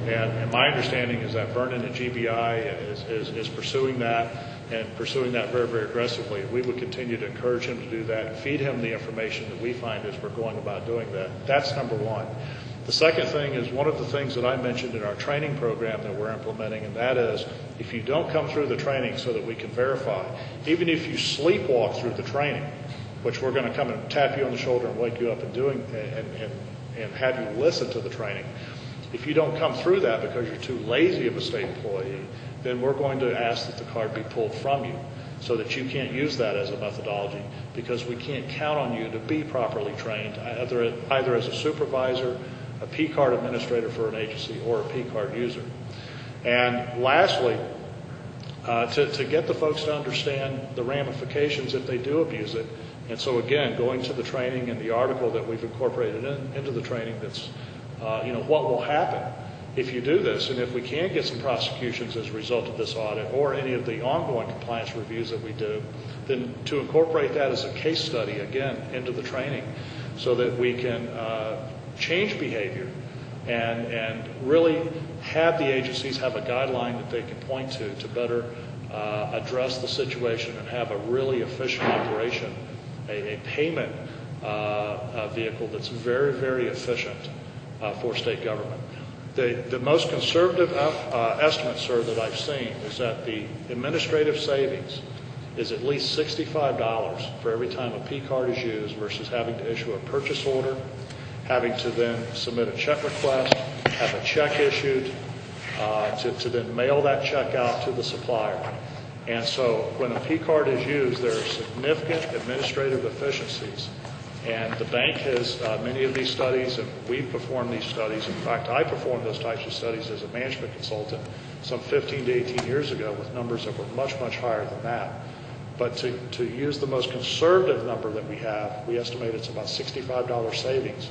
S8: And my understanding is that Vernon at GBI is pursuing that and pursuing that very, very aggressively. We would continue to encourage him to do that and feed him the information that we find as we're going about doing that. That's number one. The second thing is one of the things that I mentioned in our training program that we're implementing, and that is if you don't come through the training so that we can verify, even if you sleepwalk through the training, which we're going to come and tap you on the shoulder and wake you up and have you listen to the training, if you don't come through that because you're too lazy of a state employee, then we're going to ask that the card be pulled from you so that you can't use that as a methodology because we can't count on you to be properly trained either as a supervisor, a P-card administrator for an agency, or a P-card user. And lastly, to get the folks to understand the ramifications if they do abuse it. And so again, going to the training and the article that we've incorporated into the training that's, what will happen if you do this, and if we can get some prosecutions as a result of this audit or any of the ongoing compliance reviews that we do, then to incorporate that as a case study, again, into the training so that we can change behavior and really have the agencies have a guideline that they can point to better address the situation and have a really efficient operation, a payment vehicle that's very, very efficient for state government. The most conservative estimate, sir, that I've seen is that the administrative savings is at least $65 for every time a P card is used versus having to issue a purchase order, having to then submit a check request, have a check issued, to then mail that check out to the supplier. And so when a P card is used, there are significant administrative efficiencies. And the bank has many of these studies, and we've performed these studies. In fact, I performed those types of studies as a management consultant some 15 to 18 years ago with numbers that were much, much higher than that. But to use the most conservative number that we have, we estimate it's about $65 savings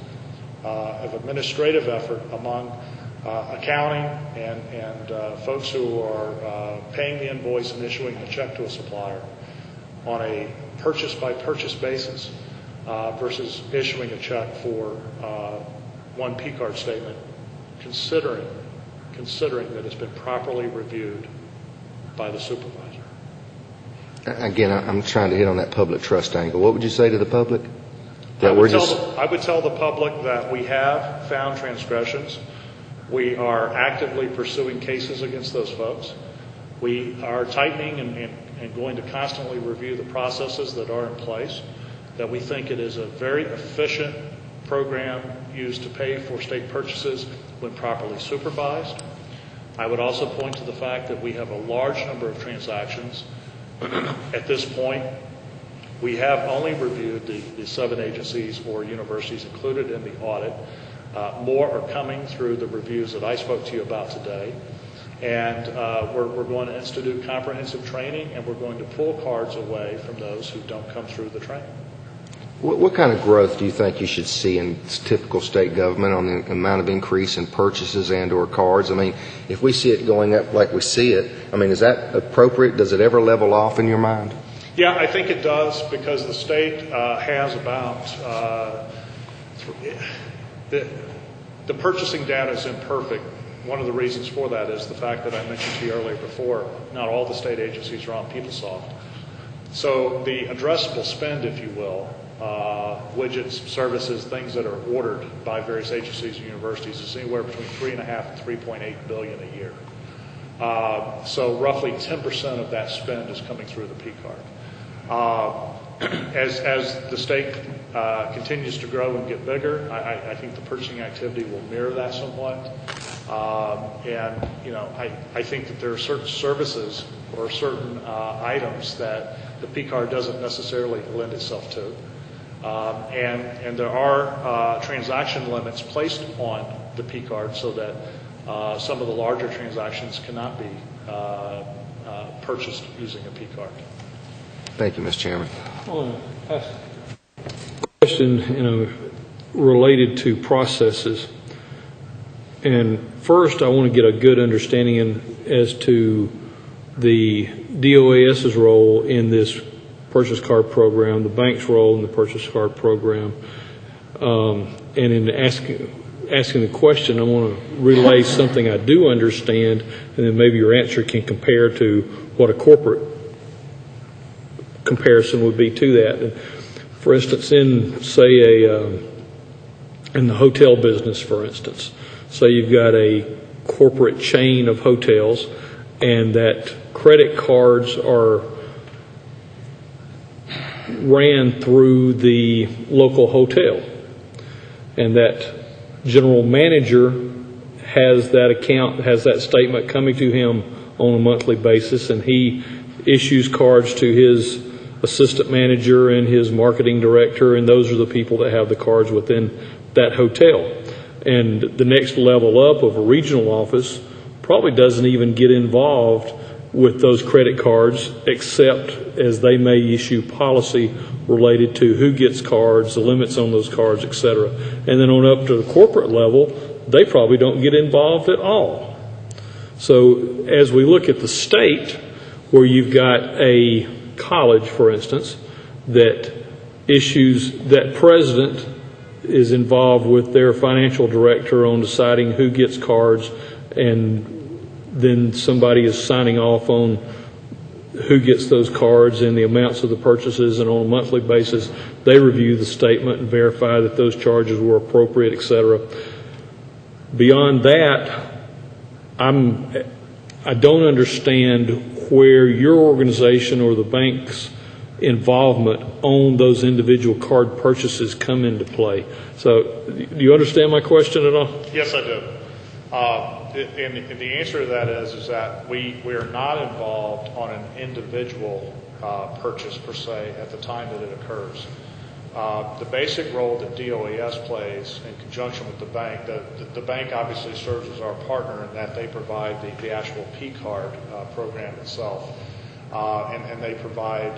S8: of administrative effort among accounting and folks who are paying the invoice and issuing the check to a supplier. on a purchase-by-purchase basis versus issuing a check for one P-card statement, considering that it's been properly reviewed by the supervisor.
S3: Again, I'm trying to hit on that public trust angle. What would you say to the public?
S8: I would tell the public that we have found transgressions. We are actively pursuing cases against those folks. We are tightening and going to constantly review the processes that are in place, that we think it is a very efficient program used to pay for state purchases when properly supervised. I would also point to the fact that we have a large number of transactions. At this point, we have only reviewed the 7 agencies or universities included in the audit. More are coming through the reviews that I spoke to you about today. And we're going to institute comprehensive training, and we're going to pull cards away from those who don't come through the training.
S3: What kind of growth do you think you should see in typical state government on the amount of increase in purchases and or cards? I mean, if we see it going up like we see it, I mean, is that appropriate? Does it ever level off in your mind?
S8: Yeah, I think it does, because the state has about the purchasing data is imperfect. One of the reasons for that is the fact that I mentioned to you earlier before, not all the state agencies are on PeopleSoft. So the addressable spend, if you will, widgets, services, things that are ordered by various agencies and universities is anywhere between $3.5 and $3.8 billion a year. So roughly 10% of that spend is coming through the P card. As the state continues to grow and get bigger, I think the purchasing activity will mirror that somewhat. And you know, I think that there are certain services or certain items that the P card doesn't necessarily lend itself to. And there are transaction limits placed on the P card so that some of the larger transactions cannot be purchased using a P card.
S3: Thank you, Mr. Chairman.
S2: Question, related to processes. And first, I want to get a good understanding as to the DOAS's role in this purchase card program, the bank's role in the purchase card program. And in asking the question, I want to relay something I do understand, and then maybe your answer can compare to what a corporate comparison would be to that. And for instance, in the hotel business, for instance, say you've got a corporate chain of hotels, and that credit cards are ran through the local hotel, and that general manager has that account, has that statement coming to him on a monthly basis, and he issues cards to his assistant manager and his marketing director, and those are the people that have the cards within that hotel. And the next level up of a regional office probably doesn't even get involved with those credit cards, except as they may issue policy related to who gets cards, the limits on those cards, etc. And then on up to the corporate level, they probably don't get involved at all. So as we look at the state, where you've got a college, for instance, that issues, that president is involved with their financial director on deciding who gets cards, and then somebody is signing off on who gets those cards and the amounts of the purchases, and on a monthly basis they review the statement and verify that those charges were appropriate, etc. Beyond that, I don't understand where your organization or the bank's involvement on those individual card purchases come into play. So, do you understand my question at all?
S8: Yes, I do. And the answer to that is that we are not involved on an individual purchase per se at the time that it occurs. The basic role that DOAS plays in conjunction with the bank, the bank obviously serves as our partner in that they provide the actual P card program itself, and they provide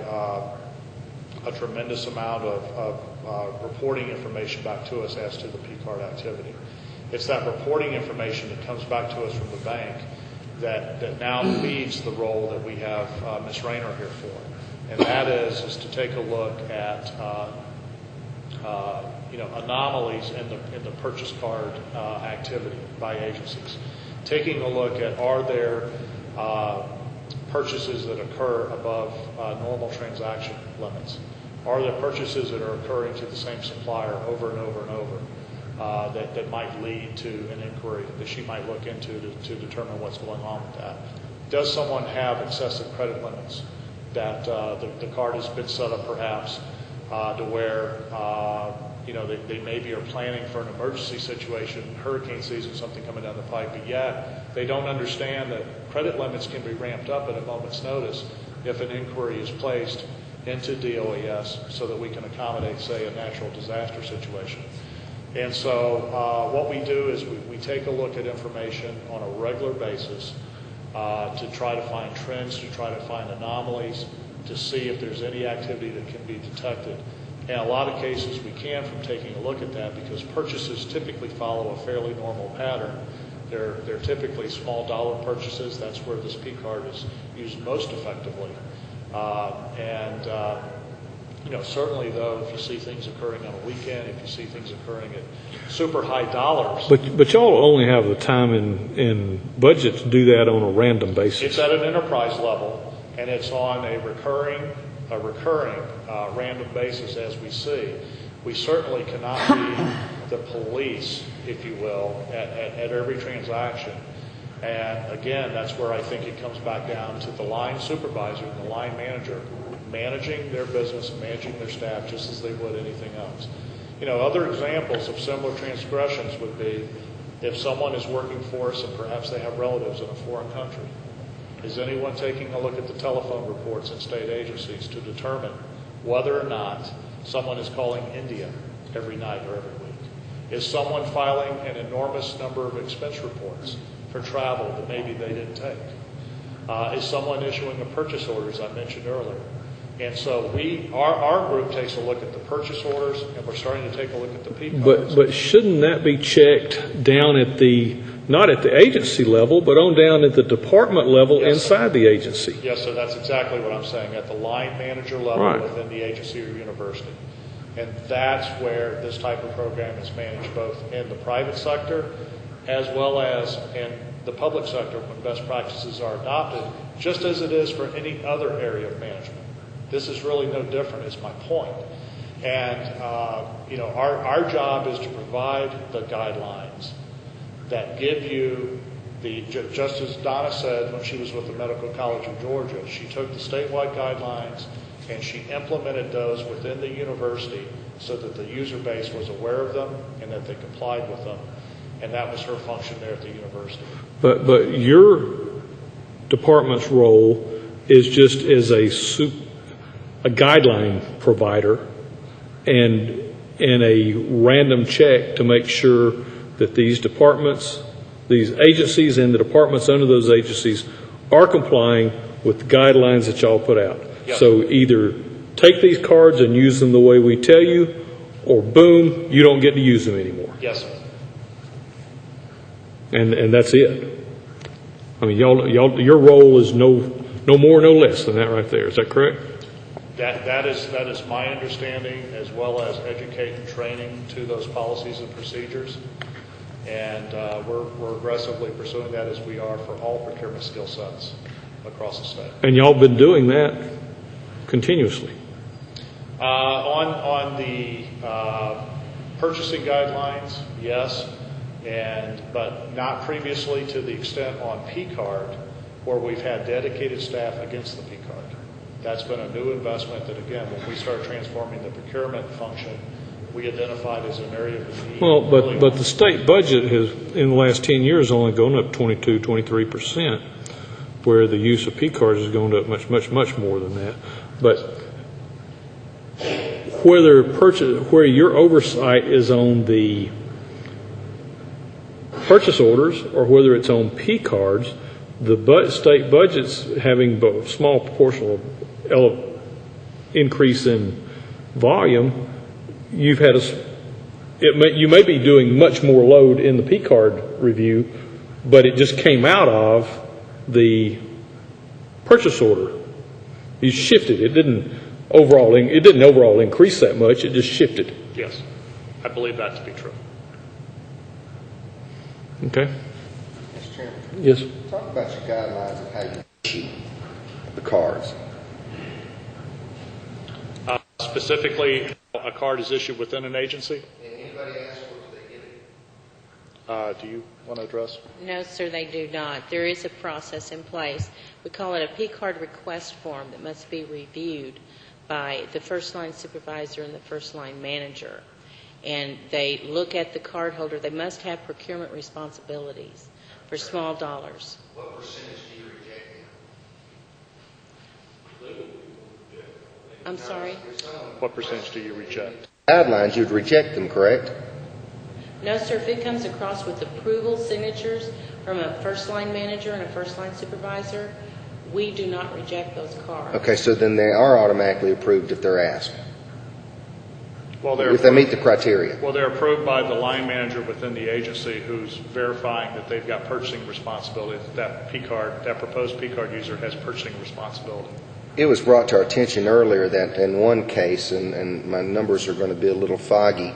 S8: a tremendous amount of reporting information back to us as to the P card activity. It's that reporting information that comes back to us from the bank that now feeds the role that we have Ms. Rayner here for. and that is to take a look at anomalies in the purchase card activity by agencies. Taking a look at, are there purchases that occur above normal transaction limits? Are there purchases that are occurring to the same supplier over and over and over that might lead to an inquiry that she might look into to determine what's going on with that? Does someone have excessive credit limits that the card has been set up perhaps to where they maybe are planning for an emergency situation, hurricane season, something coming down the pipe, but yet they don't understand that credit limits can be ramped up at a moment's notice if an inquiry is placed into DOES so that we can accommodate, say, a natural disaster situation. And so what we do is we take a look at information on a regular basis to try to find trends, to try to find anomalies, to see if there's any activity that can be detected. In a lot of cases, we can from taking a look at that because purchases typically follow a fairly normal pattern. They're typically small dollar purchases. That's where this P card is used most effectively. Certainly, though, if you see things occurring on a weekend, if you see things occurring at super high dollars.
S2: But y'all only have the time in budget to do that on a random basis.
S8: It's at an enterprise level, and it's on a recurring random basis as we see. We certainly cannot be the police, if you will, at every transaction. And again, that's where I think it comes back down to the line supervisor and the line manager managing their business and managing their staff just as they would anything else. Other examples of similar transgressions would be if someone is working for us and perhaps they have relatives in a foreign country. Is anyone taking a look at the telephone reports in state agencies to determine whether or not someone is calling India every night or every week? Is someone filing an enormous number of expense reports for travel that maybe they didn't take? Is someone issuing a purchase order, as I mentioned earlier? And so our group takes a look at the purchase orders, and we're starting to take a look at the P cards.
S2: But shouldn't that be checked down at not at the agency level, but on down at the department level inside the agency?
S8: Yes, sir, that's exactly what I'm saying, at the line manager level within the agency or university. And that's where this type of program is managed, both in the private sector as well as in the public sector when best practices are adopted, just as it is for any other area of management. This is really no different, is my point. And, our job is to provide the guidelines that give you just as Donna said when she was with the Medical College of Georgia, she took the statewide guidelines and she implemented those within the university so that the user base was aware of them and that they complied with them. And that was her function there at the university. But
S2: your department's role is just as a guideline provider and a random check to make sure that these departments, these agencies and the departments under those agencies are complying with the guidelines that y'all put out.
S8: Yes.
S2: So either take these cards and use them the way we tell you, or boom, you don't get to use them anymore.
S8: Yes, sir.
S2: And that's it. I mean, your role is no more, no less than that right there. Is that correct?
S8: That is my understanding, as well as educating and training to those policies and procedures. And we're aggressively pursuing that as we are for all procurement skill sets across the state.
S2: And y'all been doing that continuously?
S8: On the purchasing guidelines, yes, but not previously to the extent on P card, where we've had dedicated staff against the P card. That's been a new investment that, again, when we started transforming the procurement function, we identified as an area of need.
S2: Well, but the state budget has, in the last 10 years, only gone up 23%, where the use of P cards has gone up much more than that. But where your oversight is on the purchase orders or whether it's on P cards, the state budget's having a small proportional increase in volume. You've had you may be doing much more load in the P card review, but it just came out of the purchase order You shifted. It didn't overall increase that much. It just shifted.
S8: Yes, I believe that to be true.
S2: Okay.
S3: Mr. Chairman,
S2: Yes.
S3: talk about your guidelines of how you issue the cards.
S8: Specifically, a card is issued within an agency.
S3: And anybody ask for it, they get it?
S8: Do you want to address?
S10: No, sir, they do not. There is a process in place. We call it a P-card request form that must be reviewed by the first-line supervisor and the first-line manager. And they look at the card holder. They must have procurement responsibilities for small dollars.
S3: What percentage do you reject them?
S10: I'm sorry?
S8: What percentage do you reject?
S3: Guidelines, you'd reject them, correct?
S10: No, sir. If it comes across with approval signatures from a first-line manager and a first-line supervisor, we do not reject those cards.
S3: Okay, so then they are automatically approved if they're asked,
S8: Well,
S3: if they meet the criteria.
S8: Well, they're approved by the line manager within the agency who's verifying that they've got purchasing responsibility, that P-card, that proposed P-card user has purchasing responsibility.
S3: It was brought to our attention earlier that in one case, and my numbers are going to be a little foggy,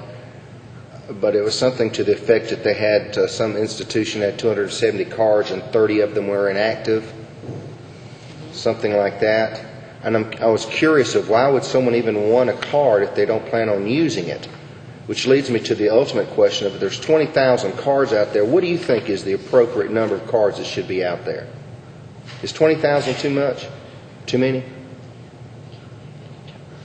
S3: but it was something to the effect that they had, some institution had 270 cards and 30 of them were inactive, something like that. And I was curious of why would someone even want a card if they don't plan on using it? Which leads me to the ultimate question of if there's 20,000 cards out there, what do you think is the appropriate number of cards that should be out there? Is 20,000 too much? Too many?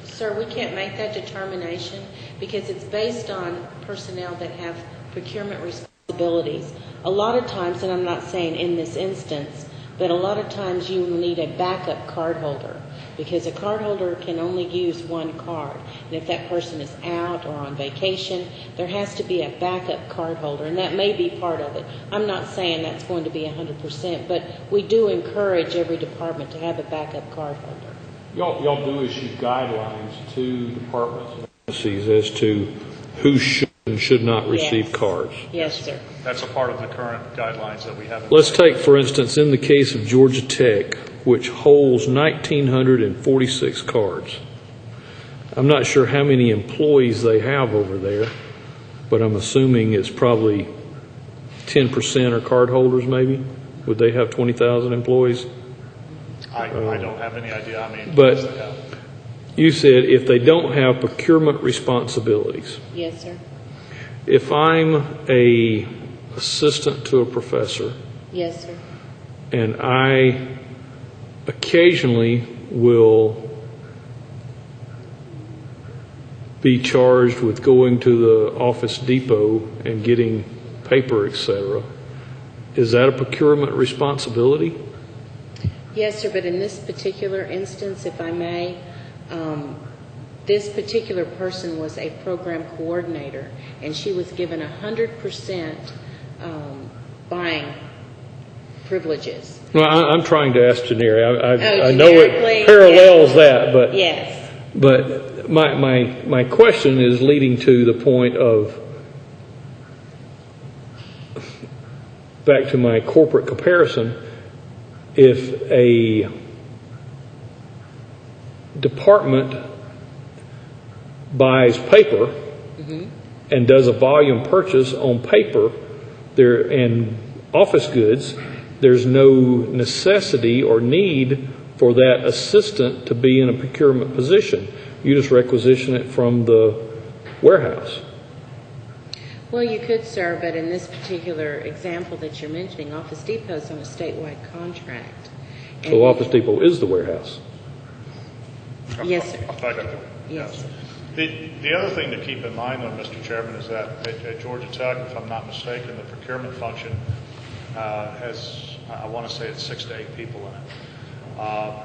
S10: Sir, we can't make that determination because it's based on personnel that have procurement responsibilities. A lot of times, and I'm not saying in this instance, but a lot of times you will need a backup card holder because a card holder can only use one card. And if that person is out or on vacation, there has to be a backup card holder, and that may be part of it. I'm not saying that's going to be 100%, but we do encourage every department to have a backup card holder.
S2: Y'all do issue guidelines to departments and agencies as to who should and should not receive cards.
S10: Yes, sir.
S8: That's a part of the current guidelines that we have.
S2: Let's take, for instance, in the case of Georgia Tech, which holds 1,946 cards. I'm not sure how many employees they have over there, but I'm assuming it's probably 10% are card holders maybe. Would they have 20,000 employees?
S8: I don't have any idea. I mean,
S2: But you said if they don't have procurement responsibilities.
S10: Yes, sir.
S2: If I'm a assistant to a professor,
S10: Yes, sir.
S2: and I occasionally will be charged with going to the Office Depot and getting paper, etc., is that a procurement responsibility?
S10: Yes, sir, but in this particular instance, if I may, this particular person was a program coordinator, and she was given 100% buying privileges.
S2: Well, I'm trying to ask generic. I know
S10: generically,
S2: it parallels that, but
S10: Yes.
S2: But my question is leading to the point of back to my corporate comparison. If a department buys paper and does a volume purchase on paper there and office goods, there's no necessity or need for that assistant to be in a procurement position. You just requisition it from the warehouse.
S10: Well, you could, sir, but in this particular example that you're mentioning, Office Depot is on a statewide contract.
S2: So Office Depot is the warehouse.
S10: Yes, sir.
S8: Effectively.
S10: Yes, sir.
S8: The other thing to keep in mind, though, Mr. Chairman, is that at Georgia Tech, if I'm not mistaken, the procurement function has, I want to say it's 6 to 8 people in it.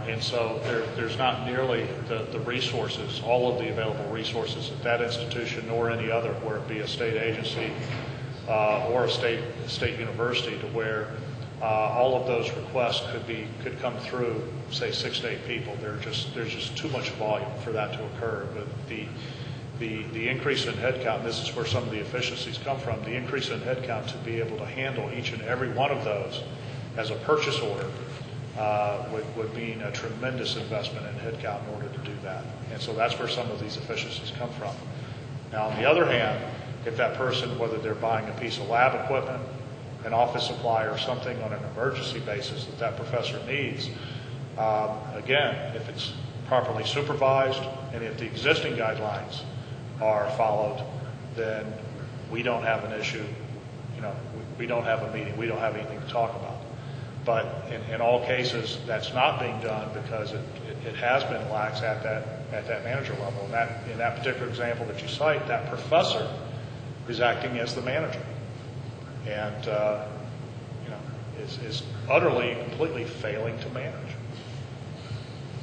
S8: And so there's not nearly the resources, all of the available resources at that institution nor any other, where it be a state agency or a state university, to where all of those requests could come through, say, 6 to 8 people. There's just too much volume for that to occur. But the increase in headcount, and this is where some of the efficiencies come from, the increase in headcount to be able to handle each and every one of those as a purchase order would mean a tremendous investment in headcount in order to do that. And so that's where some of these efficiencies come from. Now, on the other hand, if that person, whether they're buying a piece of lab equipment, an office supply, or something on an emergency basis that professor needs, again, if it's properly supervised and if the existing guidelines are followed, then we don't have an issue. We don't have a meeting. We don't have anything to talk about. But in all cases, that's not being done because it has been lax at that manager level. And in that particular example that you cite, that professor is acting as the manager, and is utterly, completely failing to manage.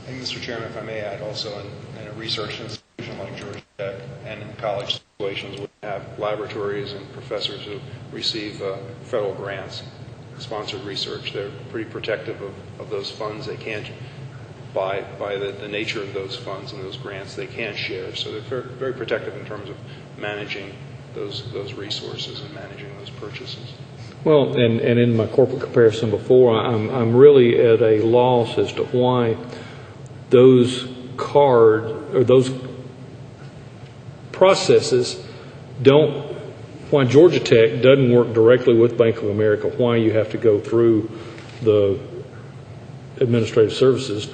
S11: And Mr. Chairman, if I may add, also in a research institution like Georgia Tech and in college situations, we have laboratories and professors who receive federal grants, sponsored research. They're pretty protective of those funds. They can't, by the nature of those funds and those grants, they can't share. So they're very protective in terms of managing those resources and managing those purchases.
S2: Well, and in my corporate comparison before, I'm really at a loss as to why those those processes why Georgia Tech doesn't work directly with Bank of America, why you have to go through the administrative services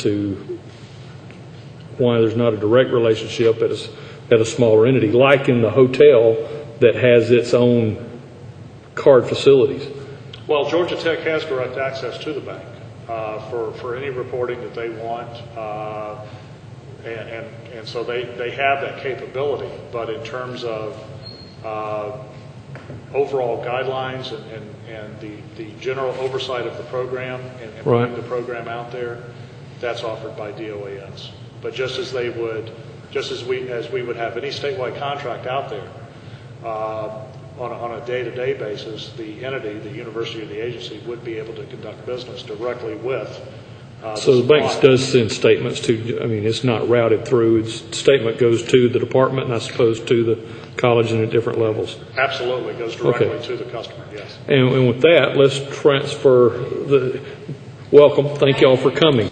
S2: why there's not a direct relationship at a smaller entity, like in the hotel that has its own card facilities.
S8: Well, Georgia Tech has direct access to the bank for any reporting that they want, and so they have that capability. But in terms of overall guidelines and the general oversight of the program and putting the program out there, that's offered by DOAS. But just as we would have any statewide contract out there, on a day-to-day basis, the entity, the university or the agency, would be able to conduct business directly with
S2: so the bank does send statements to, it's not routed through, its statement goes to the department and I suppose to the college and at different levels.
S8: Absolutely, it goes directly to the customer, yes.
S2: And with that, let's transfer welcome. Thank you all for coming.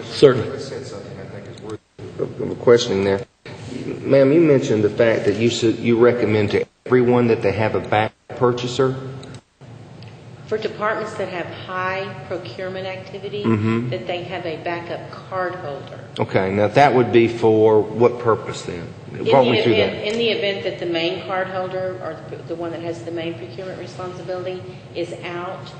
S2: Certainly.
S3: I said something I think is worth of questioning there. Ma'am, you mentioned the fact that you recommend to everyone that they have a back purchaser.
S10: For departments that have high procurement activity, that they have a backup card holder.
S3: Okay, now that would be for what purpose then? Walk me through that.
S10: In the event that the main card holder, or the one that has the main procurement responsibility, is out,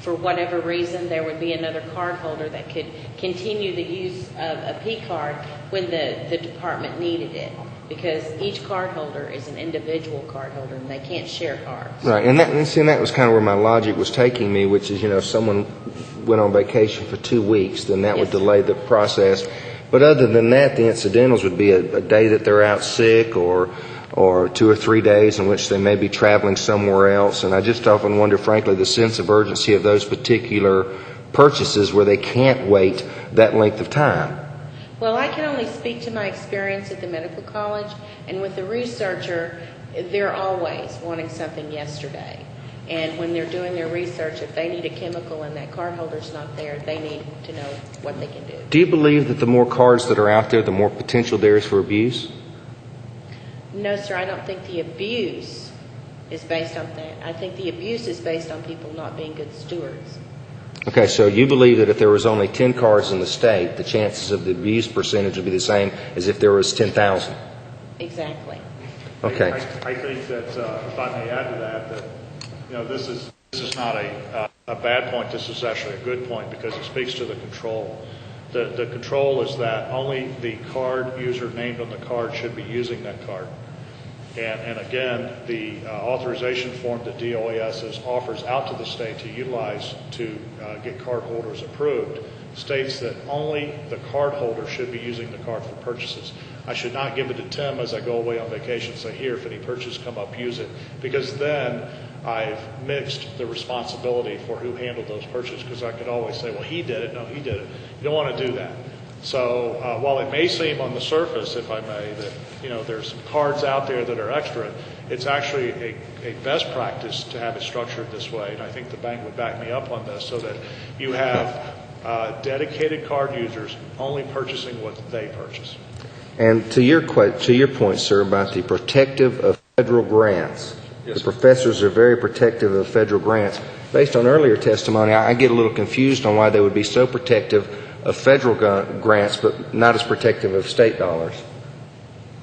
S10: for whatever reason, there would be another card holder that could continue the use of a P card when the department needed it. Because each card holder is an individual card holder and they can't share cards.
S3: Right, and that was kind of where my logic was taking me, which is, if someone went on vacation for 2 weeks, then that would delay the process. But other than that, the incidentals would be a day that they're out sick or 2 or 3 days in which they may be traveling somewhere else. And I just often wonder, frankly, the sense of urgency of those particular purchases where they can't wait that length of time.
S10: Well, I can only speak to my experience at the medical college, and with the researcher, they're always wanting something yesterday. And when they're doing their research, if they need a chemical and that card holder's not there, they need to know what they can do.
S3: Do you believe that the more cards that are out there, the more potential there is for abuse?
S10: No, sir, I don't think the abuse is based on that. I think the abuse is based on people not being good stewards.
S3: Okay, so you believe that if there was only 10 cards in the state, the chances of the abuse percentage would be the same as if there was 10,000?
S10: Exactly.
S3: Okay.
S8: I think that, if I may add to that, this is not a bad point. This is actually a good point because it speaks to the control. The control is that only the card user named on the card should be using that card. And again, the authorization form that DOAS offers out to the state to utilize to get card holders approved states that only the card holder should be using the card for purchases. I should not give it to Tim as I go away on vacation and say, here, if any purchases come up, use it. Because then I've mixed the responsibility for who handled those purchases, because I could always say, well, he did it. No, he did it. You don't want to do that. So while it may seem on the surface, if I may, that there's some cards out there that are extra, it's actually a best practice to have it structured this way. And I think the bank would back me up on this, so that you have dedicated card users only purchasing what they purchase.
S3: And to your point, sir, about the protective of federal grants,
S11: Yes,
S3: the professors are very protective of federal grants. Based on earlier testimony, I get a little confused on why they would be so protective of federal grants, but not as protective of state dollars.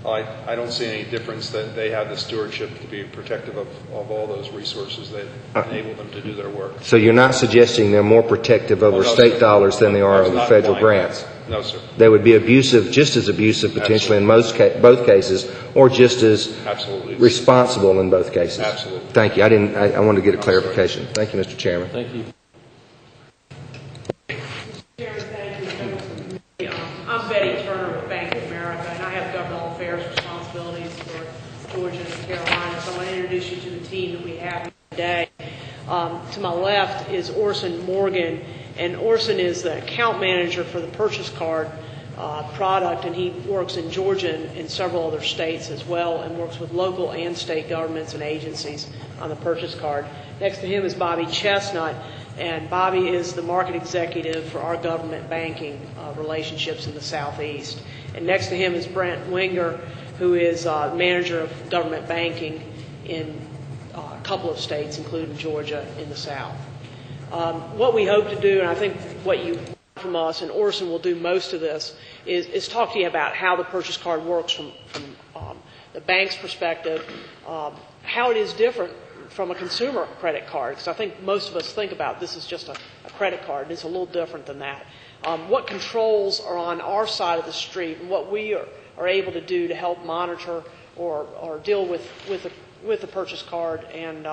S11: I don't see any difference that they have the stewardship to be protective of all those resources that enable them to do their work.
S3: So you're not suggesting they're more protective over
S11: no,
S3: state
S11: sir.
S3: dollars than they are
S11: That's
S3: over
S11: not
S3: federal
S11: implying
S3: grants?
S11: that. No, sir.
S3: They would be abusive, just as abusive potentially in both cases, or just as
S11: Absolutely.
S3: responsible in both cases?
S11: Absolutely.
S3: Thank you. I wanted to get a clarification. Thank you, Mr. Chairman.
S2: Thank you.
S12: I'm Betty Turner with Bank of America, and I have governmental affairs responsibilities for Georgia and Carolina. So I want to introduce you to the team that we have here today. To my left is Orson Morgan, and Orson is the account manager for the purchase card product, and he works in Georgia and several other states as well, and works with local and state governments and agencies on the purchase card. Next to him is Bobby Chestnut, and Bobby is the market executive for our government banking relationships in the Southeast. And next to him is Brent Winger, who is manager of government banking in a couple of states, including Georgia in the South. What we hope to do, and I think what you want from us, and Orson will do most of this, is talk to you about how the purchase card works from the bank's perspective, how it is different from a consumer credit card, because I think most of us think about this as just a credit card, and it's a little different than that. What controls are on our side of the street, and what we are able to do to help monitor or deal with the purchase card, and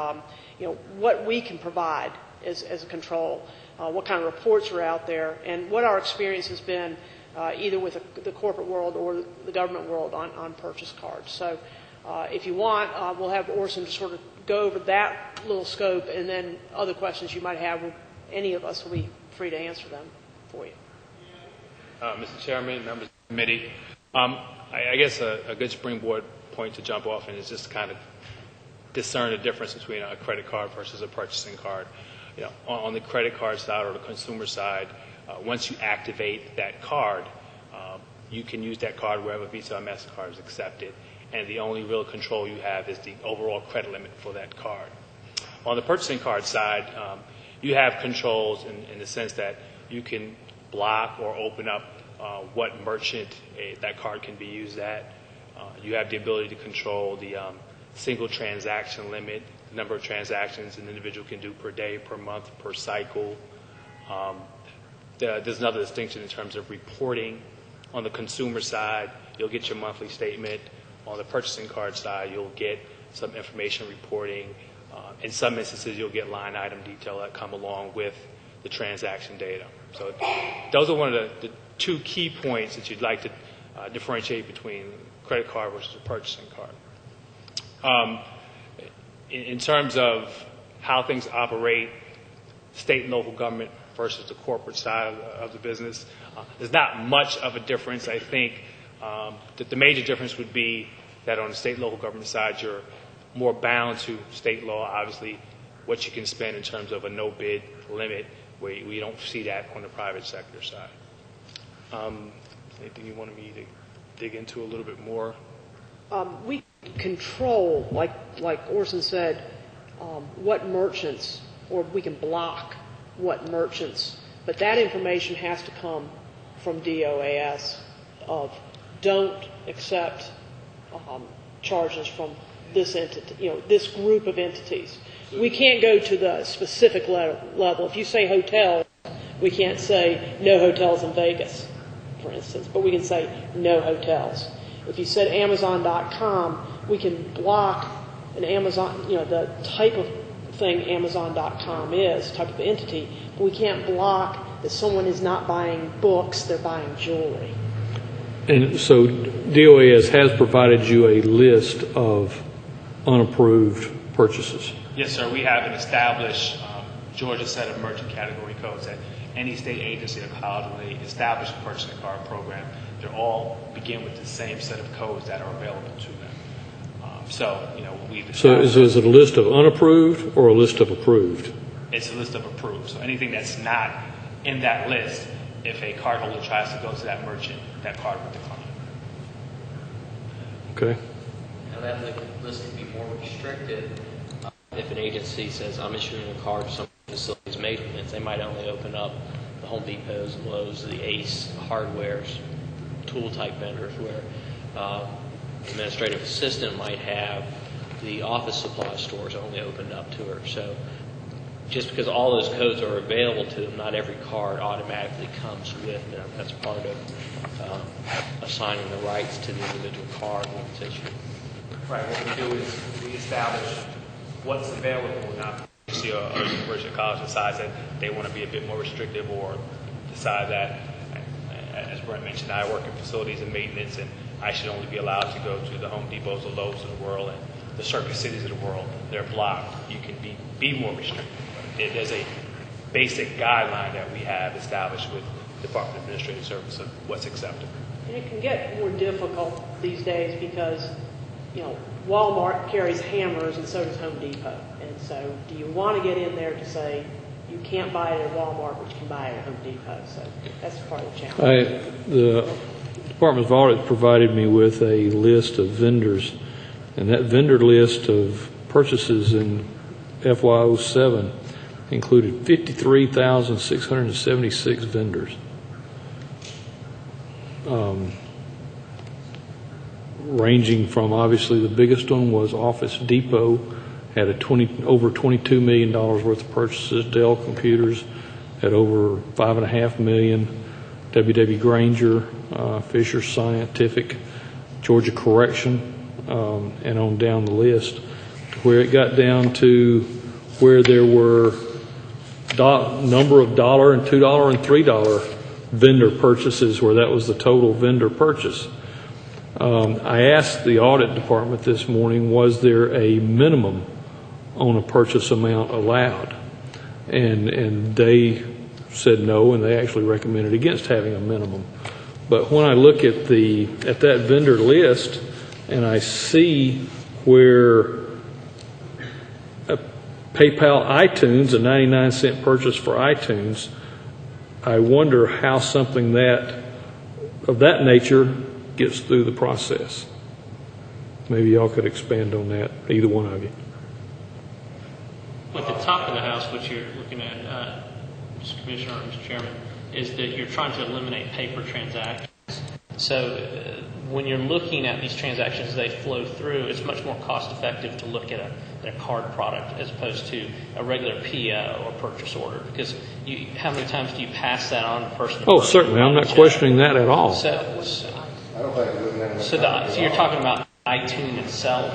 S12: what we can provide as a control, what kind of reports are out there, and what our experience has been either with the corporate world or the government world on purchase cards. So if you want, we'll have Orson to sort of go over that little scope, and then other questions you might have, any of us will be free to answer them for you.
S13: Mr. Chairman, members of the committee, I guess a good springboard point to jump off in is just kind of discern the difference between a credit card versus a purchasing card. On the credit card side or the consumer side, once you activate that card, you can use that card wherever Visa or MasterCard is accepted, and the only real control you have is the overall credit limit for that card. On the purchasing card side, you have controls in the sense that you can block or open up what merchant that card can be used at. You have the ability to control the single transaction limit, the number of transactions an individual can do per day, per month, per cycle. There's another distinction in terms of reporting. On the consumer side, you'll get your monthly statement. On the purchasing card side, you'll get some information reporting. In some instances, you'll get line item detail that come along with the transaction data. So those are one of the two key points that you'd like to differentiate between credit card versus a purchasing card. In terms of how things operate, state and local government versus the corporate side of the business, there's not much of a difference. I think that the major difference would be that on the state and local government side, you're more bound to state law, obviously, what you can spend in terms of a no-bid limit, where we don't see that on the private sector side. Anything you wanted me to dig into a little bit more?
S12: We control, like Orson said, what merchants, or we can block what merchants, but that information has to come from DOAS of don't accept charges from this entity, this group of entities. We can't go to the specific level. If you say hotel, we can't say no hotels in Vegas, for instance, but we can say no hotels. If you said Amazon.com, we can block an Amazon, the type of thing Amazon.com is, type of entity, but we can't block that someone is not buying books, they're buying jewelry.
S2: And so DOAS has provided you a list of unapproved purchases.
S13: Yes, sir. We have an established Georgia set of merchant category codes that any state agency or college, when they establish a purchasing card program, they all begin with the same set of codes that are available to them.
S2: So is it a list of unapproved or a list of approved?
S13: It's a list of approved. So anything that's not in that list, if a cardholder tries to go to that merchant, that card would decline.
S2: Okay.
S14: Now that list can be more restricted. If an agency says, I'm issuing a card to some facilities maintenance, they might only open up the Home Depots, the Lowe's, the Ace, hardwares, tool-type vendors, where the administrative assistant might have the office supply stores only opened up to her. So just because all those codes are available to them, not every card automatically comes with them. That's part of assigning the rights to the individual card when it's issued.
S13: Right. What we do is we establish what's available. Now, you see a university or college decides that they want to be a bit more restrictive, or decide that, as Brent mentioned, I work in facilities and maintenance, and I should only be allowed to go to the Home Depots, the Lowe's of the world, and the Circus Cities of the world. They're blocked. You can be more restrictive. There's a basic guideline that we have established with Department of Administrative Services of what's acceptable.
S12: And it can get more difficult these days because, Walmart carries hammers and so does Home Depot. And so do you want to get in there to say you can't buy it at Walmart, but you can buy it at Home Depot? So that's part of the challenge.
S2: The Department of Audit provided me with a list of vendors, and that vendor list of purchases in FY07 included 53,676 vendors. Ranging from, obviously, the biggest one was Office Depot, had over $22 million worth of purchases. Dell Computers had over $5.5 million. W.W. Granger, Fisher Scientific, Georgia Correction, and on down the list, to where it got down to where there were number of $1 and $2 and $3 vendor purchases, where that was the total vendor purchase. I asked the audit department this morning, was there a minimum on a purchase amount allowed? And they said no, and they actually recommended against having a minimum. But when I look at that vendor list, and I see where a PayPal iTunes, a 99-cent purchase for iTunes, I wonder how something of that nature gets through the process. Maybe y'all could expand on that, either one of you.
S15: At the top of the house, what you're looking at, Mr. Commissioner or Mr. Chairman, is that you're trying to eliminate paper transactions. So when you're looking at these transactions as they flow through, it's much more cost effective to look at a card product as opposed to a regular PO or purchase order, because how many times do you pass that on person to person?
S2: Oh, certainly. I'm not questioning that at all.
S15: So you're talking about iTunes itself?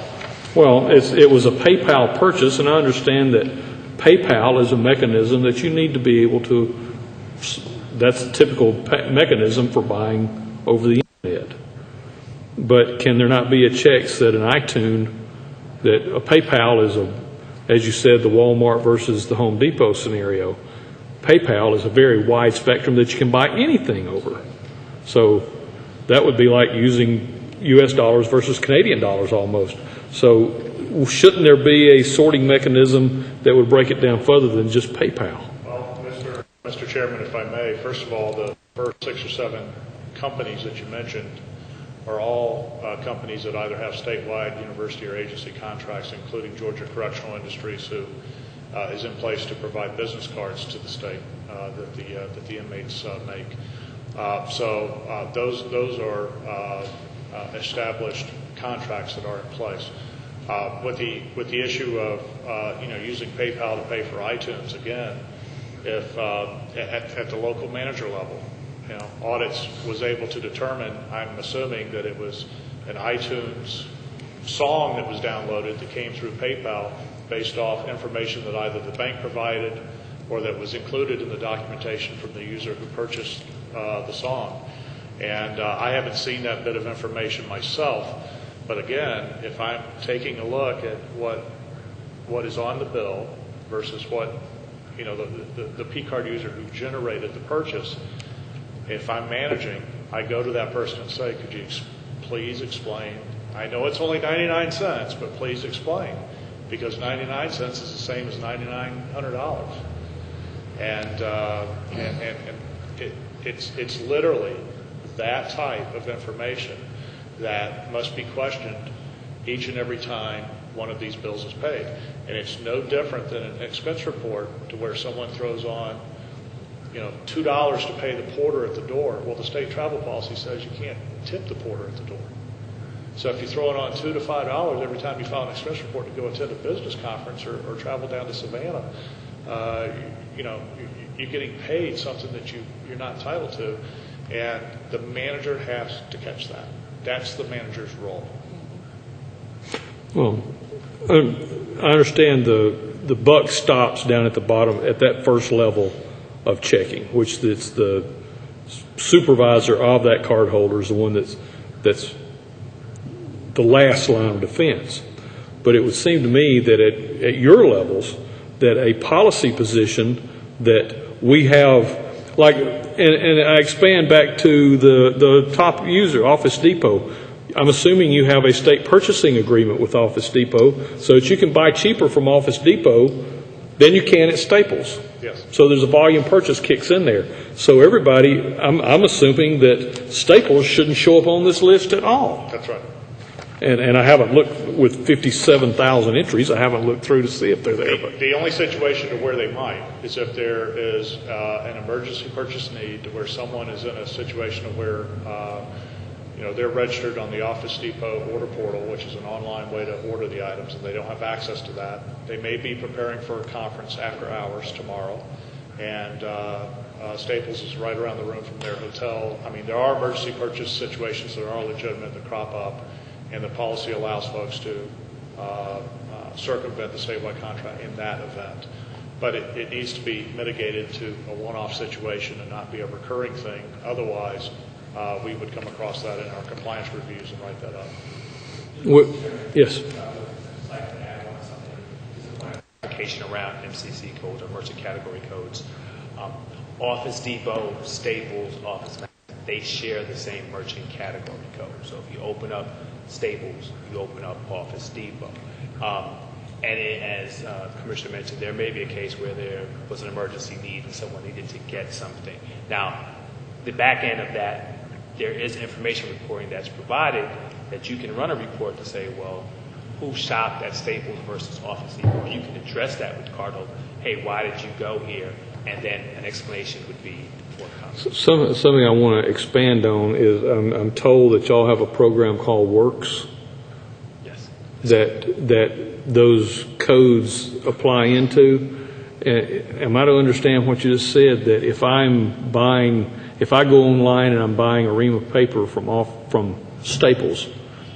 S2: Well, it was a PayPal purchase, and I understand that PayPal is a mechanism that you need to be able to, that's a typical mechanism for buying over the internet. But can there not be a check that an iTunes, that a PayPal is as you said, the Walmart versus the Home Depot scenario. PayPal is a very wide spectrum that you can buy anything over. So that would be like using U.S. dollars versus Canadian dollars almost. So shouldn't there be a sorting mechanism that would break it down further than just PayPal?
S8: Well, Mr. Chairman, if I may, first of all, the first 6 or 7 companies that you mentioned are all companies that either have statewide university or agency contracts, including Georgia Correctional Industries, who is in place to provide business cards to the state that the inmates make. So those are established contracts that are in place. With the issue of using PayPal to pay for iTunes, again, if at the local manager level, audits was able to determine, I'm assuming that it was an iTunes song that was downloaded that came through PayPal based off information that either the bank provided or that was included in the documentation from the user who purchased the song. And I haven't seen that bit of information myself. But again, if I'm taking a look at what is on the bill versus what the P card user who generated the purchase, if I'm managing, I go to that person and say, could you please explain? I know it's only 99 cents, but please explain, because 99 cents is the same as $9,900. And it's literally that type of information that must be questioned each and every time one of these bills is paid. And it's no different than an expense report to where someone throws on, $2 to pay the porter at the door. Well, the state travel policy says you can't tip the porter at the door. So if you throw it on $2 to $5 every time you file an expense report to go attend a business conference or travel down to Savannah, you're getting paid something that you're not entitled to, and the manager has to catch that. That's the manager's role.
S2: Well, I understand the buck stops down at the bottom at that first level of checking, which it's the supervisor of that card holder is the one that's the last line of defense. But it would seem to me that at your levels, that a policy position that we have, like, and I expand back to the top user, Office Depot. I'm assuming you have a state purchasing agreement with Office Depot so that you can buy cheaper from Office Depot than you can at Staples.
S8: Yes.
S2: So there's a volume purchase kicks in there. So everybody, I'm assuming that Staples shouldn't show up on this list at all.
S8: That's right.
S2: And I haven't looked with 57,000 entries. I haven't looked through to see if they're there. But
S8: the only situation to where they might is if there is an emergency purchase need, to where someone is in a situation of where they're registered on the Office Depot order portal, which is an online way to order the items, and they don't have access to that. They may be preparing for a conference after hours tomorrow, and Staples is right around the room from their hotel. I mean, there are emergency purchase situations that are legitimate that crop up, and the policy allows folks to circumvent the statewide contract in that event. But it needs to be mitigated to a one-off situation and not be a recurring thing. Otherwise, we would come across that in our compliance reviews and write that up.
S2: Yes.
S13: I'd like to add on something. This is a clarification around MCC codes or merchant category codes. Office Depot, Staples, Office Max, they share the same merchant category code. So if you open up Staples, you open up Office Depot. As Commissioner mentioned, there may be a case where there was an emergency need and someone needed to get something. Now, the back end of that, there is information reporting that's provided that you can run a report to say, well, who shopped at Staples versus Office Depot? You can address that with cardholder. Hey, why did you go here? And then an explanation would be forthcoming.
S2: Something I want to expand on is I'm told that y'all have a program called Works.
S13: Yes.
S2: That those codes apply into. Am I to understand what you just said, that if I go online and I'm buying a ream of paper from Staples,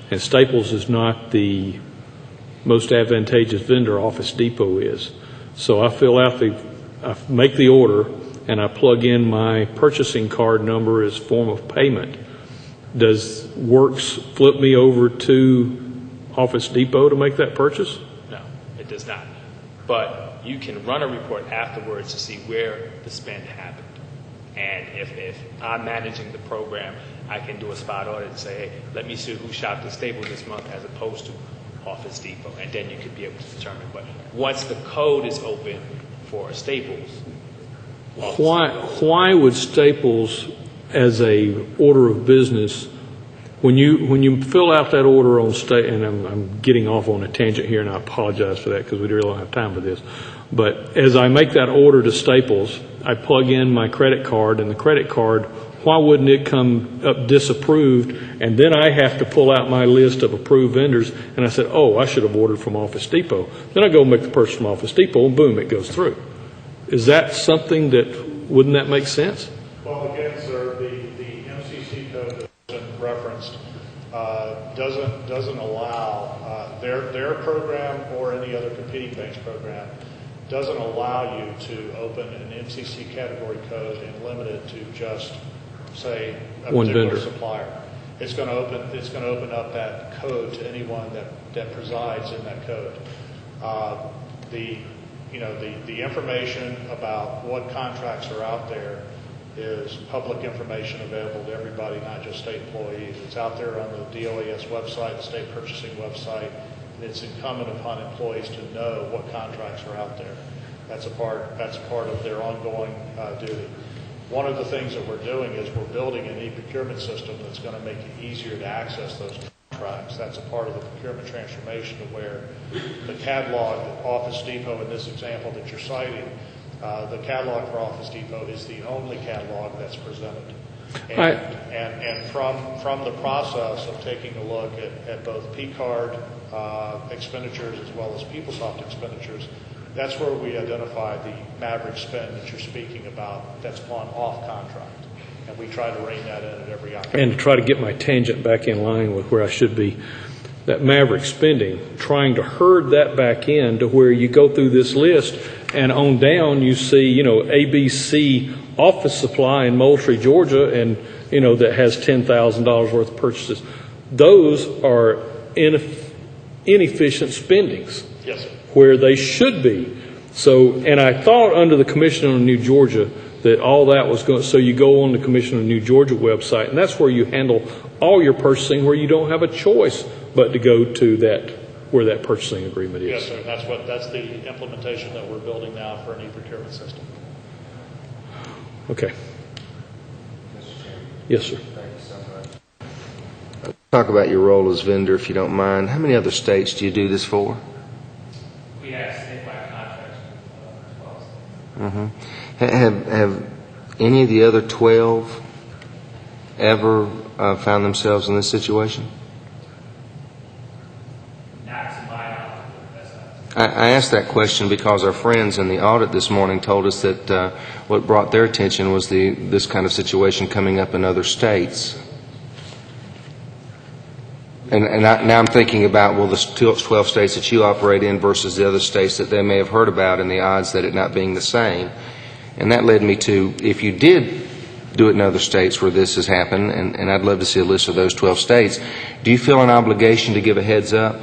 S2: and Staples is not the most advantageous vendor, Office Depot is. So I I make the order, and I plug in my purchasing card number as form of payment. Does Works flip me over to Office Depot to make that purchase?
S13: No, it does not. But you can run a report afterwards to see where the spend happened. And if I'm managing the program, I can do a spot audit and say, hey, let me see who shopped at Staples this month as opposed to Office Depot. And then you could be able to determine. But once the code is open for Staples,
S2: why would Staples, as a order of business, when you fill out that order on and I'm getting off on a tangent here, and I apologize for that because we really don't have time for this. But as I make that order to Staples, I plug in my credit card, and the credit card, why wouldn't it come up disapproved? And then I have to pull out my list of approved vendors, and I said, oh, I should have ordered from Office Depot. Then I go make the purchase from Office Depot, and boom, it goes through. Is that something wouldn't that make sense?
S8: Well, again, sir, the MCC code that's been referenced doesn't allow their program or any other competing bank's program doesn't allow you to open an MCC category code and limit it to just, say, a
S2: one
S8: particular
S2: vendor.
S8: supplier. It's going to open up that code to anyone that presides in that code. The the information about what contracts are out there is public information available to everybody, not just state employees. It's out there on the DOAS website, the state purchasing website, and it's incumbent upon employees to know what contracts are out there. That's a part of their ongoing duty. One of the things that we're doing is we're building an e-procurement system that's going to make it easier to access those contracts. That's a part of the procurement transformation to where the catalog, Office Depot in this example that you're citing, the catalog for Office Depot is the only catalog that's presented. And from the process of taking a look at both P-card expenditures as well as PeopleSoft expenditures, that's where we identify the maverick spend that you're speaking about that's on off contract. And we try to rein that in at every opportunity.
S2: And to try to get my tangent back in line with where I should be, that maverick spending, trying to herd that back in to where you go through this list and on down you see, ABC office supply in Moultrie, Georgia, and, that has $10,000 worth of purchases. Those are inefficient spendings.
S8: Yes, sir.
S2: Where they should be. So, and I thought under the Commission on New Georgia that all that was going, so you go on the Commission on New Georgia website, and that's where you handle all your purchasing, where you don't have a choice but to go to that, where that purchasing agreement is.
S8: Yes, sir. That's the implementation that we're building now for an e-procurement system.
S2: Okay.
S3: Mr. Chairman.
S2: Yes, sir.
S3: Thank you so much. Talk about your role as vendor, if you don't mind. How many other states do you do this for?
S14: We have statewide contracts as well.
S3: Mm-hmm. Have any of the other 12 ever found themselves in this situation?
S14: Not to my knowledge.
S3: I asked that question because our friends in the audit this morning told us that what brought their attention was this kind of situation coming up in other states. And now I'm thinking about, the 12 states that you operate in versus the other states that they may have heard about and the odds that it not being the same. And that led me to, if you did do it in other states where this has happened, and I'd love to see a list of those 12 states, do you feel an obligation to give a heads up?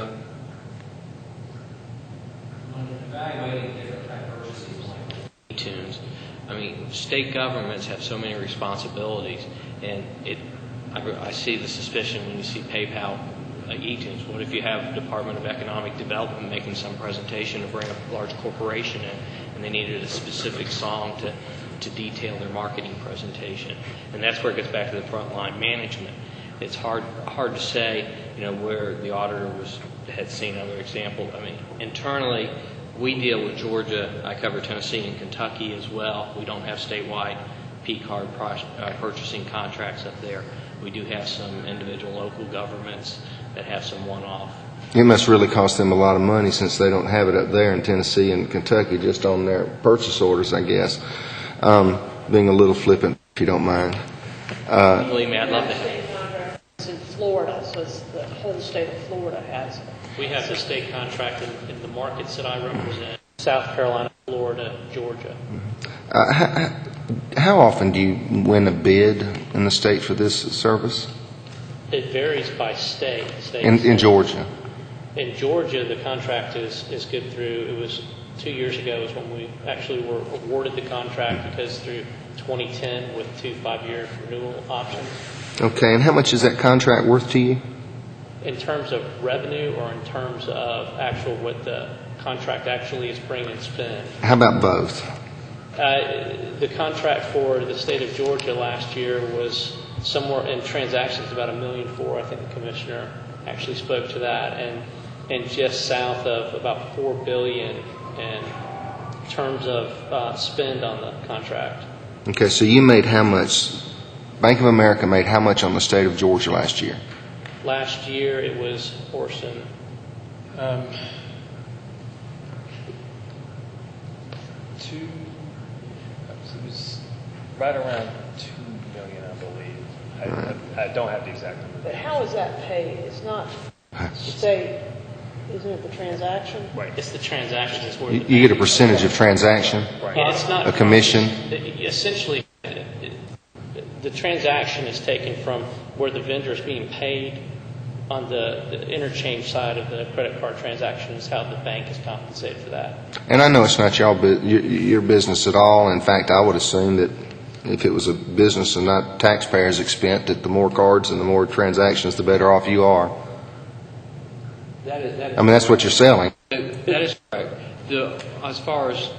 S14: When evaluating different type of purchases like tunes, state governments have so many responsibilities, and I see the suspicion when you see PayPal e-tunes. What if you have Department of Economic Development making some presentation to bring a large corporation in, and they needed a specific song to detail their marketing presentation? And that's where it gets back to the frontline management. It's hard to say, where the auditor had seen other examples. Internally, we deal with Georgia. I cover Tennessee and Kentucky as well. We don't have statewide P-card purchasing contracts up there. We do have some individual local governments that have some one-off.
S3: It must really cost them a lot of money since they don't have it up there in Tennessee and Kentucky just on their purchase orders, I guess. Being a little flippant, if you don't mind.
S14: Believe me, I'd love to have it.
S12: It's in Florida, so it's the whole state of Florida has it.
S15: We have the state contract in the markets that I represent: South Carolina, Florida, Georgia.
S3: How often do you win a bid in the state for this service?
S15: It varies by state.
S3: In Georgia?
S15: In Georgia, the contract is good through, it was 2 years ago is when we actually were awarded the contract, because through 2010 with 2 5-year renewal options.
S3: Okay, and how much is that contract worth to you?
S15: In terms of revenue or in terms of what the contract actually is bringing in spend?
S3: How about both?
S15: The contract for the state of Georgia last year was somewhere in transactions about $1.4 million. I think the commissioner actually spoke to that, and just south of about $4 billion in terms of spend on the contract.
S3: Okay, so you made how much? Bank of America made how much on the state of Georgia last year?
S15: Last year it was Orson.
S13: It was right around $2 million, I believe. I don't have the exact number.
S12: But how is that paid? It's not state, isn't it the transaction?
S15: Right. It's the transaction. It's where
S3: You get a percentage of transaction?
S15: Right. And it's not
S3: a commission?
S15: Essentially, the transaction is taken from where the vendor is being paid
S14: on the interchange side of the credit card transactions, how the bank is compensated for that.
S3: And I know it's not your business at all. In fact, I would assume that if it was a business and not taxpayers' expense, that the more cards and the more transactions, the better off you are.
S14: That is
S3: I mean, that's what you're selling.
S14: That is correct. As far as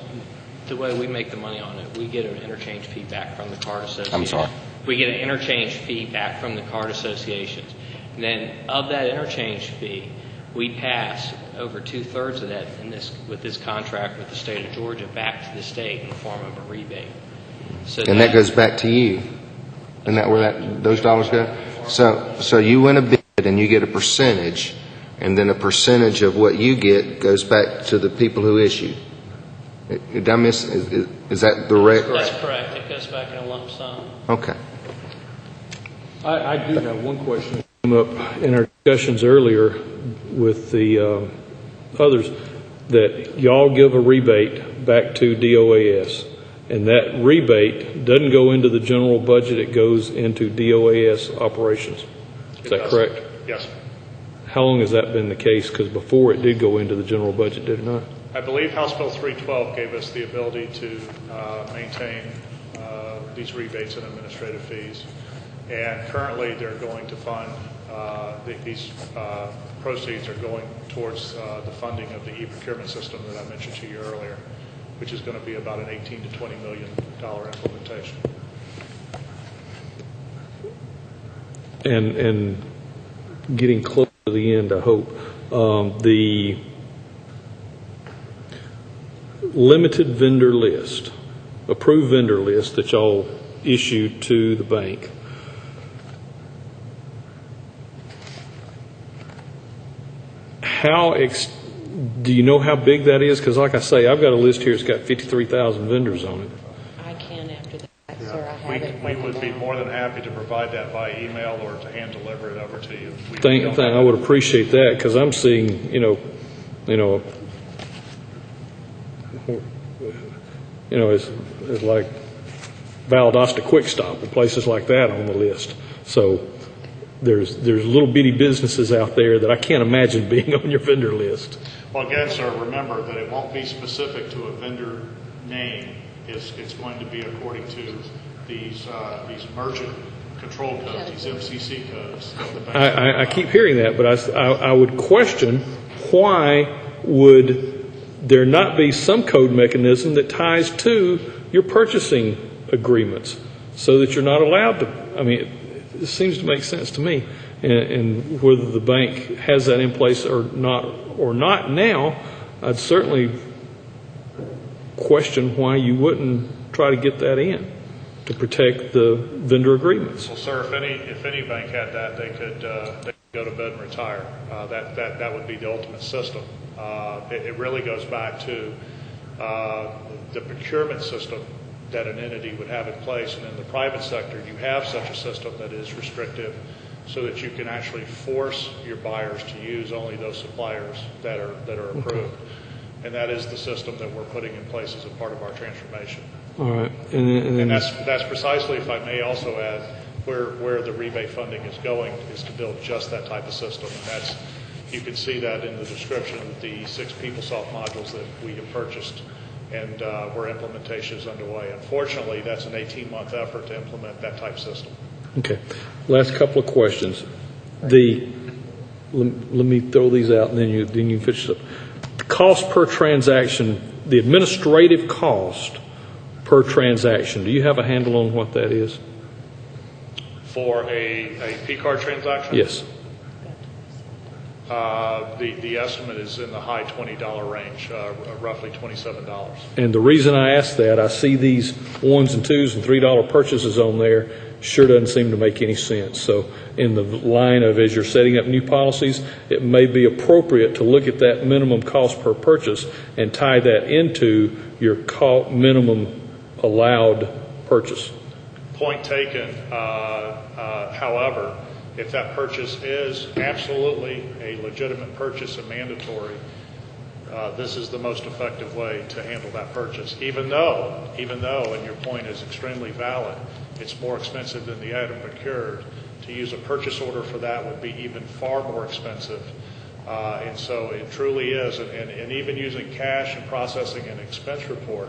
S14: the way we make the money on it, we get an interchange fee back from the card association.
S3: I'm sorry.
S14: We get an interchange fee back from the card associations. And then of that interchange fee, we pass over 2/3 of that with this contract with the state of Georgia back to the state in the form of a rebate. So
S3: And that goes back to you. Isn't that where those dollars go? So you win a bid and you get a percentage, and then a percentage of what you get goes back to the people who issue. Did I miss? Is that the right?
S14: That's correct. It goes back in a lump sum.
S3: Okay.
S2: I do have one question that came up in our discussions earlier with the others, that y'all give a rebate back to DOAS, and that rebate doesn't go into the general budget, it goes into DOAS operations. Is that correct?
S8: Yes.
S2: How long has that been the case? Because before it did go into the general budget, did it not?
S8: I believe House Bill 312 gave us the ability to maintain these rebates and administrative fees. And currently, they're going to fund, these proceeds are going towards the funding of the e-procurement system that I mentioned to you earlier, which is going to be about an $18 to $20 million implementation.
S2: And getting close to the end, I hope. The limited vendor list, approved vendor list that y'all issued to the bank, do you know how big that is? Because like I say, I've got a list here, it's got 53,000 vendors on it.
S10: I can after that, sir. I have it.
S8: We would be more than happy to provide that by email or to hand deliver it over to you.
S2: I would appreciate that, because I'm seeing, it's like Valdosta Quick Stop and places like that on the list. So there's little bitty businesses out there that I can't imagine being on your vendor list.
S8: Well, again, sir, remember that it won't be specific to a vendor name. It's going to be according to these merchant control codes, these MCC codes.
S2: I keep hearing that, but I would question, why would there not be some code mechanism that ties to your purchasing agreements so that you're not allowed to? I mean, it seems to make sense to me. And whether the bank has that in place or not now, I'd certainly question why you wouldn't try to get that in to protect the vendor agreements.
S8: Well, sir, if any bank had that, they could go to bed and retire. That would be the ultimate system. It really goes back to the procurement system that an entity would have in place. And in the private sector, you have such a system that is restrictive, so that you can actually force your buyers to use only those suppliers that are approved. And that is the system that we're putting in place as a part of our transformation.
S2: All right.
S8: And that's precisely, if I may also add, where the rebate funding is going, is to build just that type of system. And you can see that in the description of the 6 PeopleSoft modules that we have purchased, and where implementation is underway. Unfortunately, that's an 18-month effort to implement that type system.
S2: Okay. Last couple of questions. Let me throw these out, and then you finish up. The cost per transaction, the administrative cost per transaction, do you have a handle on what that is?
S8: For a P-card transaction?
S2: Yes.
S8: The estimate is in the high $20 range, roughly $27.
S2: And the reason I ask that, I see these 1s and 2s and $3 purchases on there. Sure doesn't seem to make any sense. So in the line of, as you're setting up new policies, it may be appropriate to look at that minimum cost per purchase and tie that into your minimum allowed purchase.
S8: Point taken. However, if that purchase is absolutely a legitimate purchase and mandatory, this is the most effective way to handle that purchase. Even though, and your point is extremely valid, it's more expensive than the item procured to use a purchase order for that would be even far more expensive. And so it truly is, and even using cash and processing an expense report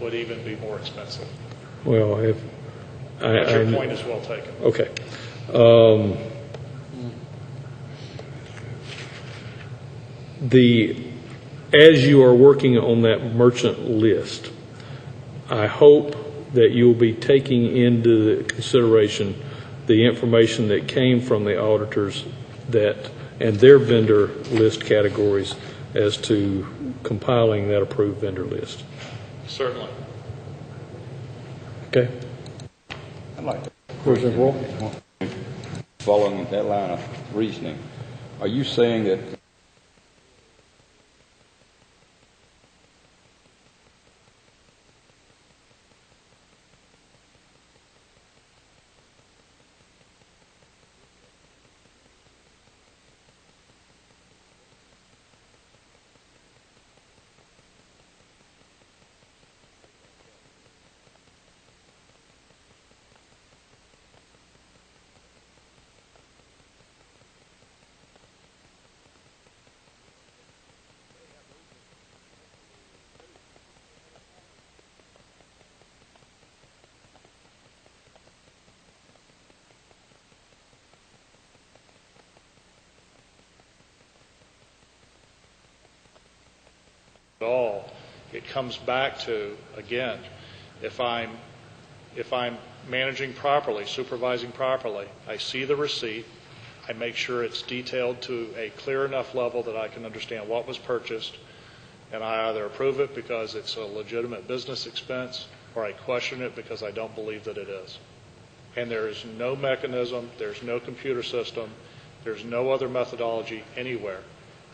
S8: would even be more expensive.
S2: Well,
S8: But your point is well taken.
S2: Okay. As you are working on that merchant list, I hope that you'll be taking into the consideration the information that came from the auditors and their vendor list categories as to compiling that approved vendor list.
S8: Certainly.
S2: Okay.
S4: I'd like to.
S2: Roll.
S4: Following that line of reasoning, are you saying that
S8: at all, it comes back to, again, if I'm managing properly, supervising properly, I see the receipt, I make sure it's detailed to a clear enough level that I can understand what was purchased, and I either approve it because it's a legitimate business expense, or I question it because I don't believe that it is. And there is no mechanism, there's no computer system, there's no other methodology anywhere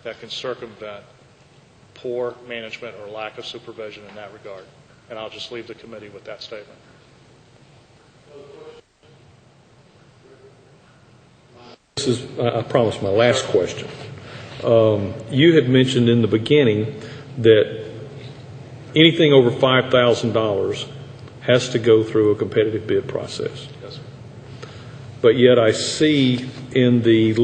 S8: that can circumvent poor management or lack of supervision in that regard. And I'll just leave the committee with that statement.
S2: This is, I promise, my last question. You had mentioned in the beginning that anything over $5,000 has to go through a competitive bid process.
S8: Yes, sir.
S2: But yet I see in the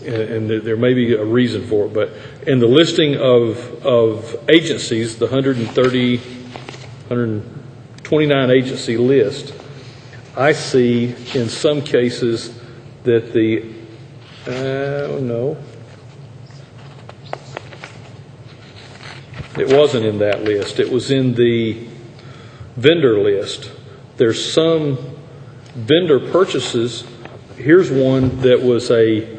S2: and there may be a reason for it, but in the listing of agencies, the 129 agency list, I see in some cases that it wasn't in that list. It was in the vendor list. There's some vendor purchases. Here's one that was a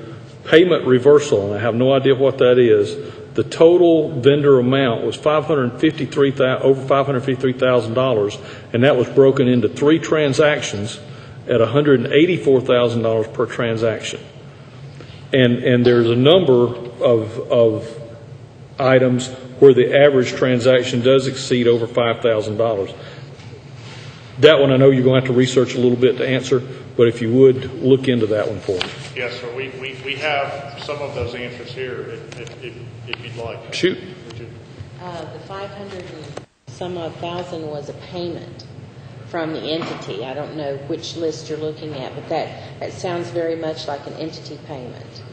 S2: payment reversal, and I have no idea what that is. The total vendor amount was over $553,000, and that was broken into 3 transactions at $184,000 per transaction. And there's a number of items where the average transaction does exceed over $5,000. That one I know you're going to have to research a little bit to answer, but if you would, look into that one for me.
S8: Yes, sir. We have some of those answers here if you'd like.
S2: Shoot.
S10: The 500 and some odd thousand was a payment from the entity. I don't know which list you're looking at, but that sounds very much like an entity payment.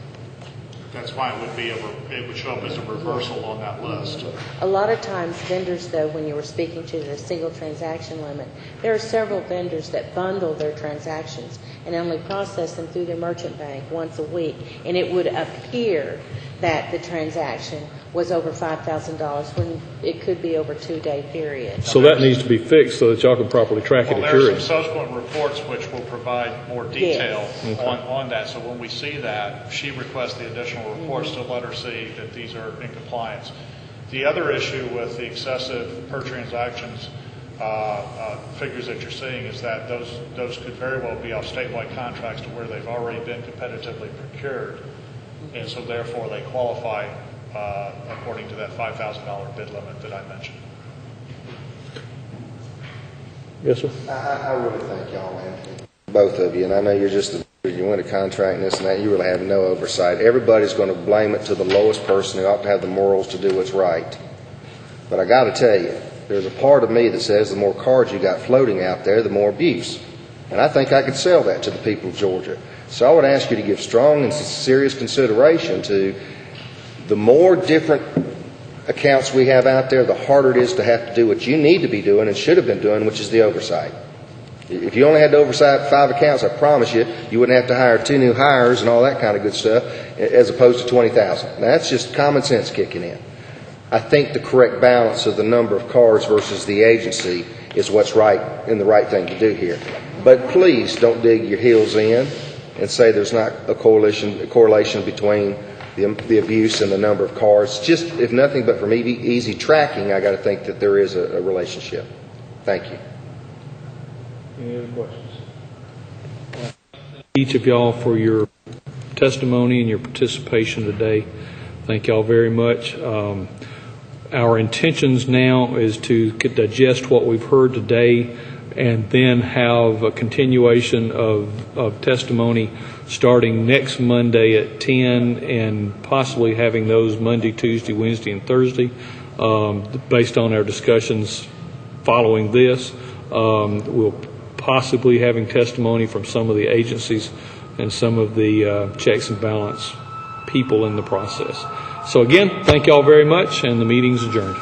S8: That's why it would show up as a reversal on that list.
S10: A lot of times vendors, though, when you were speaking to the single transaction limit, there are several vendors that bundle their transactions and only process them through their merchant bank once a week, and it would appear that the transaction was over $5,000 when it could be over a 2-day period.
S2: So that needs to be fixed so that y'all can properly track it at your end.
S8: There's some subsequent reports which will provide more detail on that. So when we see that, she requests the additional reports to let her see that these are in compliance. The other issue with the excessive per transactions figures that you're seeing is that those could very well be off statewide contracts to where they've already been competitively procured, and so therefore they qualify according to that $5,000 bid limit that I mentioned.
S2: Yes, sir.
S3: I really thank y'all, man, both of you, and I know you win a contract and this and that. You really have no oversight. Everybody's going to blame it to the lowest person who ought to have the morals to do what's right. But I got to tell you, There's a part of me that says the more cards you got floating out there, the more abuse. And I think I could sell that to the people of Georgia. So I would ask you to give strong and serious consideration to the more different accounts we have out there, the harder it is to have to do what you need to be doing and should have been doing, which is the oversight. If you only had to oversight 5 accounts, I promise you, you wouldn't have to hire 2 new hires and all that kind of good stuff, as opposed to 20,000. That's just common sense kicking in. I think the correct balance of the number of cards versus the agency is what's right and the right thing to do here. But please don't dig your heels in and say there's not a correlation between the abuse and the number of cards. Just, if nothing but from easy tracking, I got to think that there is a relationship. Thank you.
S2: Any other questions? Each of y'all for your testimony and your participation today. Thank y'all very much. Our intentions now is to digest what we've heard today and then have a continuation of testimony starting next Monday at 10 and possibly having those Monday, Tuesday, Wednesday, and Thursday based on our discussions following this. We'll possibly having testimony from some of the agencies and some of the checks and balance people in the process. So again, thank you all very much, and the meeting's adjourned.